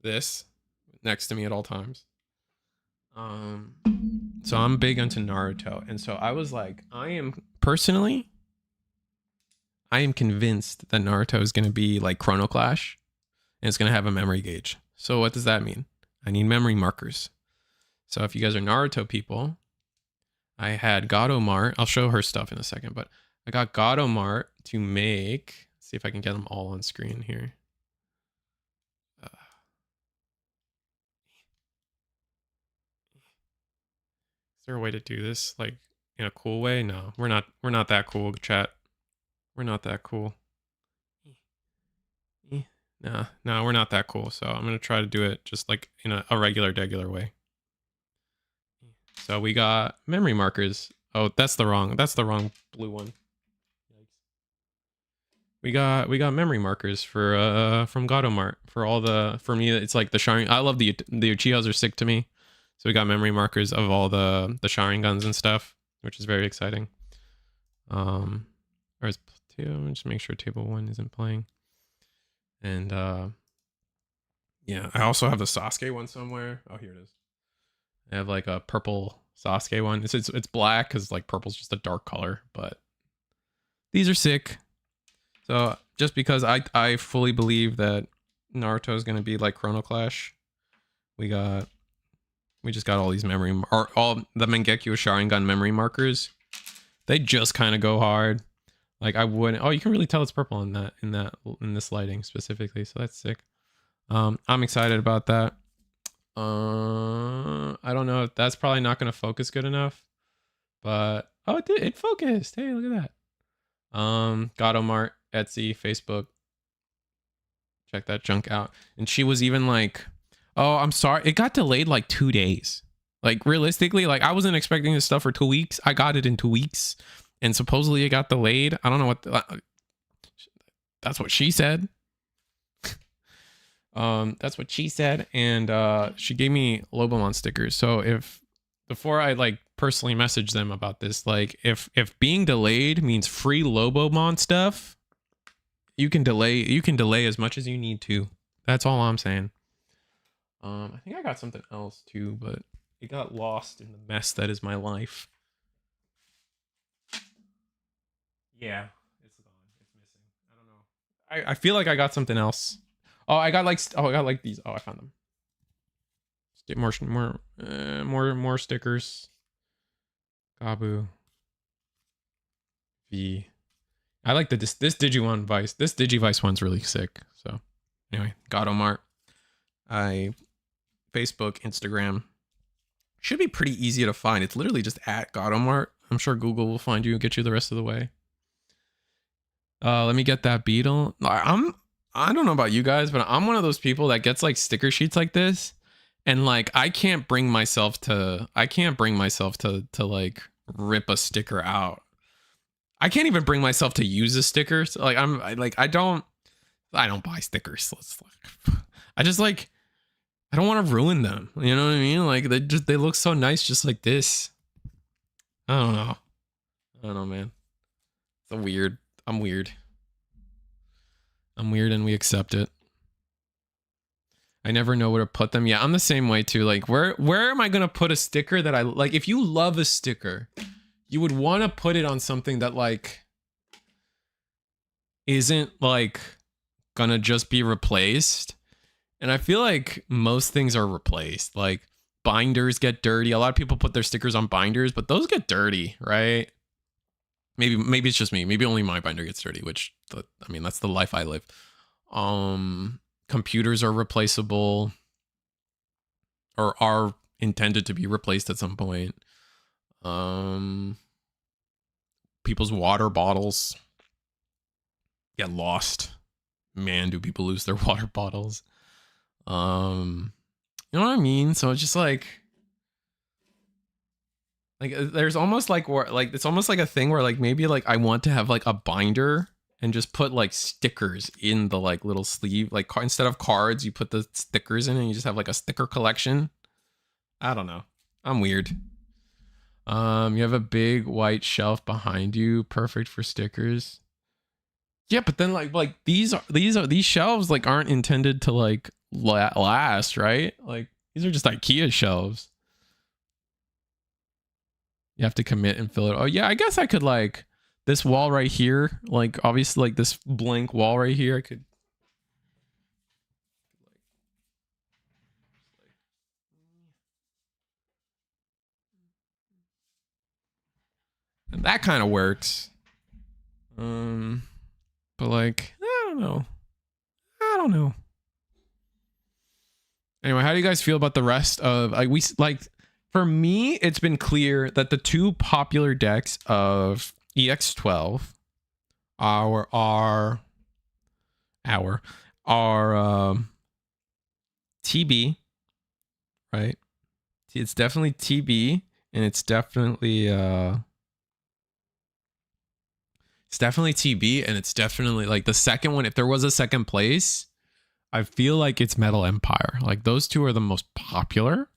this next to me at all times. So I'm big into Naruto. And so I was like, I am convinced that Naruto is going to be like Chrono Clash. and it's going to have a memory gauge. So what does that mean? I need memory markers. So if you guys are Naruto people, I had Gatomart. I'll show her stuff in a second, but I got Gatomart to make, let's see if I can get them all on screen here. Is there a way to do this like in a cool way? No, we're not that cool, chat. We're not that cool. No, we're not that cool. So I'm going to try to do it just like in a regular way. So we got memory markers. Oh, that's the wrong blue one. We got memory markers for from Gatomart for all the, for me it's like the Sharingan. I love the Uchihas are sick to me. So we got memory markers of all the Sharingans and stuff, which is very exciting. Or is just make sure table 1 isn't playing. And yeah, I also have the Sasuke one somewhere. Oh, here it is. I have like a purple Sasuke one. It's black because like purple's just a dark color, but these are sick. So just because I fully believe that Naruto is gonna be like Chrono Clash, we just got all these all the Mangekyo Sharingan memory markers. They just kind of go hard. Like I wouldn't. Oh, you can really tell it's purple in this lighting specifically. So that's sick. I'm excited about that. I don't know if that's probably not going to focus good enough, but oh, it focused. Hey, look at that. Gatomart, Etsy, Facebook. Check that junk out. And she was even like, "Oh, I'm sorry. It got delayed like 2 days. Like realistically, like I wasn't expecting this stuff for 2 weeks. I got it in 2 weeks." And supposedly it got delayed. I don't know what that's what she said. That's what she said. And she gave me Lobomon stickers. So if before I like personally message them about this, like if being delayed means free Lobomon stuff, you can delay as much as you need to. That's all I'm saying. I think I got something else too, but it got lost in the mess that is my life. Yeah, it's gone. It's missing. I don't know. I feel like I got something else. Oh, I got like these. Oh, I found them. More stickers. Gabu. V. I like this Digimon Vice. This Digivice one's really sick. So anyway, Gatomart. Facebook, Instagram. Should be pretty easy to find. It's literally just at Gatomart. I'm sure Google will find you and get you the rest of the way. Let me get that beetle. I don't know about you guys, but I'm one of those people that gets like sticker sheets like this, and like I can't bring myself to like rip a sticker out. I can't even bring myself to use a sticker. So like I don't buy stickers. I don't want to ruin them. You know what I mean? Like they look so nice just like this. I don't know, man. It's weird. I'm weird and we accept it. I never know where to put them. Yeah, I'm the same way too. Like where am I going to put a sticker that I like? If you love a sticker, you would want to put it on something that like isn't like gonna just be replaced. And I feel like most things are replaced. Like binders get dirty. A lot of people put their stickers on binders, but those get dirty, right? Maybe it's just me. Maybe only my binder gets dirty, which I mean, that's the life I live. Computers are replaceable or are intended to be replaced at some point. People's water bottles get lost. Man, do people lose their water bottles. You know what I mean? So it's just like there's almost like it's almost like a thing where like maybe like I want to have like a binder and just put like stickers in the like little sleeve, like instead of cards you put the stickers in and you just have like a sticker collection. I don't know, I'm weird. You have a big white shelf behind you, perfect for stickers. Yeah, but then like these shelves like aren't intended to like last, right? Like these are just IKEA shelves. You have to commit and fill it. Oh yeah, I guess I could like this wall right here, like obviously like this blank wall right here, I could that kind of works. But like, I don't know. Anyway, how do you guys feel about the rest of for me, it's been clear that the two popular decks of EX12 are TB, right? It's definitely TB, and it's definitely TB, and it's definitely like the second one. If there was a second place, I feel like it's Metal Empire. Like those two are the most popular.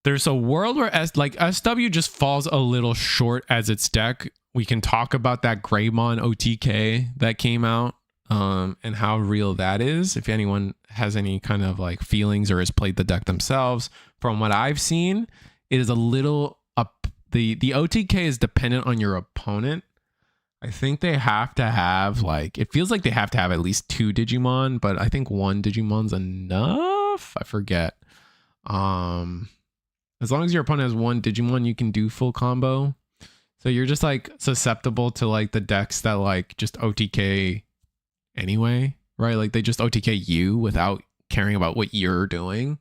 There's a world where SW just falls a little short as its deck. We can talk about that Greymon OTK that came out, and how real that is. If anyone has any kind of like feelings or has played the deck themselves, from what I've seen, it is a little up. The OTK is dependent on your opponent. I think they have to have it feels like they have to have at least 2 Digimon, but I think 1 Digimon's enough. I forget. As long as your opponent has 1 Digimon, you can do full combo. So you're just like susceptible to like the decks that like just OTK anyway, right? Like they just OTK you without caring about what you're doing.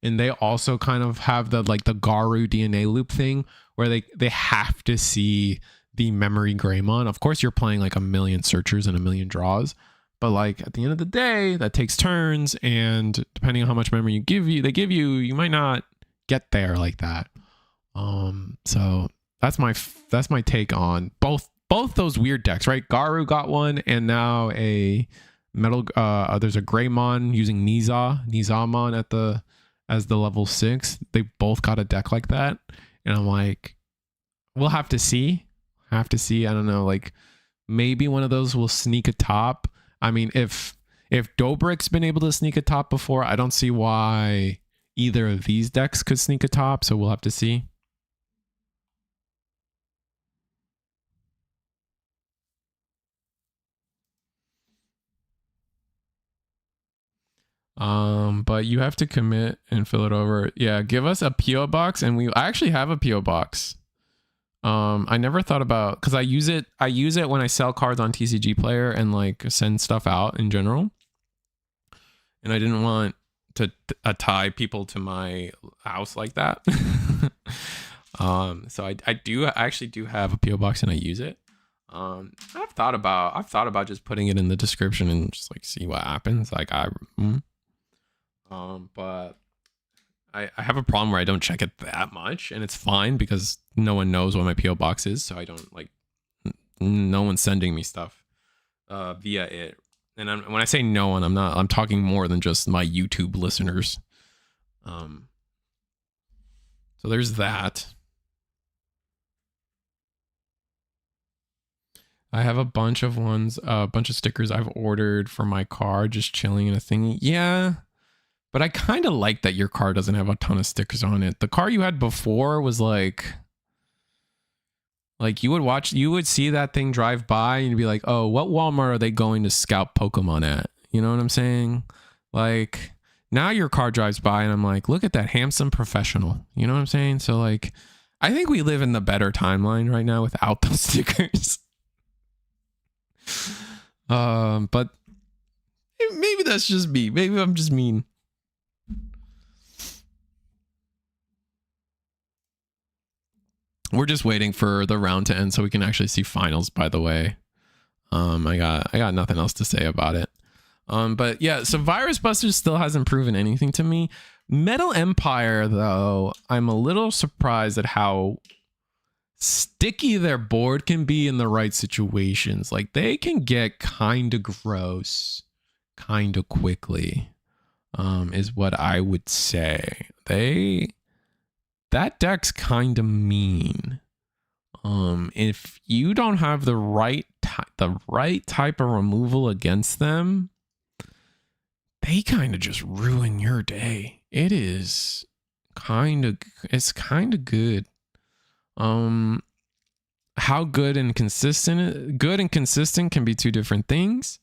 And they also kind of have the like the Garu DNA loop thing where they have to see the memory Greymon. Of course, you're playing like a million searchers and a million draws, but like at the end of the day, that takes turns, and depending on how much memory they give you, you might not get there like that. So that's my take on both those weird decks, right? Garu got one, and now a metal there's a Greymon using Nizamon as the level 6. They both got a deck like that, and I'm like, we'll have to see. I don't know, like maybe one of those will sneak a top. I mean, if Dobrik's been able to sneak a top before, I don't see why either of these decks could sneak a top, so we'll have to see. But you have to commit and fill it over. Yeah, give us a PO box, and I actually have a PO box. I never thought about, because I use it when I sell cards on TCG Player and like send stuff out in general. And I didn't want to tie people to my house like that. So I actually do have a PO box, and I use it. I've thought about just putting it in the description and just like see what happens. Like but I have a problem where I don't check it that much, and it's fine because no one knows what my PO box is, so I don't like, no one's sending me stuff via it. And when I say no one, I'm talking more than just my YouTube listeners. So there's that. I have a bunch of stickers I've ordered for my car, just chilling in a thingy. Yeah. But I kind of like that your car doesn't have a ton of stickers on it. The car you had before was like you would see that thing drive by and you'd be like, oh, what Walmart are they going to scout Pokemon at? You know what I'm saying? Like now your car drives by and I'm like, look at that handsome professional. You know what I'm saying? So like, I think we live in the better timeline right now without those stickers. But maybe that's just me. Maybe I'm just mean. We're just waiting for the round to end so we can actually see finals, by the way. I got nothing else to say about it. But yeah, so Virus Busters still hasn't proven anything to me. Metal Empire, though, I'm a little surprised at how sticky their board can be in the right situations. Like they can get kind of gross kind of quickly, is what I would say. That deck's kind of mean. If you don't have the right type of removal against them, they kind of just ruin your day. It's kind of good. How good and consistent can be two different things.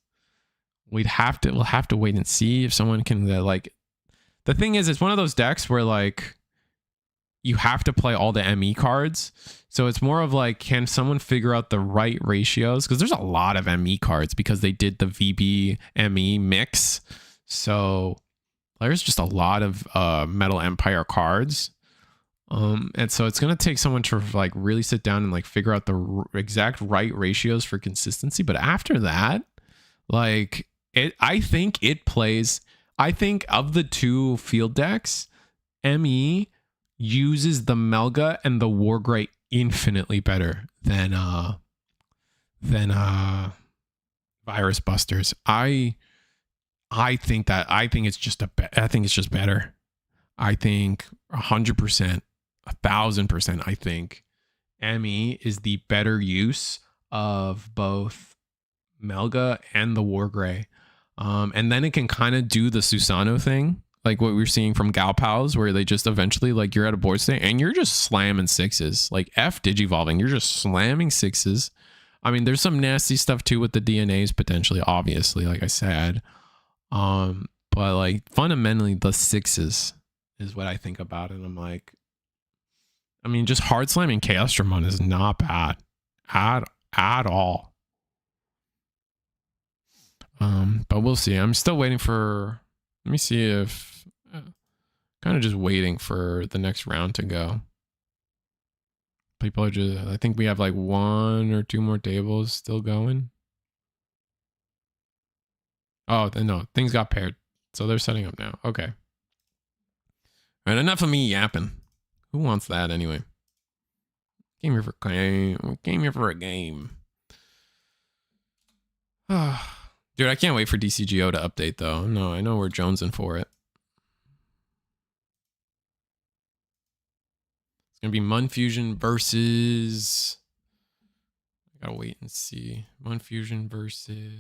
We'll have to wait and see if someone can like. The thing is, it's one of those decks where like you have to play all the ME cards. So it's more of like, can someone figure out the right ratios? Because there's a lot of ME cards because they did the VB ME mix. So there's just a lot of Metal Empire cards. And so it's going to take someone to like really sit down and like figure out the exact right ratios for consistency. But after that, like I think it plays, I think of the two field decks, ME uses the Melga and the Wargrey infinitely better than Virus Busters. I think it's just I think it's just better. I think 100%, 1,000%. I think ME is the better use of both Melga and the Wargrey. And then it can kind of do the Susano thing, like what we're seeing from Gal Pals, where they just eventually, like, you're at a board state and you're just slamming sixes. Like F Digivolving, you're just slamming sixes. I mean, there's some nasty stuff too with the DNAs potentially, obviously, like I said. But like fundamentally, the sixes is what I think about it. I'm like, I mean, just hard slamming Chaos Dramon is not bad at all. But we'll see. I'm still waiting for, let me see if, kind of just waiting for the next round to go. People are just, I think we have like 1 or 2 more tables still going. Oh, no, things got paired. So they're setting up now. Okay. All right, enough of me yapping. Who wants that anyway? Came here for a game. Came here for a game. Dude, I can't wait for DCGO to update though. No, I know we're jonesing for it. It's gonna be Mun Fusion versus. I gotta wait and see. Mun Fusion versus.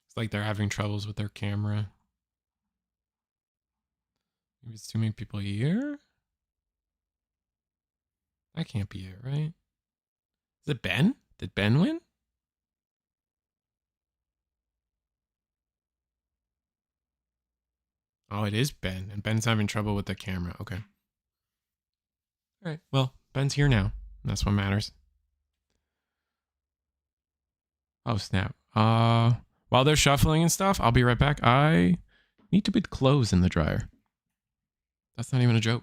It's like they're having troubles with their camera. Maybe it's too many people here. That can't be it, right? Is it Ben? Did Ben win? Oh, it is Ben. And Ben's having trouble with the camera. Okay. All right. Well, Ben's here now. That's what matters. Oh, snap. While they're shuffling and stuff, I'll be right back. I need to put clothes in the dryer. That's not even a joke.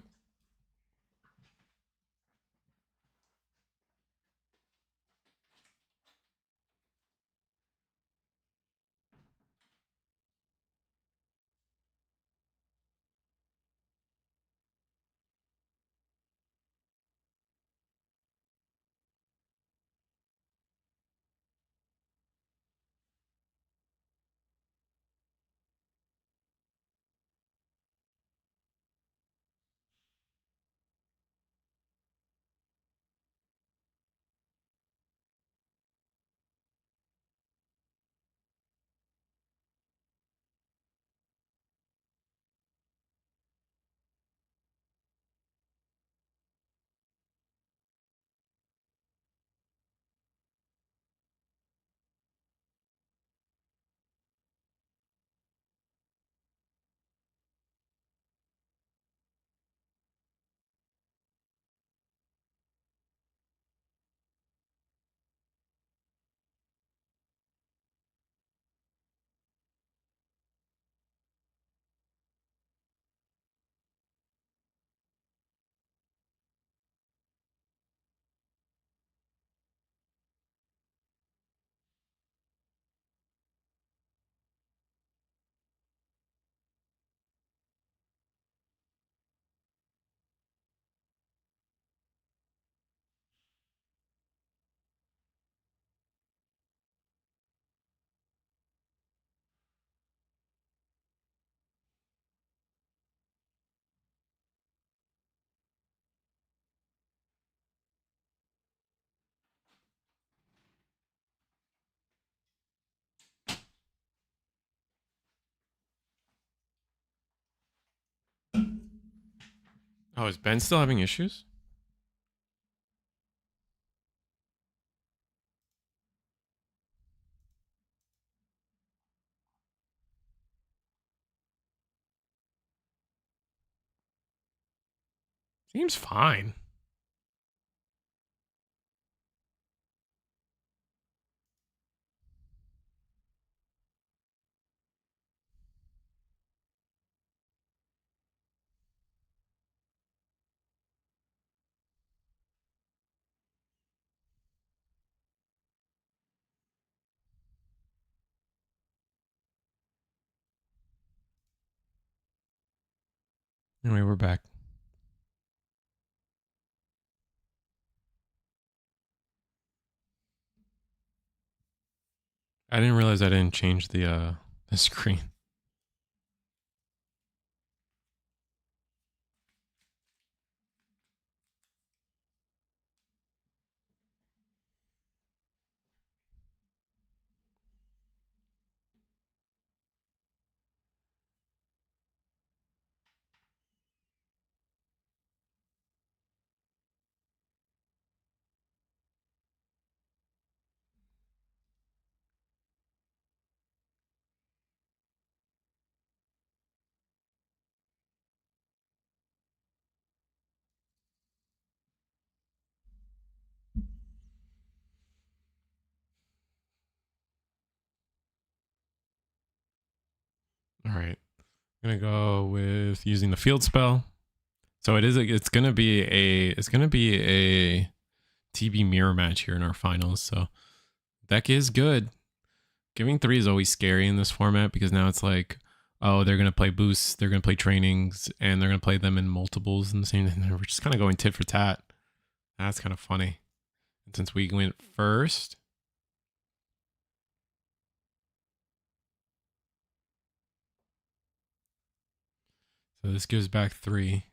Oh, is Ben still having issues? Seems fine. Anyway, we're back. I didn't realize I didn't change the screen. All right, I'm gonna go with using the field spell. So it's gonna be a TB mirror match here in our finals. So deck is good. Giving 3 is always scary in this format because now it's like, oh, they're gonna play boosts, they're gonna play trainings, and they're gonna play them in multiples in the same. And we're just kind of going tit for tat. That's kind of funny. And since we went first, so this gives back 3.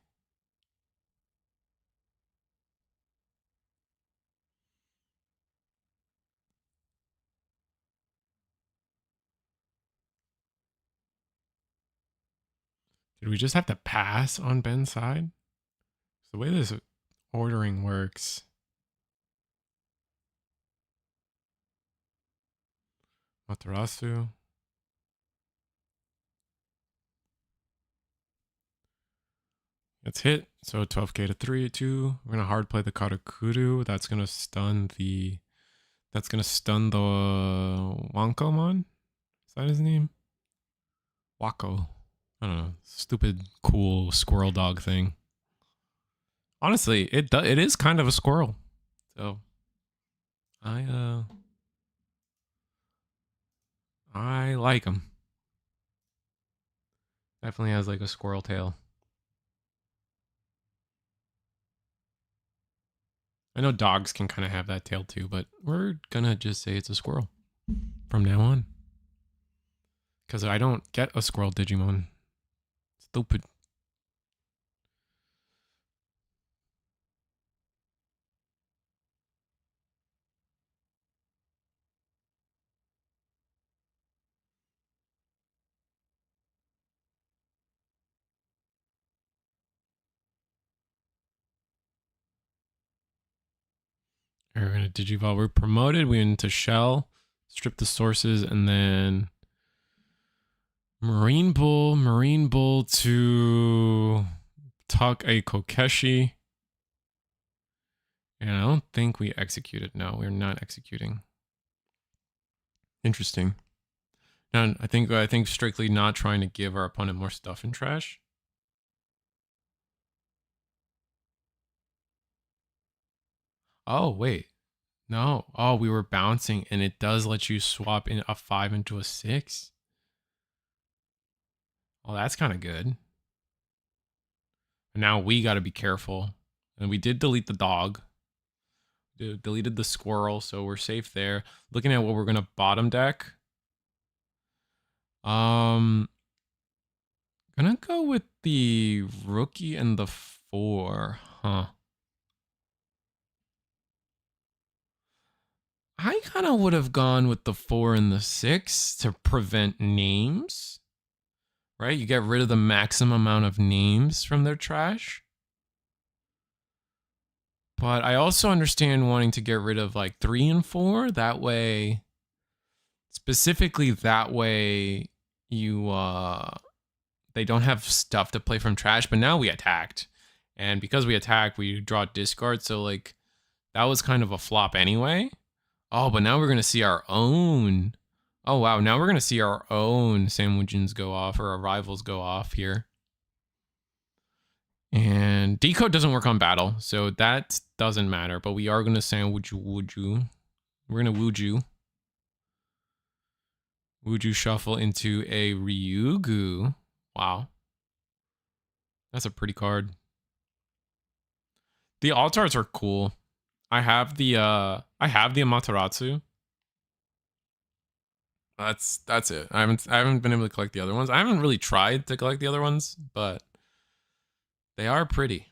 Did we just have to pass on Ben's side? So the way this ordering works. Matarasu. It's hit. So 12k to 3-2. We're gonna hard play the Karakuru. That's gonna stun the Wankomon. Is that his name? Wako. I don't know. Stupid cool squirrel dog thing. Honestly, it is kind of a squirrel. So I like him. Definitely has like a squirrel tail. I know dogs can kind of have that tail too, but we're gonna just say it's a squirrel from now on. Because I don't get a squirrel Digimon. Stupid. We're gonna Digivolve. We're promoted. We went into Shell, strip the sources, and then Marine Bull to tuck a Kokeshi. And I don't think we executed. No, we're not executing. Interesting. Now, I think strictly not trying to give our opponent more stuff in trash. Oh, wait. No. Oh, we were bouncing, and it does let you swap in a 5 into a 6. Well, that's kind of good. And now we got to be careful. And we did delete the dog. Deleted the squirrel, so we're safe there. Looking at what we're going to bottom deck. Gonna go with the rookie and the 4. Huh. I kind of would have gone with the 4 and the 6 to prevent names. Right? You get rid of the maximum amount of names from their trash. But I also understand wanting to get rid of like 3 and 4. That way, specifically that way, you they don't have stuff to play from trash. But now we attacked, and because we attacked, we draw discard. So like that was kind of a flop anyway. Oh, but now we're gonna see our own. Oh wow, now we're gonna see our own Sandwichins go off, or our rivals go off here. And decode doesn't work on battle, so that doesn't matter. But we are gonna sandwich Wuju. We're gonna Wuju. Wuju shuffle into a Ryugu. Wow. That's a pretty card. The alt arts are cool. I have the Amaterasu. That's it. I haven't been able to collect the other ones. I haven't really tried to collect the other ones, but they are pretty.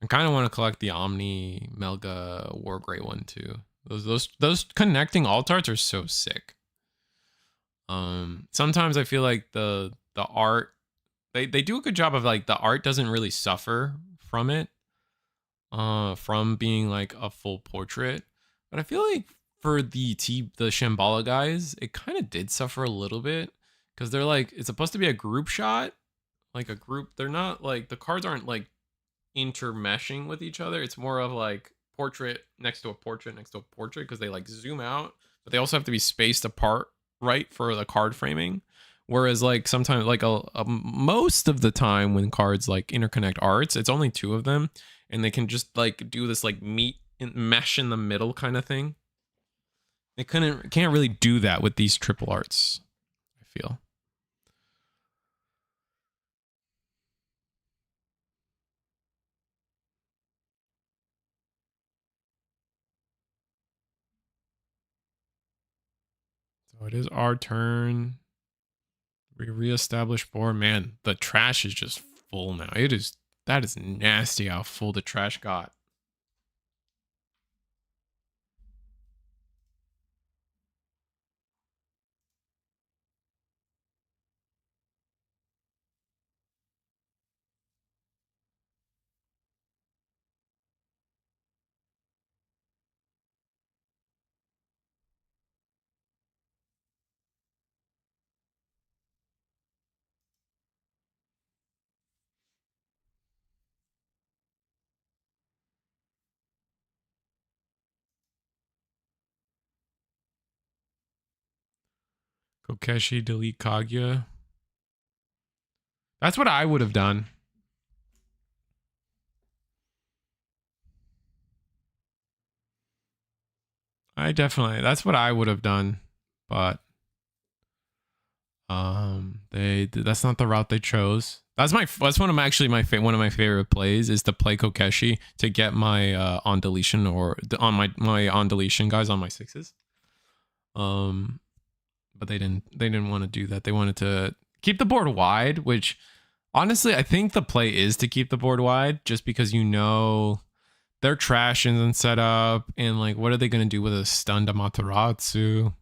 I kind of want to collect the Omni Melga War Great one too. Those connecting alt arts are so sick. Sometimes I feel like the art they do a good job of like the art doesn't really suffer from it, from being like a full portrait. But I feel like for the Shambhala guys, it kind of did suffer a little bit because they're like it's supposed to be a group shot, like a group. They're not like the cards aren't like intermeshing with each other. It's more of like portrait next to a portrait next to a portrait because they like zoom out, but they also have to be spaced apart right for the card framing. Whereas like sometimes like most of the time when cards like interconnect arts, it's only 2 of them and they can just like do this like mesh in the middle kind of thing. They can't really do that with these triple arts, I feel. So it is our turn. We reestablish board. Man, the trash is just full now. That is nasty how full the trash got. Kokeshi, delete Kaguya. That's what I would have done. That's what I would have done. But that's not the route they chose. That's one of one of my favorite plays is to play Kokeshi to get my on deletion or on my on deletion guys on my 6s. But they didn't want to do that. They wanted to keep the board wide, which honestly I think the play is to keep the board wide just because you know their trash isn't set up and like what are they going to do with a stunned Amaterasu?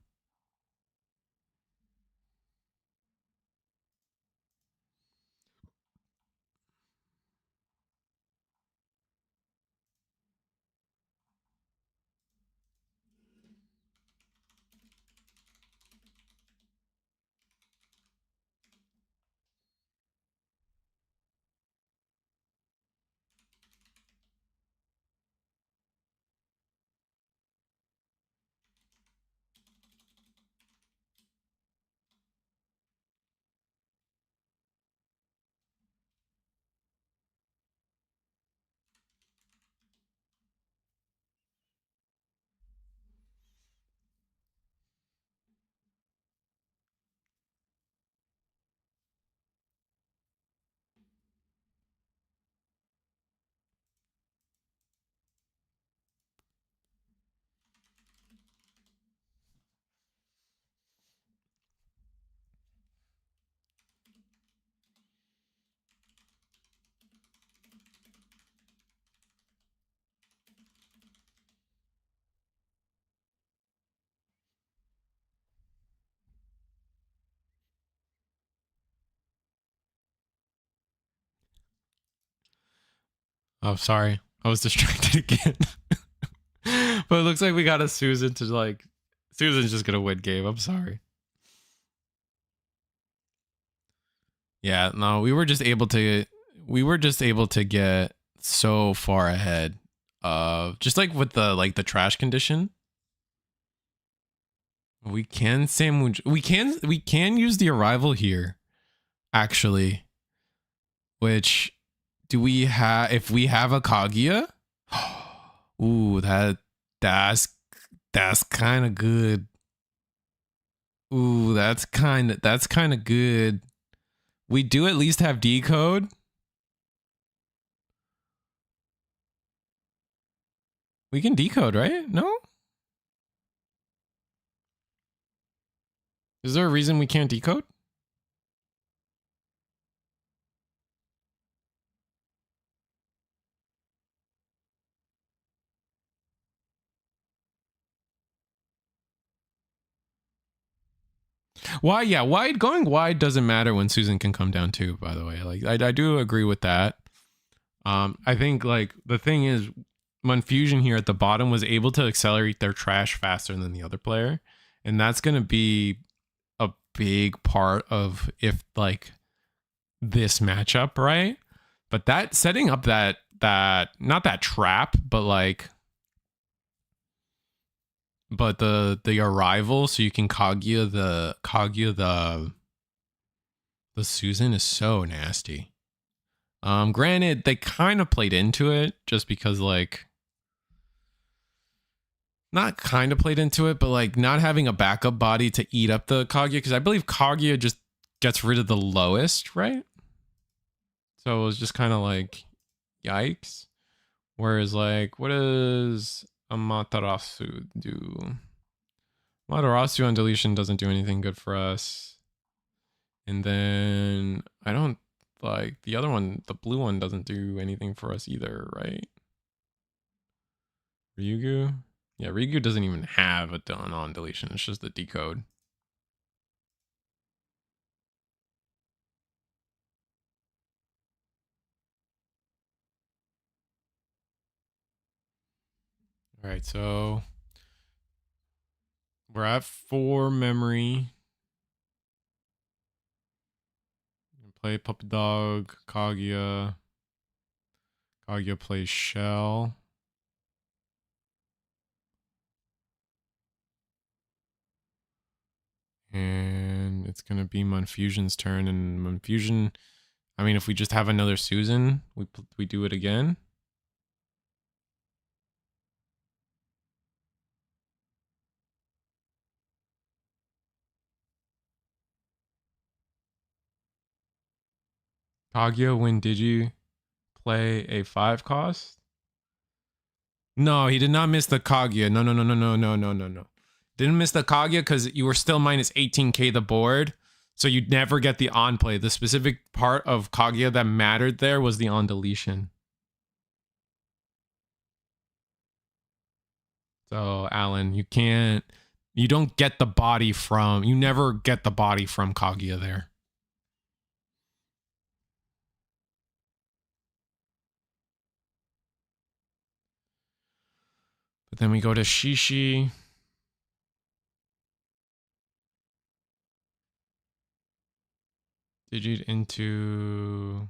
Oh, sorry. I was distracted again. But it looks like we got a Susan to like... Susan's just gonna win game. I'm sorry. Yeah, no, we were just able to... We were just able to get so far ahead of... Just like with the trash condition. We can sandwich... We can use the arrival here. Actually. Which... Do we have... If we have a Kaguya... Ooh, that's kind of good. Ooh, that's kind of good. We do at least have decode. We can decode, right? No? Is there a reason we can't decode? Why? Yeah, wide. Going wide doesn't matter when Susan can come down too. By the way, like I do agree with that. I think like the thing is, Monfusion here at the bottom was able to accelerate their trash faster than the other player, and that's gonna be a big part of if like this matchup, right? But that setting up that not that trap, but like the arrival so you can Kaguya the Susan is so nasty. Granted, they kind of played into it just because like not kind of played into it, but like not having a backup body to eat up the Kaguya, because I believe Kaguya just gets rid of the lowest, right? So it was just kind of like yikes. Whereas like, what does Amaterasu do? Amaterasu on deletion doesn't do anything good for us. And then I don't like the other one, the blue one doesn't do anything for us either, right? Ryugu? Yeah, Ryugu doesn't even have a done on deletion. It's just the decode. All right, so we're at 4 memory. Play Puppy Dog, Kaguya. Kaguya plays Shell. And it's going to be Monfusion's turn. And Monfusion, I mean, if we just have another Susan, we do it again. Kaguya, when did you play a 5 cost? No, he did not miss the Kaguya. No. Didn't miss the Kaguya because you were still minus 18k the board. So you'd never get the on play. The specific part of Kaguya that mattered there was the on deletion. So Alan, you don't get the body from, you never get the body from Kaguya there. But then we go to Shishi. Digit into... I'm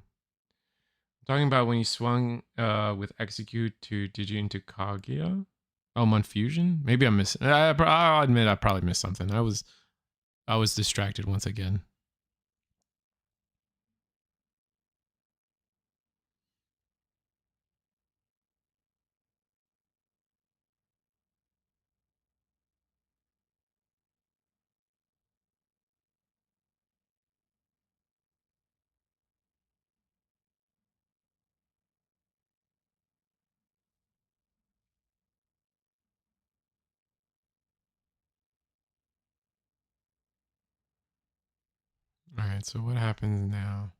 talking about when you swung with execute to Digit into Kaguya. Oh, Monfusion? Maybe I'm missing. I'll admit I probably missed something. I was distracted once again. All right, so what happens now?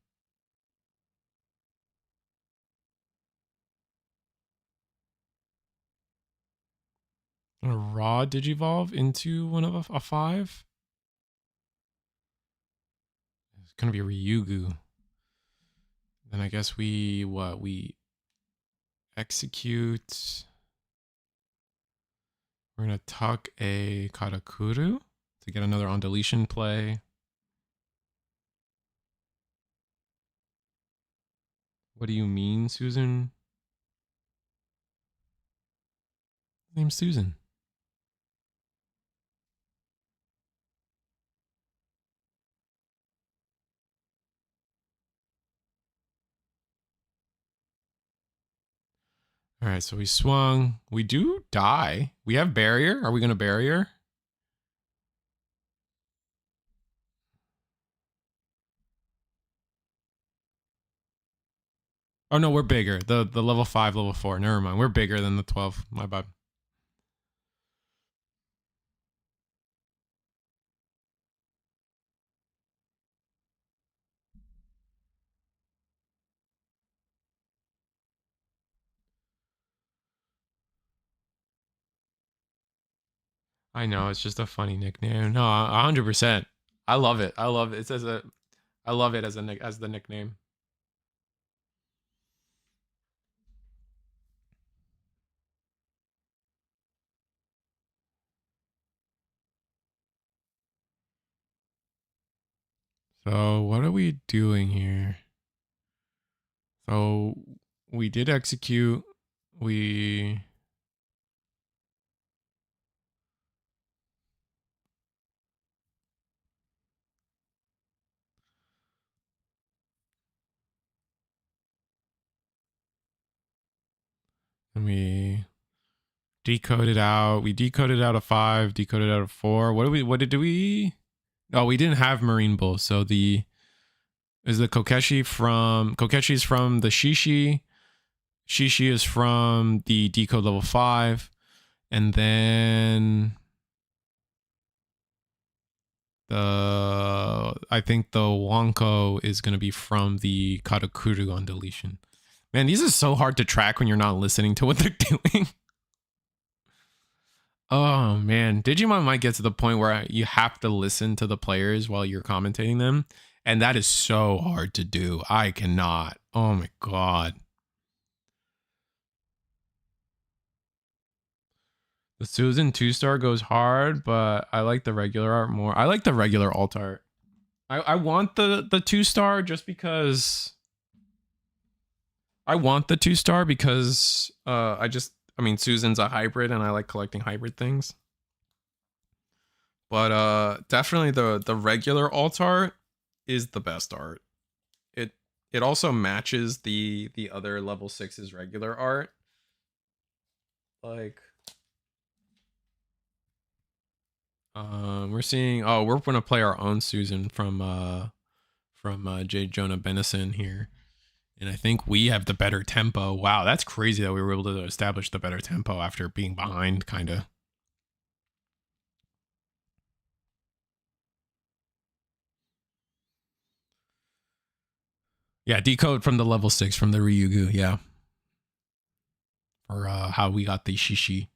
A raw Digivolve into one of a 5? It's gonna be Ryugu. Then I guess we execute. We're going to tuck a Karakuru to get another on deletion play. What do you mean, Susan? Name's Susan. All right, so we swung. We do die. We have barrier. Are we going to barrier? Oh, no, we're bigger. The level 5, level 4. Never mind. We're bigger than the 12. My bad. I know, it's just a funny nickname. No, 100%. I love it. I love it. It says a I love it as the nickname. So, what are we doing here? So, we did execute. We and we decoded out. We decoded out a 5, decoded out a 4. What did we? Oh, we didn't have Marine Bull. So the Kokeshi is from the Shishi. Shishi is from the decode level 5. And then I think the Wonko is going to be from the Karakuru on deletion. Man, these are so hard to track when you're not listening to what they're doing. Oh man, Digimon might get to the point where you have to listen to the players while you're commentating them, and that is so hard to do. I cannot. Oh my god. The Susan 2-star goes hard, but I like the regular art more. I like the regular alt art. I want the 2-star just because I want the 2-star because I mean Susan's a hybrid and I like collecting hybrid things. But definitely the regular alt art is the best art. It also matches the other level 6's regular art. Like we're seeing we're gonna play our own Susan from J. Jonah Benison here. And I think we have the better tempo. Wow, that's crazy that we were able to establish the better tempo after being behind, kind of. Yeah, decode from the level 6 from the Ryugu, yeah. Or how we got the Shishi.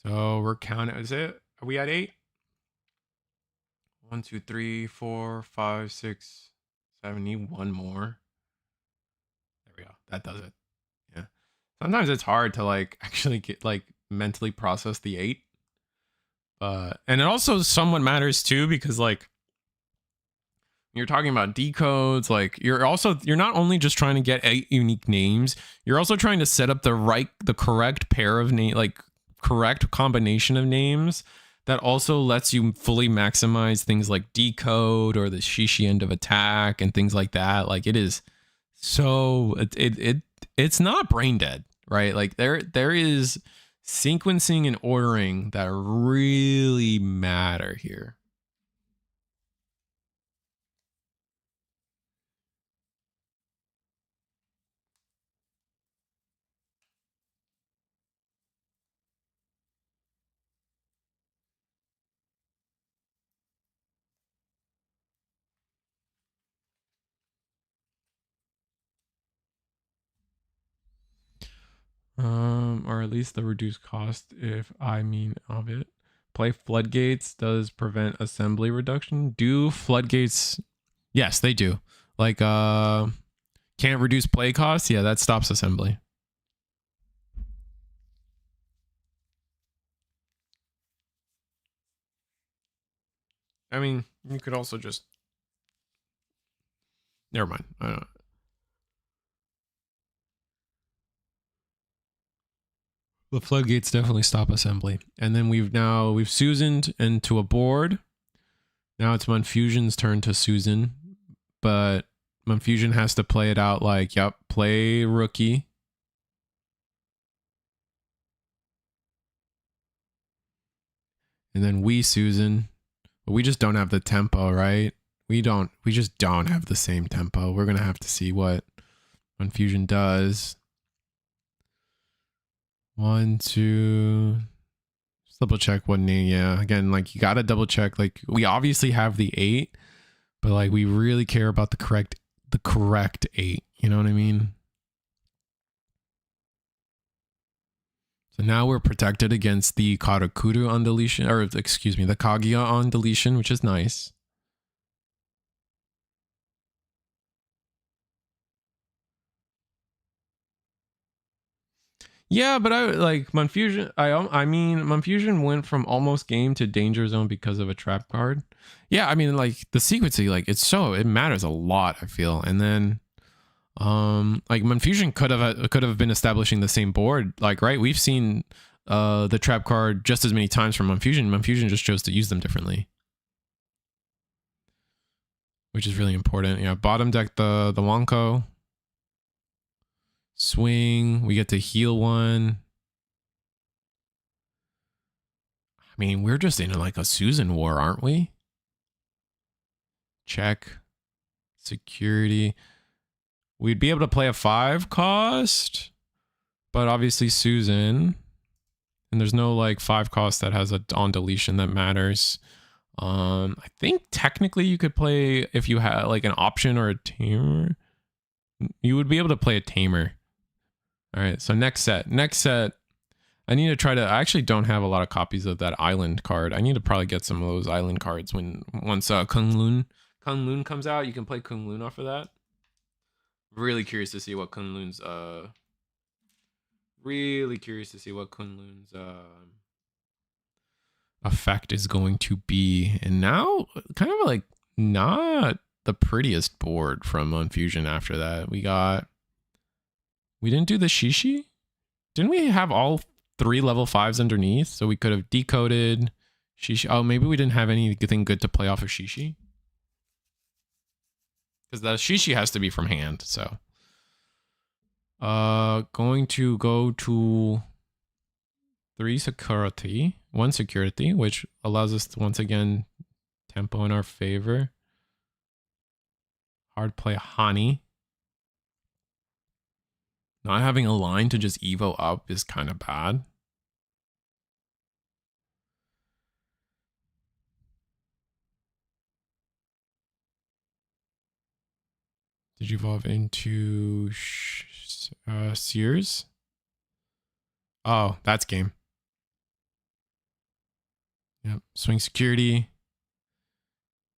So we're counting. Is it? Are we at 8? 1, 2, 3, 4, 5, 6, 7. Need one more. There we go. That does it. Yeah. Sometimes it's hard to like actually get like mentally process the 8. And it also somewhat matters too because like you're talking about decodes, like you're not only just trying to get 8 unique names, you're also trying to set up the correct pair of name, like correct combination of names that also lets you fully maximize things like decode or the shishi end of attack and things like that. Like it is so it's not brain dead, right? Like there is sequencing and ordering that really matter here. Or at least the reduced cost if I mean of it. play floodgates does prevent assembly reduction. Do floodgates? Yes, they do. Like can't reduce play costs. Yeah, that stops assembly. I mean, you could also just never mind. I don't know. The floodgates definitely stop assembly. And then we've Susaned into a board. Now it's Monfusion's turn to Susan, but Monfusion has to play it out like, yep, play rookie. And then we Susan, but we just don't have the tempo, right? We just don't have the same tempo. We're gonna have to see what Monfusion does. 1, 2. Just double check what name. Yeah, again, like you gotta double check. Like we obviously have the 8, but like we really care about the correct 8. You know what I mean? So now we're protected against the Karakuru on deletion, or excuse me, the Kaguya on deletion, which is nice. Yeah, but I like Monfusion. I mean, Monfusion went from almost game to danger zone because of a trap card. Yeah, I mean, like the sequencing, like it matters a lot. I feel, and then, like Monfusion could have been establishing the same board. Like, right? We've seen the trap card just as many times from Monfusion. Monfusion just chose to use them differently, which is really important. Yeah, bottom deck the Wonko. Swing, we get to heal one. I mean, we're just in like a Susan war, aren't we? Check. Security. We'd be able to play a 5 cost, but obviously Susan. And there's no like 5 cost that has a on deletion that matters. I think technically you could play, if you had like an option or a tamer, you would be able to play a tamer. All right, so next set. I need to try to, I actually don't have a lot of copies of that island card. I need to probably get some of those island cards once Kunlun comes out. You can play Kunlun off of that. Really curious to see what Kunlun's effect is going to be. And now kind of like not the prettiest board from Unfusion after that. We didn't do the Shishi? Didn't we have all 3 level 5s underneath? So we could have decoded Shishi. Oh, maybe we didn't have anything good to play off of Shishi. Because the Shishi has to be from hand, so. Going to go to 1 security, which allows us to once again tempo in our favor. Hard play Hani. Not having a line to just Evo up is kind of bad. Did you evolve into Sears? Oh, that's game. Yep. Swing security.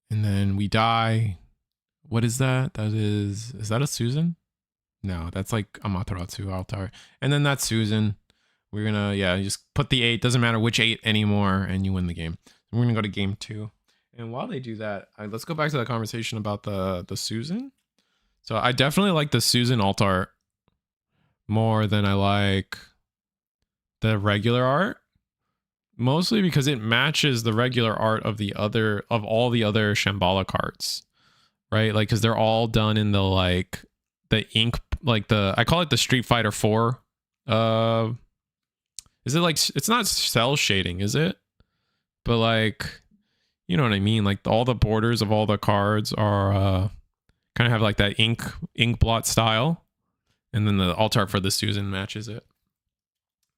And then we die. What is that? Is that a Susan? No, that's like Amaterasu Altar. And then that's Susan. We're gonna, yeah, just put the 8. Doesn't matter which 8 anymore, and you win the game. We're gonna go to game 2. And while they do that, let's go back to the conversation about the Susan. So I definitely like the Susan alt art more than I like the regular art. Mostly because it matches the regular art of all the other Shambhala cards. Right? Like, because they're all done in the like the ink, like I call it the Street Fighter 4. Is it like, it's not cell shading, is it? But like, you know what I mean? Like all the borders of all the cards are kind of have like that ink blot style, and then the alt art for the Susan matches it.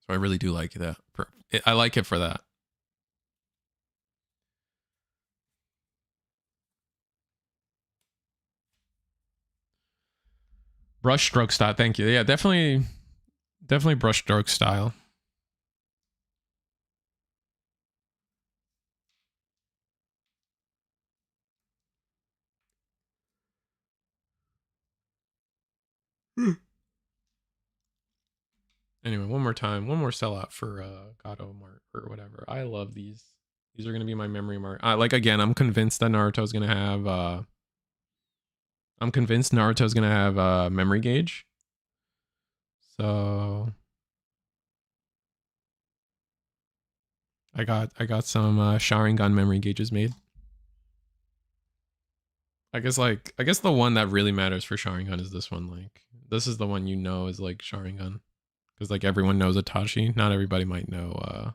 So I really do like that. I like it for that. Brush stroke style. Thank you. Yeah, definitely brush stroke style. Anyway, one more time, one more sellout for Gato Mart or whatever. I love these. These are gonna be my memory mark. Like again, I'm convinced that Naruto's gonna have. I'm convinced Naruto's gonna have memory gauge. So I got some Sharingan memory gauges made. I guess the one that really matters for Sharingan is this one. Like this is the one you know is like Sharingan. Because like everyone knows Itachi. Not everybody might know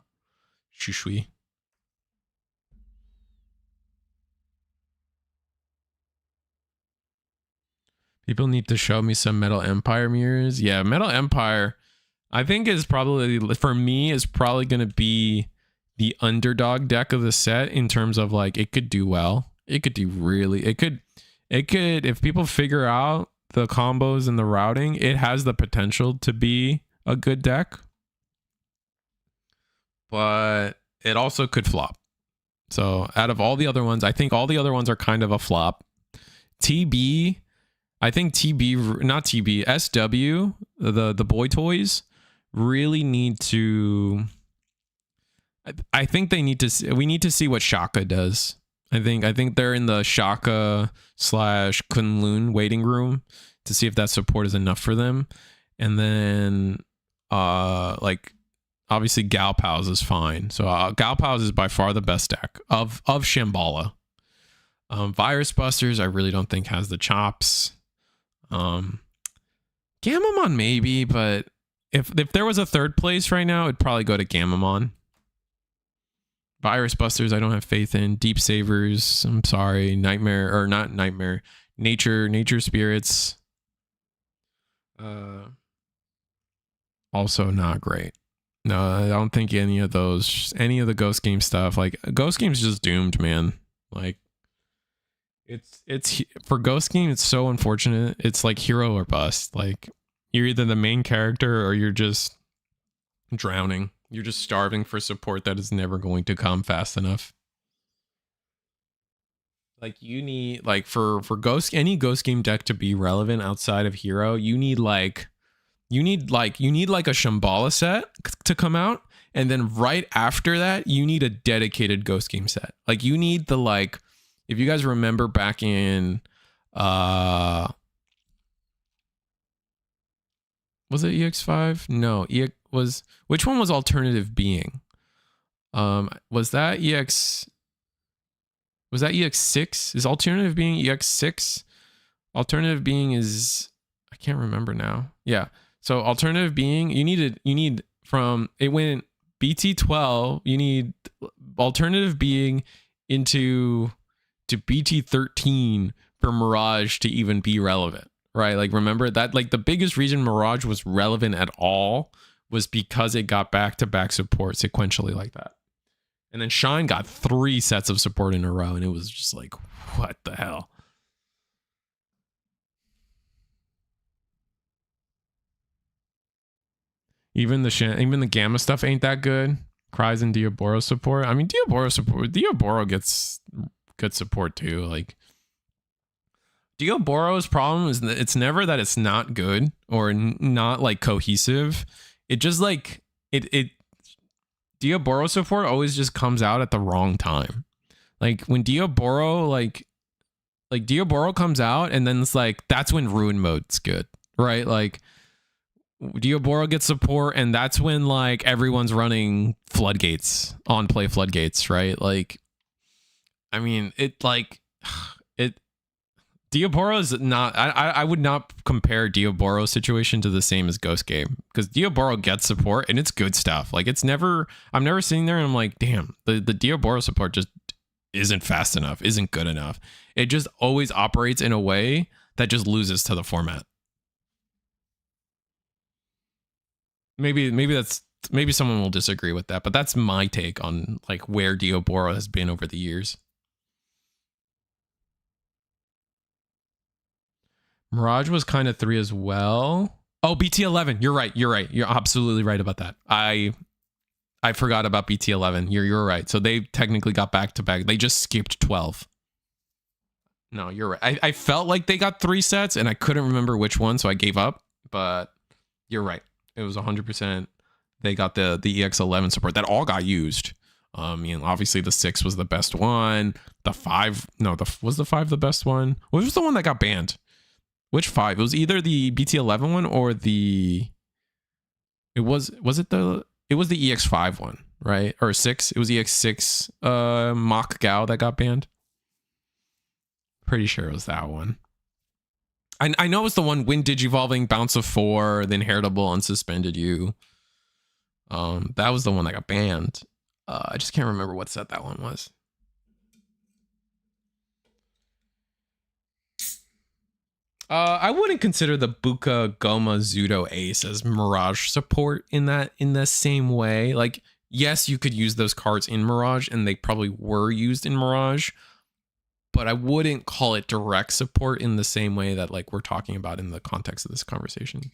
Shushui. People need to show me some Metal Empire mirrors. Yeah, Metal Empire, I think is probably, for me, is probably going to be the underdog deck of the set in terms of like, it could do well. It could do really, it could, if people figure out the combos and the routing, it has the potential to be a good deck. But it also could flop. So out of all the other ones, I think all the other ones are kind of a flop. TB, I think SW, the boy toys really need to, I think they need to, we need to see what Shaka does. I think they're in the Shaka / Kunlun waiting room to see if that support is enough for them. And then, like, obviously Galpow's is fine. So Galpow's is by far the best deck of Shambala. Virus Busters, I really don't think has the chops. Gamamon maybe, but if there was a third place right now, it'd probably go to Gamamon. Virus Busters, I don't have faith in. Deep Savers, I'm sorry. Nightmare, or not Nightmare. Nature Spirits. Also not great. No, I don't think any of the Ghost Game stuff. Like, Ghost Game's just doomed, man. Like, it's for Ghost Game, it's so unfortunate. It's like hero or bust. Like, you're either the main character or you're just drowning. You're just starving for support that is never going to come fast enough. Like, you need, like, for any Ghost Game deck to be relevant outside of hero, you need like a Shambhala set to come out, and then right after that, you need a dedicated Ghost Game set. Like, you need the, like, if you guys remember back in was it EX5? No, which one was Alternative Being? Was that EX6? Is Alternative Being EX6? Alternative Being is, I can't remember now. Yeah. So Alternative Being, you need from, it went BT12, you need Alternative Being to BT13 for Mirage to even be relevant, right? Like, remember that, like, the biggest reason Mirage was relevant at all was because it got back-to-back support sequentially like that. And then Shine got 3 sets of support in a row, and it was just like, what the hell? Even the Gamma stuff ain't that good. Cries and Diaboro support. I mean, Diaboro gets good support too. Like, Diaboro's problem is that it's never that it's not good or not like cohesive. It just like Diaboro support always just comes out at the wrong time. Like, when Diaboro like Diaboro comes out, and then it's like, that's when Ruin Mode's good, right? Like, Diaboro gets support, and that's when like everyone's running Floodgates on play Floodgates, right? Like, I mean, Diaboro is not, I would not compare Diaboro's situation to the same as Ghost Game, because Diaboro gets support and it's good stuff. Like, I'm never sitting there and I'm like, damn, the Diaboro support just isn't fast enough, isn't good enough. It just always operates in a way that just loses to the format. Maybe someone will disagree with that, but that's my take on like where Diaboro has been over the years. Mirage was kind of 3 as well. Oh, BT11. You're right. You're absolutely right about that. I forgot about BT11. You're right. So they technically got back to back. They just skipped 12. No, you're right. I felt like they got 3 sets and I couldn't remember which one, so I gave up. but you're right. It was 100%. They got the EX11 support that all got used. Obviously the 6 was the best one. The 5, no, was the 5 the best one? What was the one that got banned? Which 5? It was either the BT11 one or it was the EX5 one, right? Or 6. It was EX6 Mach Gao that got banned. Pretty sure it was that one. I know it's the one Win Digivolving, Bounce of 4, then Heritable, Unsuspended You. That was the one that got banned. I just can't remember what set that one was. I wouldn't consider the Buka Goma Zudo Ace as Mirage support in the same way. Like, yes, you could use those cards in Mirage, and they probably were used in Mirage, but I wouldn't call it direct support in the same way that like we're talking about in the context of this conversation.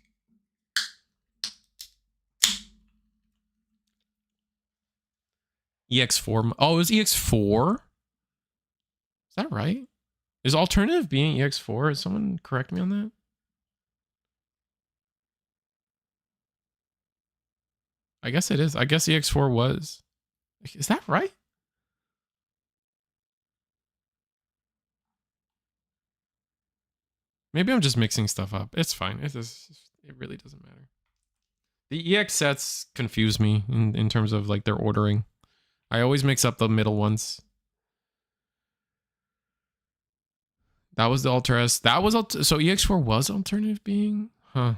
EX4. Oh, it was EX4? Is that right? Is alternative being EX4? Is someone correct me on that? I guess it is. I guess EX4 was. Is that right? Maybe I'm just mixing stuff up. It's fine. It really doesn't matter. The EX sets confuse me in terms of like their ordering. I always mix up the middle ones. That was the Ultra S. That was so EX4 was alternative being? Huh.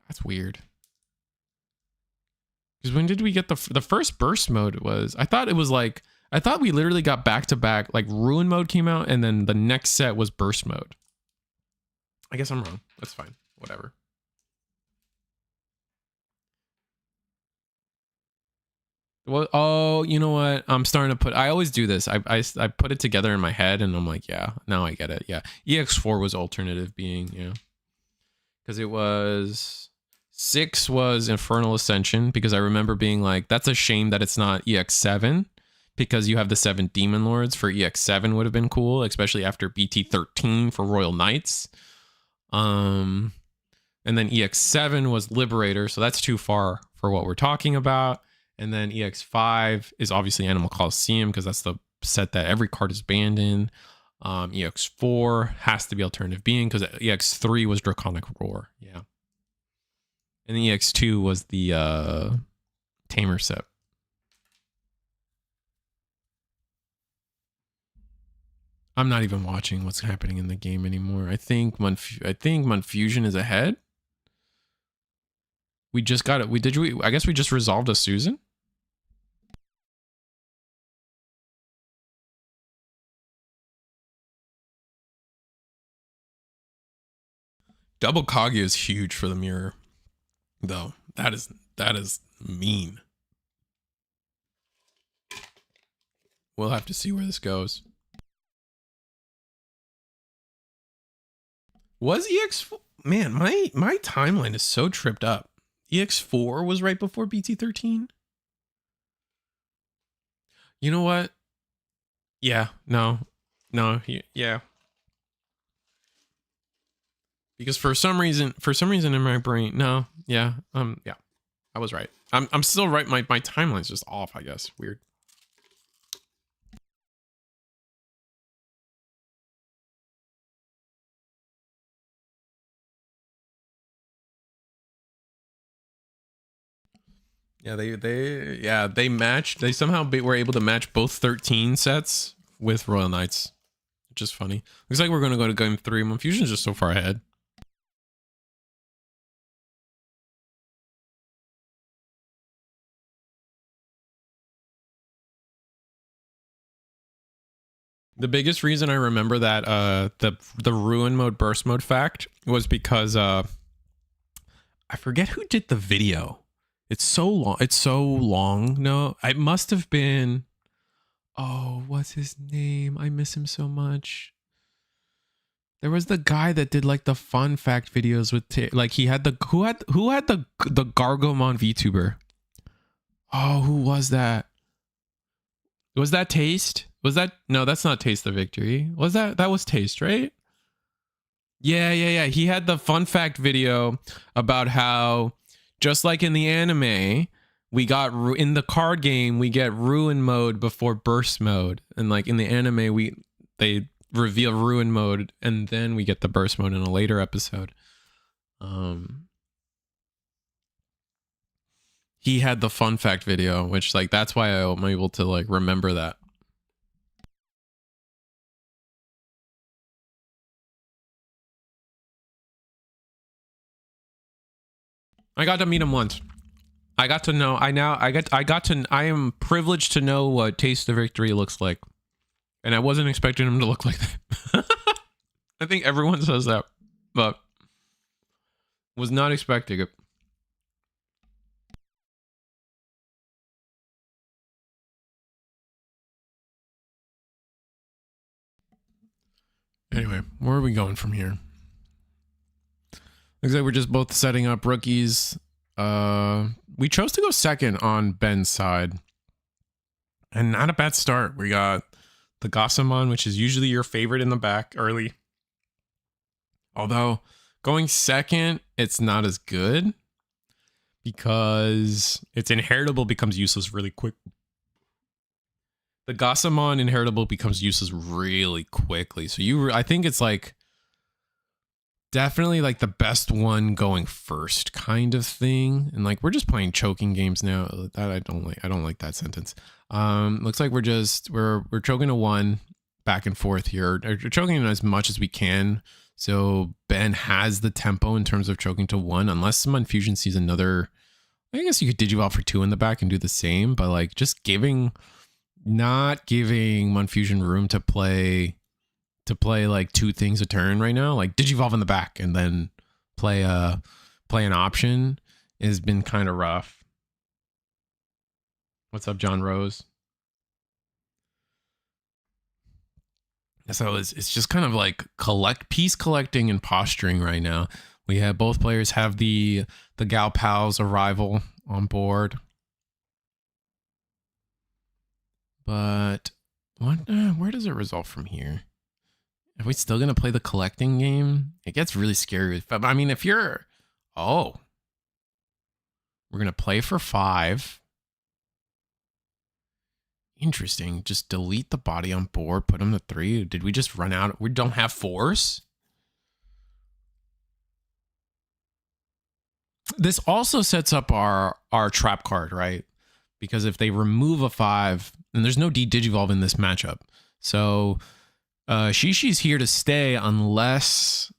That's weird. Because when did we get the first burst mode was, I thought we literally got back to back, like Ruin mode came out and then the next set was burst mode. I guess I'm wrong. That's fine. Whatever. Well, oh, you know what? I'm starting to put, I always do this. I put it together in my head and I'm like, yeah, now I get it. Yeah. EX4 was alternative being, yeah. Because it was 6 was Infernal Ascension, because I remember being like, that's a shame that it's not EX7, because you have the 7 Demon Lords. For EX7 would have been cool, especially after BT13 for Royal Knights. And then EX7 was Liberator, so that's too far for what we're talking about. And then EX5 is obviously Animal Coliseum, because that's the set that every card is banned in. EX4 has to be alternative being, because EX3 was Draconic Roar. Yeah. And the EX2 was the Tamer set. I'm not even watching what's happening in the game anymore. I think Monfusion is ahead. We just got it. I guess we just resolved a Susan. Double Kaguya is huge for the mirror, though. That is mean. We'll have to see where this goes. Was EX4? Man, my timeline is so tripped up. EX4 was right before BT13. You know what? Yeah, no, yeah. Because for some reason in my brain, no, yeah, yeah, I was right. I'm still right. My timeline's just off, I guess. Weird. Yeah, they matched. They somehow were able to match both 13 sets with Royal Knights, which is funny. Looks like we're going to go to game 3. Monfusion's just so far ahead. The biggest reason I remember that the Ruin mode burst mode fact was because I forget who did the video. It's so long. No, it must have been, oh, what's his name? I miss him so much. There was the guy that did like the fun fact videos with like he had the who had the Gargomon VTuber. Oh, who was that? Was that Taste? Was that, no, that's not Taste the Victory. Was that was Taste, right? Yeah. He had the fun fact video about how, just like in the anime, we got in the card game, we get ruin mode before burst mode, and like in the anime, they reveal ruin mode, and then we get the burst mode in a later episode. He had the fun fact video, which like that's why I'm able to like remember that. I got to meet him once. I got to know. I am privileged to know what Taste of Victory looks like, and I wasn't expecting him to look like that. I think everyone says that, but was not expecting it. Anyway, where are we going from here? Looks like we're just both setting up rookies. We chose to go second on Ben's side, and not a bad start. We got the Gossamon, which is usually your favorite in the back early. Although going second, it's not as good because its inheritable becomes useless really quick. The Gossamon inheritable becomes useless really quickly. So I think it's like definitely like the best one going first kind of thing. And like we're just playing choking games now. That I don't like that sentence. Looks like we're choking to one back and forth here. We're choking as much as we can. So Ben has the tempo in terms of choking to one, unless some Infusion sees another. I guess you could Digivolve for two in the back and do the same, but like just not giving Monfusion room to play like two things a turn right now, like Digivolve in the back and then play an option has been kind of rough. What's up, John Rose? So it's just kind of like piece collecting and posturing right now. We have both players have the Gal Pal's arrival on board. But where does it resolve from here? Are we still going to play the collecting game? It gets really scary. I mean, if you're... Oh. We're going to play for 5. Interesting. Just delete the body on board, put him to 3. Did we just run out? We don't have force? This also sets up our trap card, right? Because if they remove a 5, then there's no Digivolve in this matchup. So Shishi's here to stay unless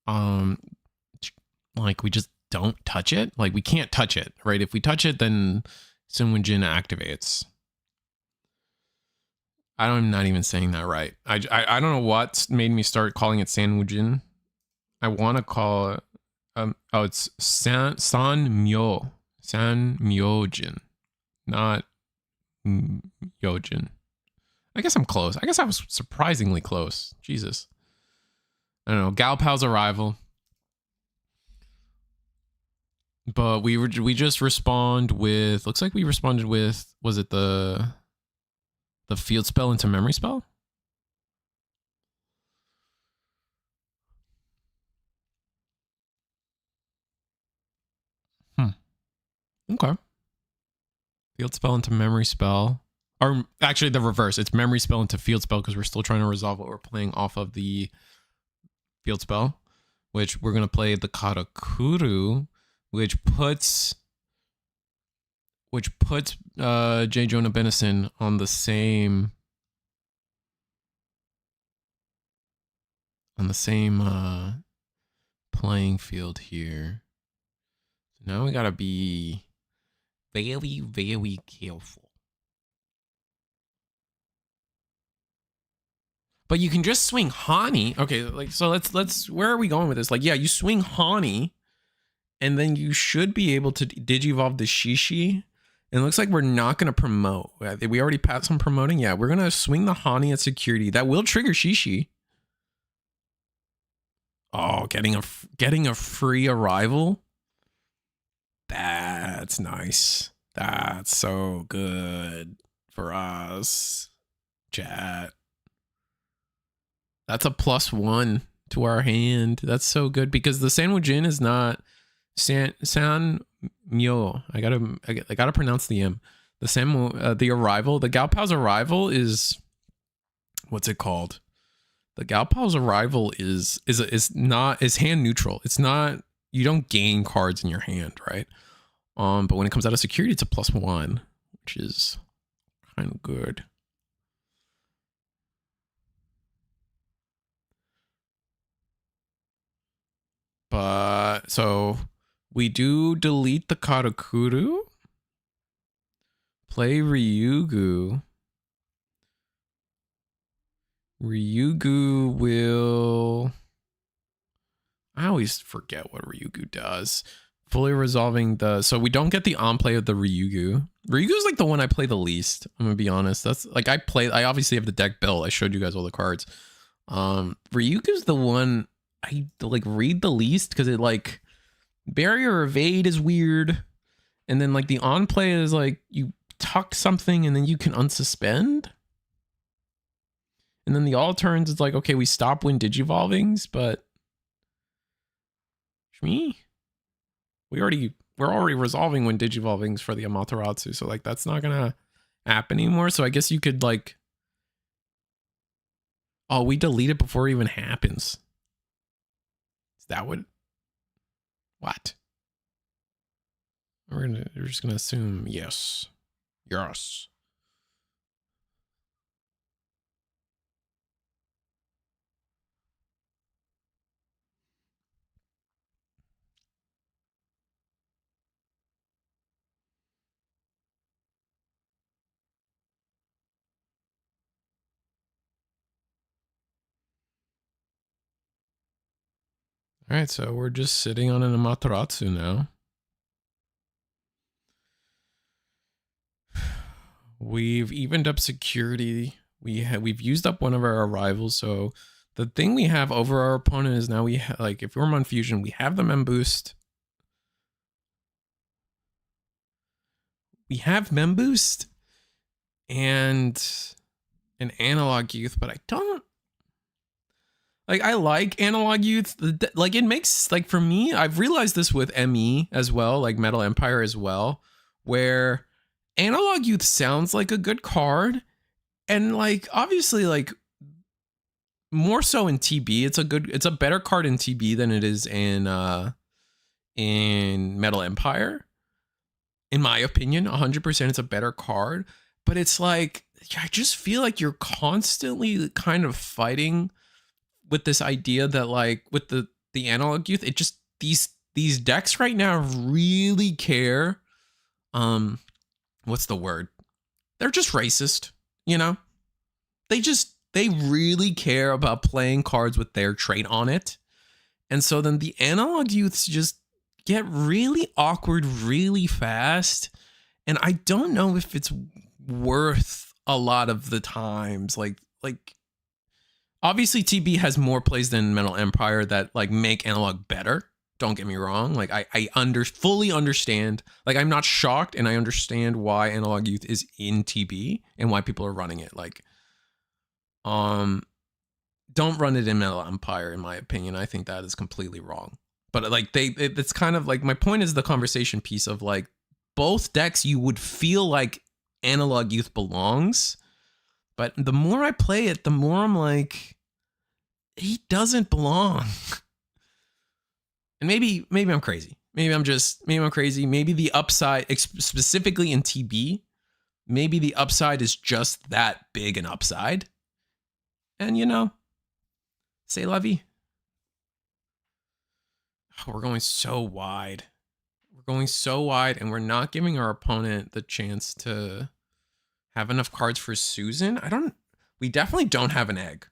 like we just don't touch it. Like we can't touch it, right? If we touch it, then Sunwoo-jin activates. I'm not even saying that right. I don't know what made me start calling it Sanwoo-jin. I want to call it it's Sanmyo-jin, not Yojin. I guess I'm close. I guess I was surprisingly close. Jesus. I don't know. Gal Pal's arrival. But we just respond with... Looks like we responded with... Was it the field spell into memory spell? Okay. Field spell into memory spell. Or actually the reverse. It's memory spell into field spell because we're still trying to resolve what we're playing off of the field spell. Which we're going to play the Karakuru, which puts J. Jonah Benison on the same playing field here. So now we got to be very, very careful. But you can just swing Hani. Okay, like so let's where are we going with this? Like, yeah, you swing Hani, and then you should be able to Digivolve the Shishi. And it looks like we're not going to promote. We already passed on promoting. Yeah, we're going to swing the Hani at security. That will trigger Shishi. Oh, getting a free arrival. That's nice. That's so good for us, chat. That's a +1 to our hand. That's so good because the Sanwujin is not San Myo. I gotta pronounce the M. The arrival, the Galpow's arrival is, what's it called? The Galpow's arrival is hand neutral. It's not, you don't gain cards in your hand, right? But when it comes out of security, it's a +1, which is kind of good. But so we do delete the Karakuru, play Ryugu. Ryugu will, I always forget what Ryugu does. Fully resolving the, so we don't get the on play of the Ryugu. Ryugu's like the one I play the least. I'm gonna be honest. That's like, I obviously have the deck built. I showed you guys all the cards. Ryugu's the one I like read the least because it like barrier evade is weird. And then like the on play is like you tuck something and then you can unsuspend. And then the all turns, it's like, okay, we stop when digivolvings, but me, we're already resolving when digivolvings for the Amaterasu, so like that's not gonna happen anymore. So I guess you could like, oh, we delete it before it even happens. Is that what? We're just gonna assume yes. Yes. All right, so we're just sitting on an Amaterasu now. We've evened up security. We've used up one of our arrivals. So the thing we have over our opponent is now we like, if we're on fusion, we have the Mem boost. We have Mem boost and an analog youth, but I don't like, I like analog youth. Like it makes, like for me, I've realized this with ME as well, like Metal Empire as well, where analog youth sounds like a good card. And like, obviously like more so in TB, it's a better card in TB than it is in Metal Empire. In my opinion, 100% it's a better card, but it's like, I just feel like you're constantly kind of fighting with this idea that like with the analog youth, it just, these decks right now really care. What's the word? They're just racist, you know? They really care about playing cards with their trait on it. And so then the analog youths just get really awkward really fast. And I don't know if it's worth a lot of the times. Like obviously TB has more plays than Metal Empire that like make analog better. Don't get me wrong. Like I fully understand. Like I'm not shocked, and I understand why analog youth is in TB and why people are running it. Like, don't run it in Metal Empire, in my opinion. I think that is completely wrong. But like it's kind of like, my point is the conversation piece of like both decks, you would feel like analog youth belongs. But the more I play it, the more I'm like, he doesn't belong. And maybe I'm crazy. Maybe I'm crazy. Maybe the upside, specifically in TB, maybe the upside is just that big an upside. And you know, say lovey. Oh, we're going so wide. We're going so wide, and we're not giving our opponent the chance to have enough cards for Susan. We definitely don't have an egg.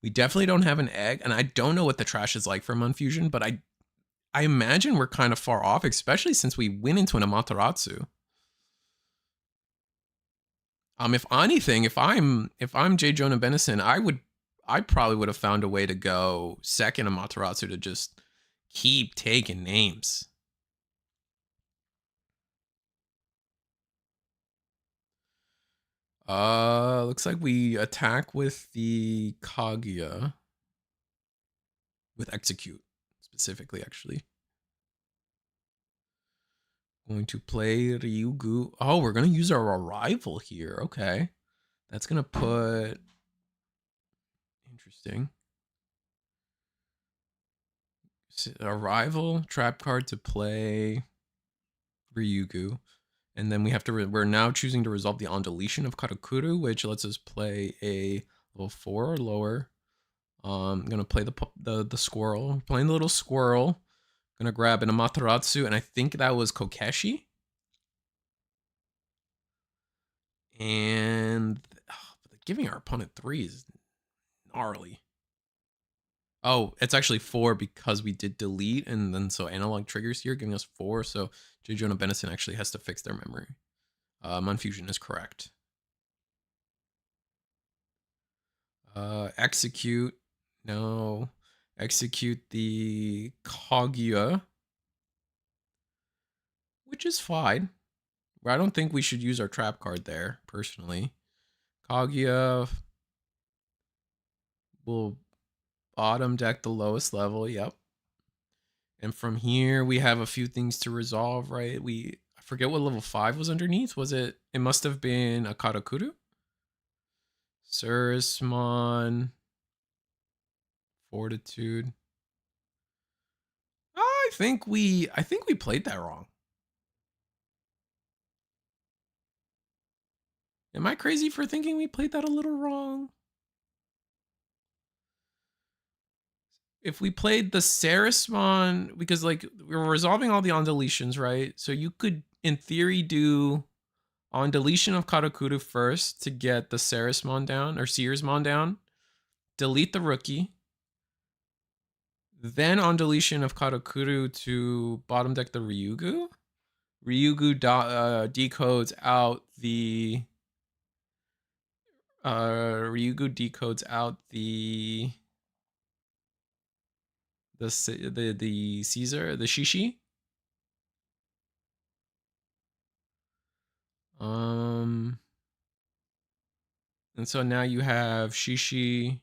And I don't know what the trash is like for Munfusion, but I imagine we're kind of far off, especially since we went into an Amaterasu. If anything, if I'm J. Jonah Benison, I probably would have found a way to go second Amaterasu to just keep taking names. Looks like we attack with the Kaguya. with execute specifically, actually. Going to play Ryugu. Oh, we're going to use our arrival here. Okay. That's going to put... Interesting. Arrival, trap card to play Ryugu. And then we have to, we're now choosing to resolve the on deletion of Karakuru, which lets us play a level 4 or lower. I'm going to play the squirrel. Playing the little squirrel. Going to grab an Amaterasu, and I think that was Kokeshi. And giving our opponent 3 is gnarly. Oh, it's actually 4 because we did delete, and then so analog triggers here, giving us 4. So Jojo and Benison actually has to fix their memory. Monfusion is correct. Execute. No. Execute the Kaguya, which is fine. I don't think we should use our trap card there, personally. Kaguya will bottom deck the lowest level, yep. And from here, we have a few things to resolve, right? I forget what level 5 was underneath. Was it? It must have been a Karakuru. Surismon. Fortitude. I think we played that wrong. Am I crazy for thinking we played that a little wrong? If we played the Sarismon, because like we were resolving all the on deletions, right? So you could, in theory, do on deletion of Karakuru first to get the Sarismon down or Searsmon down, delete the rookie, then on deletion of Karakuru to bottom deck the Ryugu. Ryugu decodes out the Ryugu decodes out the Caesar, the Shishi. And so now you have Shishi.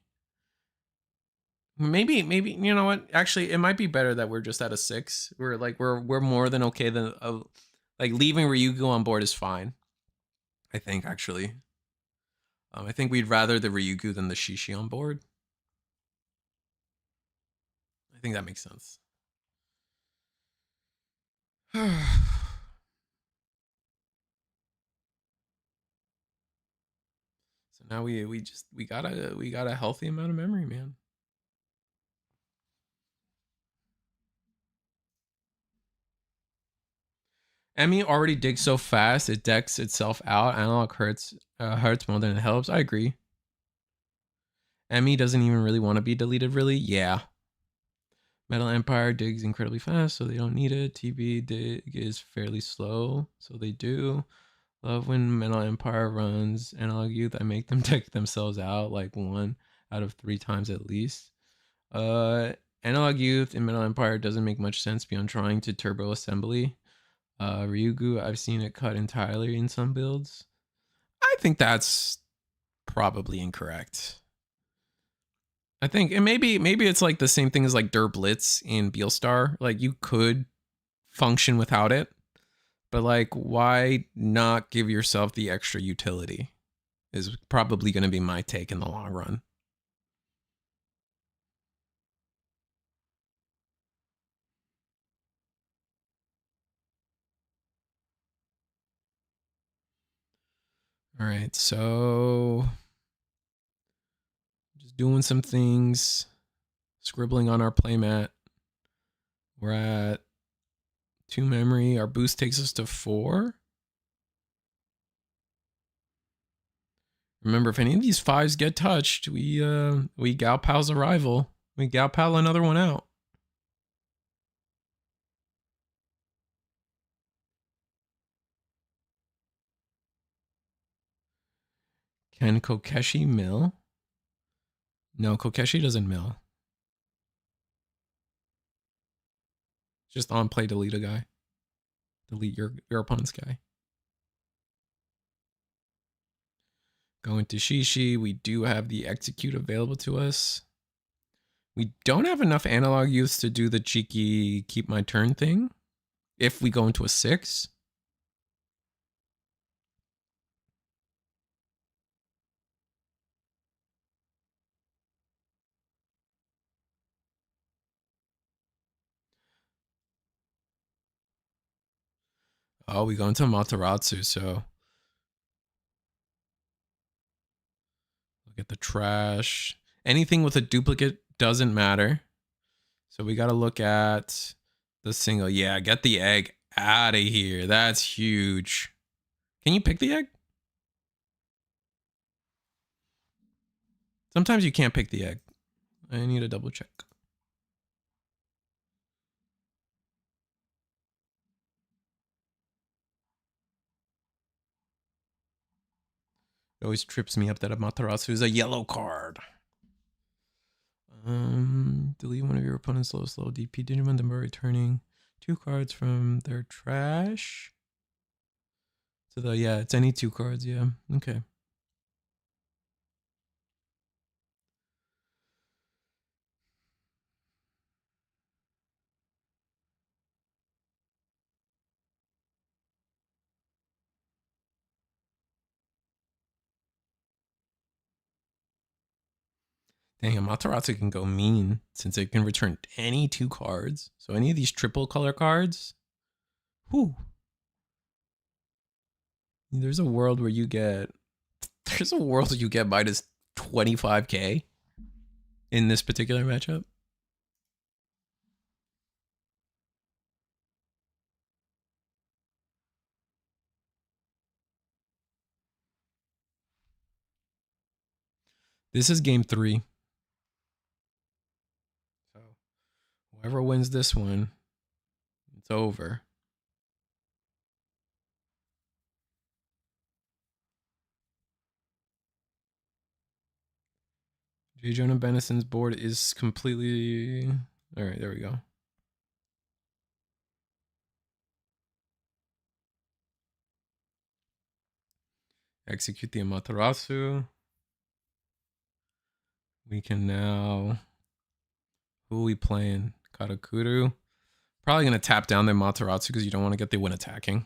Maybe you know what? Actually, it might be better that we're just at a 6. We're more than okay. Than like leaving Ryugu on board is fine. I think actually. I think we'd rather the Ryugu than the Shishi on board. I think that makes sense. So now we got a healthy amount of memory, man. Emmy already digs so fast it decks itself out. Analog hurts more than it helps. I agree. Emmy doesn't even really want to be deleted, really. Yeah. Metal Empire digs incredibly fast, so they don't need it. TB dig is fairly slow, so they do. Love when Metal Empire runs Analog Youth. I make them deck themselves out like 1 out of 3 times at least. Analog Youth in Metal Empire doesn't make much sense beyond trying to turbo assembly. Ryugu, I've seen it cut entirely in some builds. I think that's probably incorrect. I think, and maybe it's like the same thing as like Der Blitz in Beelstar. Like you could function without it, but like why not give yourself the extra utility is probably going to be my take in the long run. All right, so just doing some things, scribbling on our playmat. We're at 2 memory. Our boost takes us to 4. Remember, if any of these 5s get touched, we Galpal's arrival. We Galpal another one out. Can Kokeshi mill? No, Kokeshi doesn't mill. Just on play delete a guy. Delete your opponent's guy. Going to Shishi, we do have the execute available to us. We don't have enough analog youths to do the cheeky keep my turn thing. If we go into a 6. Oh, we go into Materatsu, so look at the trash. Anything with a duplicate doesn't matter. So we got to look at the single. Yeah, get the egg out of here. That's huge. Can you pick the egg? Sometimes you can't pick the egg. I need to double check. It always trips me up that Amaterasu is a yellow card. Delete one of your opponent's slow DP Digimon, then by returning 2 cards from their trash. So the, yeah, it's any 2 cards, yeah. Okay. Dang, Amaterasu can go mean since it can return any 2 cards. So any of these triple color cards. Whew. There's a world where you get minus 25k in this particular matchup. This is game 3. So whoever wins this one, it's over. J. Jonah Benison's board is completely... All right, there we go. Execute the Amaterasu. We can now... Who are we playing? Karakuru. Probably going to tap down the Amaterasu because you don't want to get the win attacking.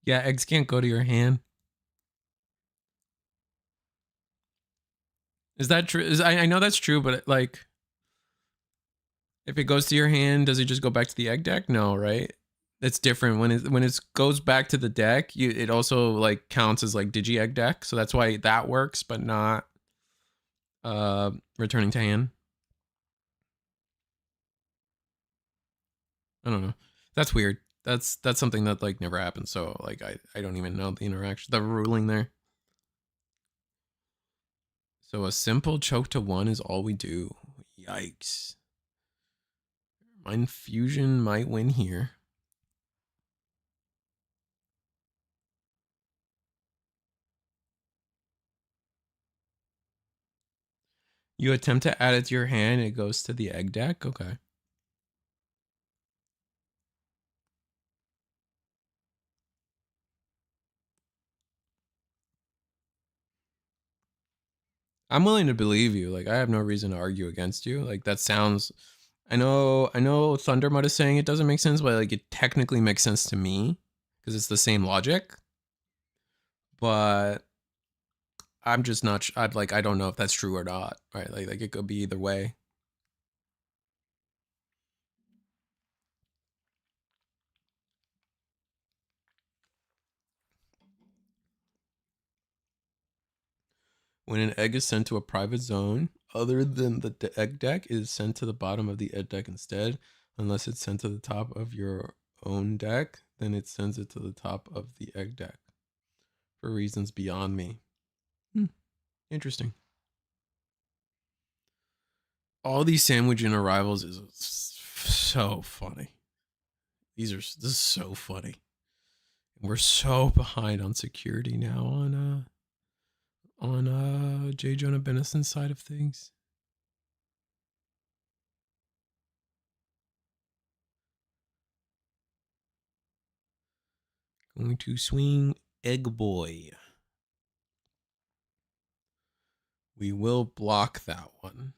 Yeah, eggs can't go to your hand. Is that true? I know that's true, but like, if it goes to your hand, does it just go back to the egg deck? No, right? It's different when it goes back to the deck. It also like counts as like digi egg deck, so that's why that works, but not returning to hand. I don't know. That's weird. That's something that like never happened. So like I don't even know the interaction, the ruling there. So a simple choke to 1 is all we do. Yikes. Mind Fusion might win here. You attempt to add it to your hand, it goes to the egg deck. Okay. I'm willing to believe you. Like I have no reason to argue against you. Like that sounds I know Thundermud is saying it doesn't make sense, but like it technically makes sense to me because it's the same logic. But I'm just not I don't know if that's true or not, right? Like it could be either way. When an egg is sent to a private zone, other than the egg deck, it is sent to the bottom of the egg deck instead. Unless it's sent to the top of your own deck, then it sends it to the top of the egg deck. For reasons beyond me. Interesting. All these sandwiching arrivals is so funny. This is so funny. We're so behind on security now on J. Jonah Bennison's side of things. Going to swing Egg Boy. We will block that one.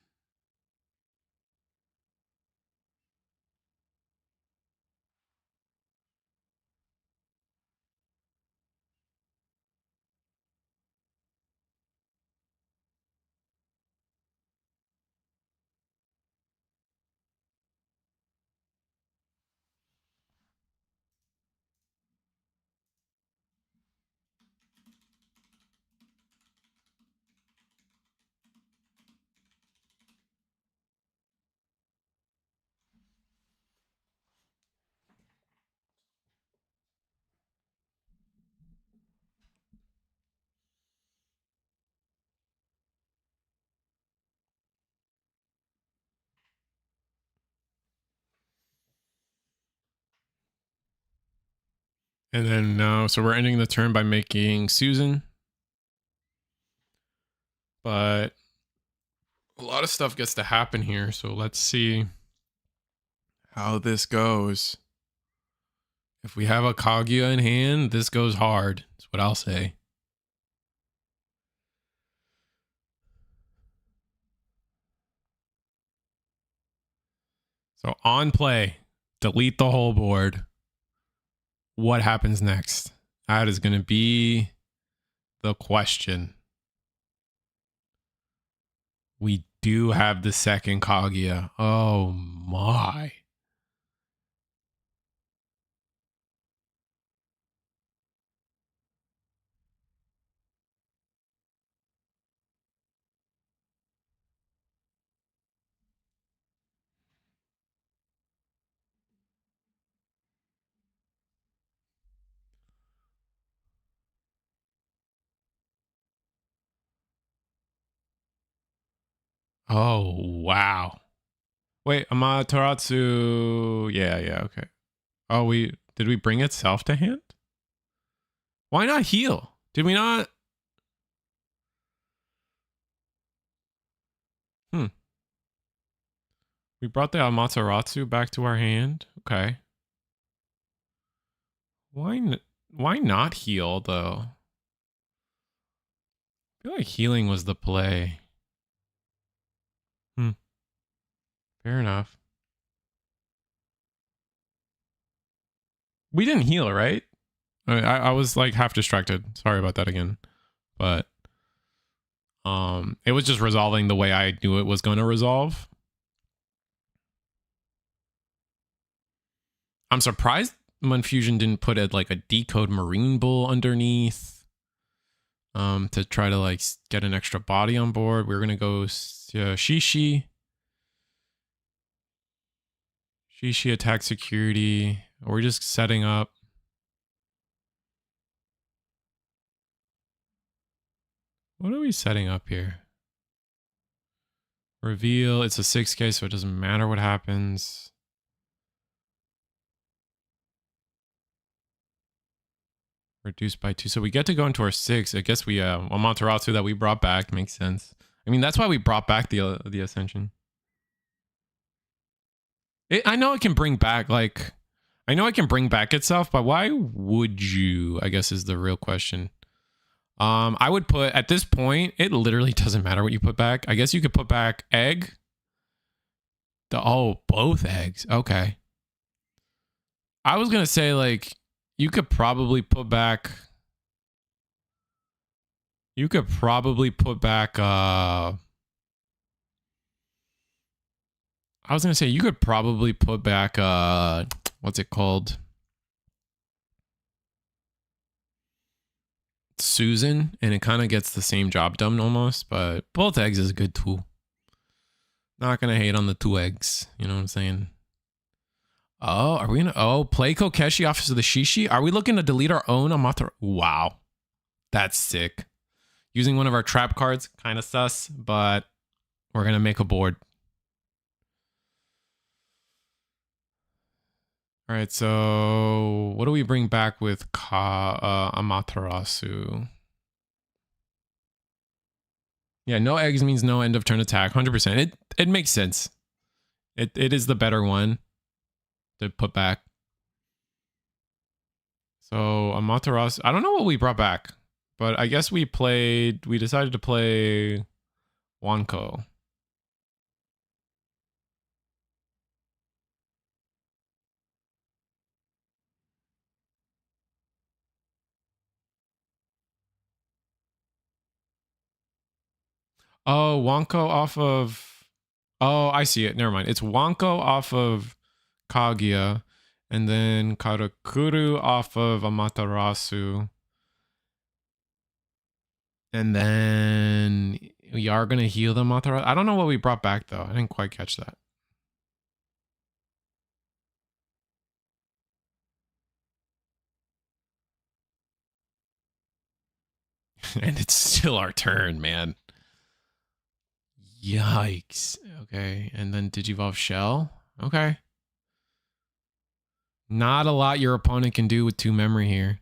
And then now, so we're ending the turn by making Susan. But a lot of stuff gets to happen here, so let's see how this goes. If we have a Kaguya in hand, this goes hard. That's what I'll say. So on play, delete the whole board. What happens next? That is going to be the question. We do have the second Kaguya. Oh my. Oh, wow. Wait, Amaterasu. Yeah, okay. Oh, did we bring itself to hand? Why not heal? Did we not? We brought the Amaterasu back to our hand. Okay. Why not heal though? I feel like healing was the play. Fair enough. We didn't heal, right? I was like half distracted. Sorry about that again. But it was just resolving the way I knew it was going to resolve. I'm surprised Munfusion didn't put like a decode Marine Bull underneath to try to like get an extra body on board. We're gonna go Shishi attack security. We're just setting up. What are we setting up here? Reveal. It's a 6K, so it doesn't matter what happens. Reduced by 2. So we get to go into our 6. I guess we Amaterasu that we brought back makes sense. I mean, that's why we brought back the Ascension. I know it can bring back like I know it can bring back itself, but why would you? I guess is the real question. I would put at this point, it literally doesn't matter what you put back. I guess you could put back egg. Both eggs. Okay. I was gonna say like you could probably put back. I was gonna say you could probably put back what's it called? Susan, and it kind of gets the same job done almost, but both eggs is a good tool. Not gonna hate on the 2 eggs, you know what I'm saying? Oh, are we gonna play Kokeshi off of the Shishi? Are we looking to delete our own Amaterasu? Wow. That's sick. Using one of our trap cards, kind of sus, but we're gonna make a board. All right, so what do we bring back with Amaterasu? Yeah, no eggs means no end of turn attack. 100%. It makes sense. It is the better one to put back. So Amaterasu, I don't know what we brought back, but I guess we decided to play Wanko. Oh, Wanko off of... Oh, I see it. Never mind. It's Wanko off of Kaguya, and then Karakuru off of Amaterasu. And then we are going to heal the Amaterasu. I don't know what we brought back, though. I didn't quite catch that. And it's still our turn, man. Yikes. Okay, and then Digivolve Shell. Okay. Not a lot your opponent can do with 2 memory here.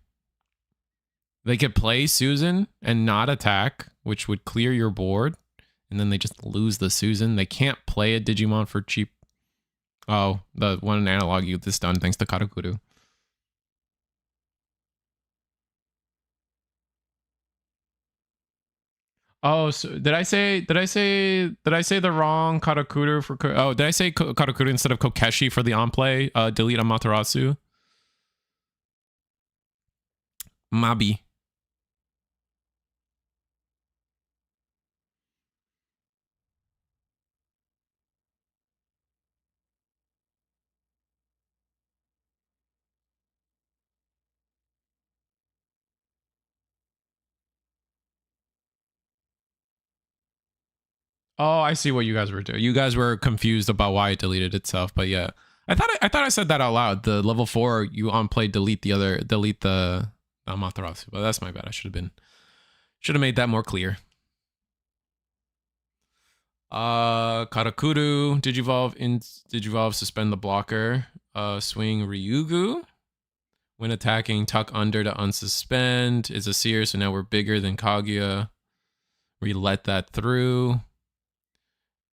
They could play Susan and not attack, which would clear your board, and then they just lose the Susan. They can't play a Digimon for cheap. Oh, the one analog you this done thanks to Karakuru. Oh, so did I say the wrong Karakuru for... Oh, did I say Karakuru instead of Kokeshi for the on-play? Delete Amaterasu. Mabi. Oh, I see what you guys were doing. You guys were confused about why it deleted itself, but yeah. I thought I said that out loud. The level 4 you on play delete the Amaterasu, but that's my bad. I should have made that more clear. Karakuru, Digivolve, suspend the blocker. Swing Ryugu. When attacking, tuck under to unsuspend. It's a seer, so now we're bigger than Kaguya. We let that through.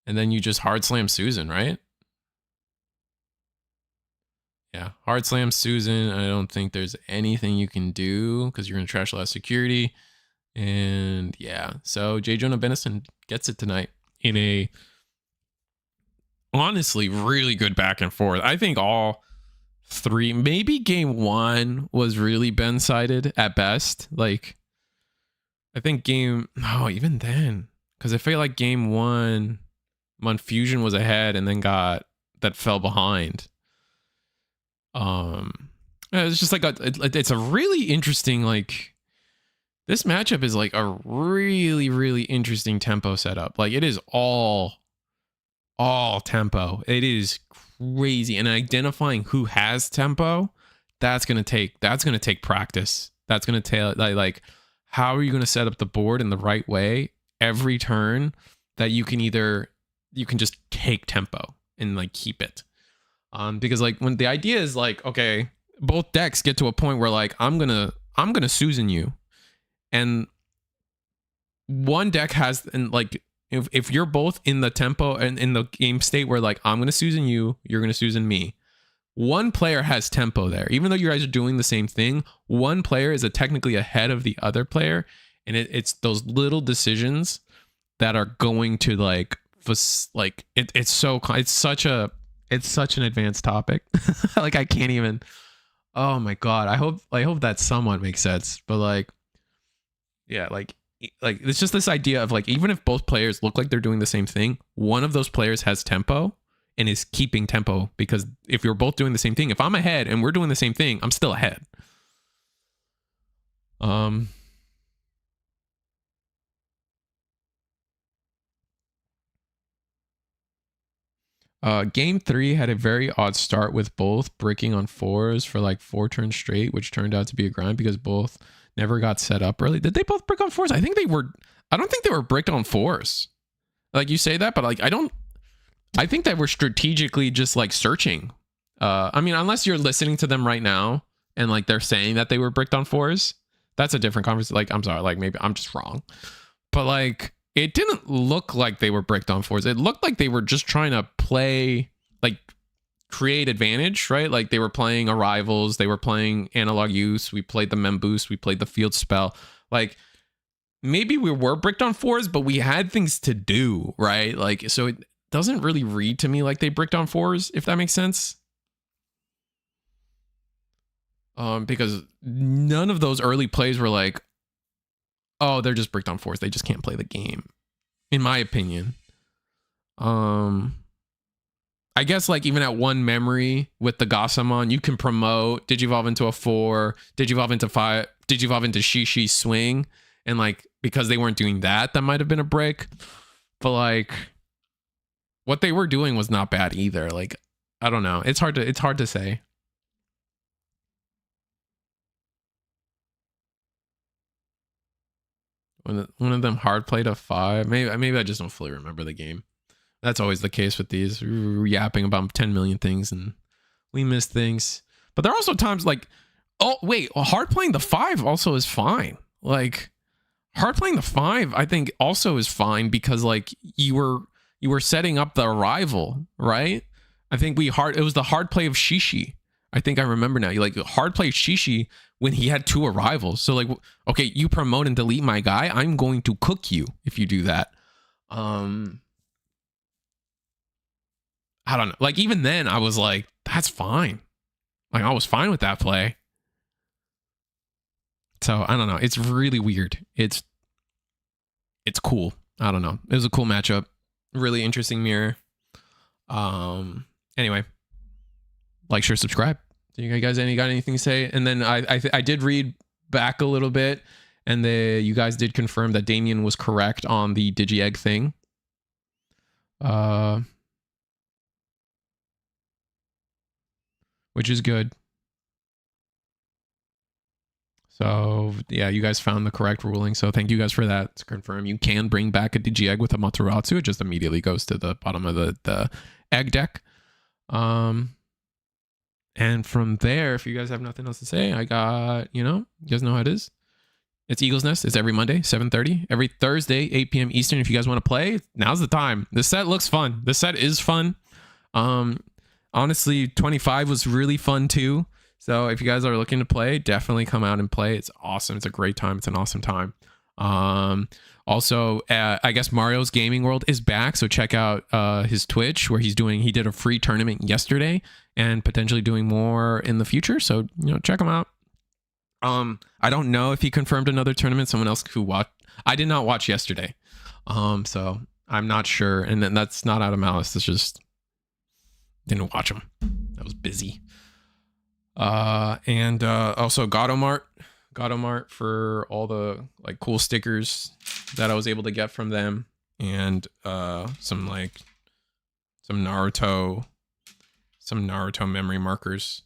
And then you just hard slam Susan, right? Yeah, hard slam Susan. I don't think there's anything you can do because you're going to trash last security. And yeah, so J. Jonah Benison gets it tonight in a honestly really good back and forth. I think all 3, maybe game 1 was really Ben-sided at best. Like, I think even then, because I feel like game 1, Fusion was ahead and then that fell behind. It's just like it's a really interesting, like, this matchup is like a really, really interesting tempo setup. Like, it is all tempo. It is crazy. And identifying who has tempo, that's gonna take practice. That's gonna take like how are you gonna set up the board in the right way every turn that you can just take tempo and like keep it. Because like when the idea is like, okay, both decks get to a point where like I'm gonna Susan you, and one deck has, and like if you're both in the tempo and in the game state where like I'm gonna Susan you, you're gonna Susan me, one player has tempo there. Even though you guys are doing the same thing, one player is technically ahead of the other player, and it's those little decisions that are going to like it's such an advanced topic. Like I can't even. Oh my god! I hope that somewhat makes sense. But like, yeah, like it's just this idea of like, even if both players look like they're doing the same thing, one of those players has tempo and is keeping tempo, because if you're both doing the same thing, if I'm ahead and we're doing the same thing, I'm still ahead. Game 3 had a very odd start with both breaking on 4s for like 4 turns straight, which turned out to be a grind because both never got set up early. Did they both break on 4s? I don't think they were bricked on 4s. Like, you say that, but like I think that we're strategically just like searching I mean, unless you're listening to them right now and like they're saying that they were bricked on 4s, that's a different conversation. Like, I'm sorry, like maybe I'm just wrong, but like it didn't look like they were bricked on 4s. It looked like they were just trying to play, like create advantage, right? Like they were playing arrivals, they were playing analog use, we played the mem boost, we played the field spell. Like maybe we were bricked on 4s, but we had things to do, right? Like, so it doesn't really read to me like they bricked on 4s, if that makes sense. Because none of those early plays were like, oh, they're just bricked on 4s, they just can't play the game, in my opinion. I guess like even at 1 memory with the Gossamon, you can promote Digivolve into a 4, Digivolve into 5, Digivolve into Shishi swing, and like because they weren't doing that, that might have been a break. But like what they were doing was not bad either. Like I don't know, it's hard to say. One of them hard played a 5. Maybe I just don't fully remember the game. That's always the case with these. We're yapping about 10 million things and we miss things. But there are also times like, oh wait, hard playing the 5 also is fine. Like hard playing the 5, I think also is fine because like you were setting up the arrival, right? I think it was the hard play of Shishi. I think I remember now. You like hard play Shishi when he had 2 arrivals. So like, okay, you promote and delete my guy, I'm going to cook you if you do that. I don't know. Like even then I was like, that's fine. Like I was fine with that play. So I don't know. It's really weird. It's cool. I don't know. It was a cool matchup. Really interesting mirror. Anyway, like, share, subscribe. Do you guys got anything to say? And then I did read back a little bit, and you guys did confirm that Damien was correct on the Digi-Egg thing. Which is good. So yeah, you guys found the correct ruling. So thank you guys for that. To confirm, you can bring back a Digi-Egg with a Materatsu. It just immediately goes to the bottom of the egg deck. And from there, if you guys have nothing else to say, I got, you guys know how it is. It's Eagle's Nest. It's every Monday, 7:30. Every Thursday, 8 p.m. Eastern. If you guys want to play, now's the time. This set looks fun. This set is fun. Honestly, 25 was really fun too. So if you guys are looking to play, definitely come out and play. It's awesome. It's a great time. It's an awesome time. Also, I guess Mario's Gaming World is back. So check out his Twitch where he did a free tournament yesterday and potentially doing more in the future. So, check him out. I don't know if he confirmed another tournament. Someone else who watched. I did not watch yesterday. So I'm not sure. And then that's not out of malice. It's just didn't watch him. I was busy. And also Godomart for all the like cool stickers that I was able to get from them, and some Naruto memory markers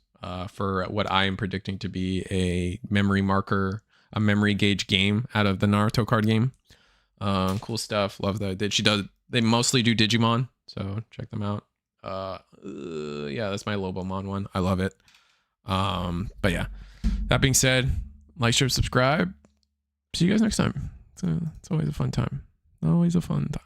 for what I am predicting to be a memory gauge game out of the Naruto card game. Cool stuff. Love that. They mostly do Digimon, so check them out. Yeah, that's my Lobomon one. I love it. But yeah, that being said, like, share, subscribe. See you guys next time. It's always a fun time. Always a fun time.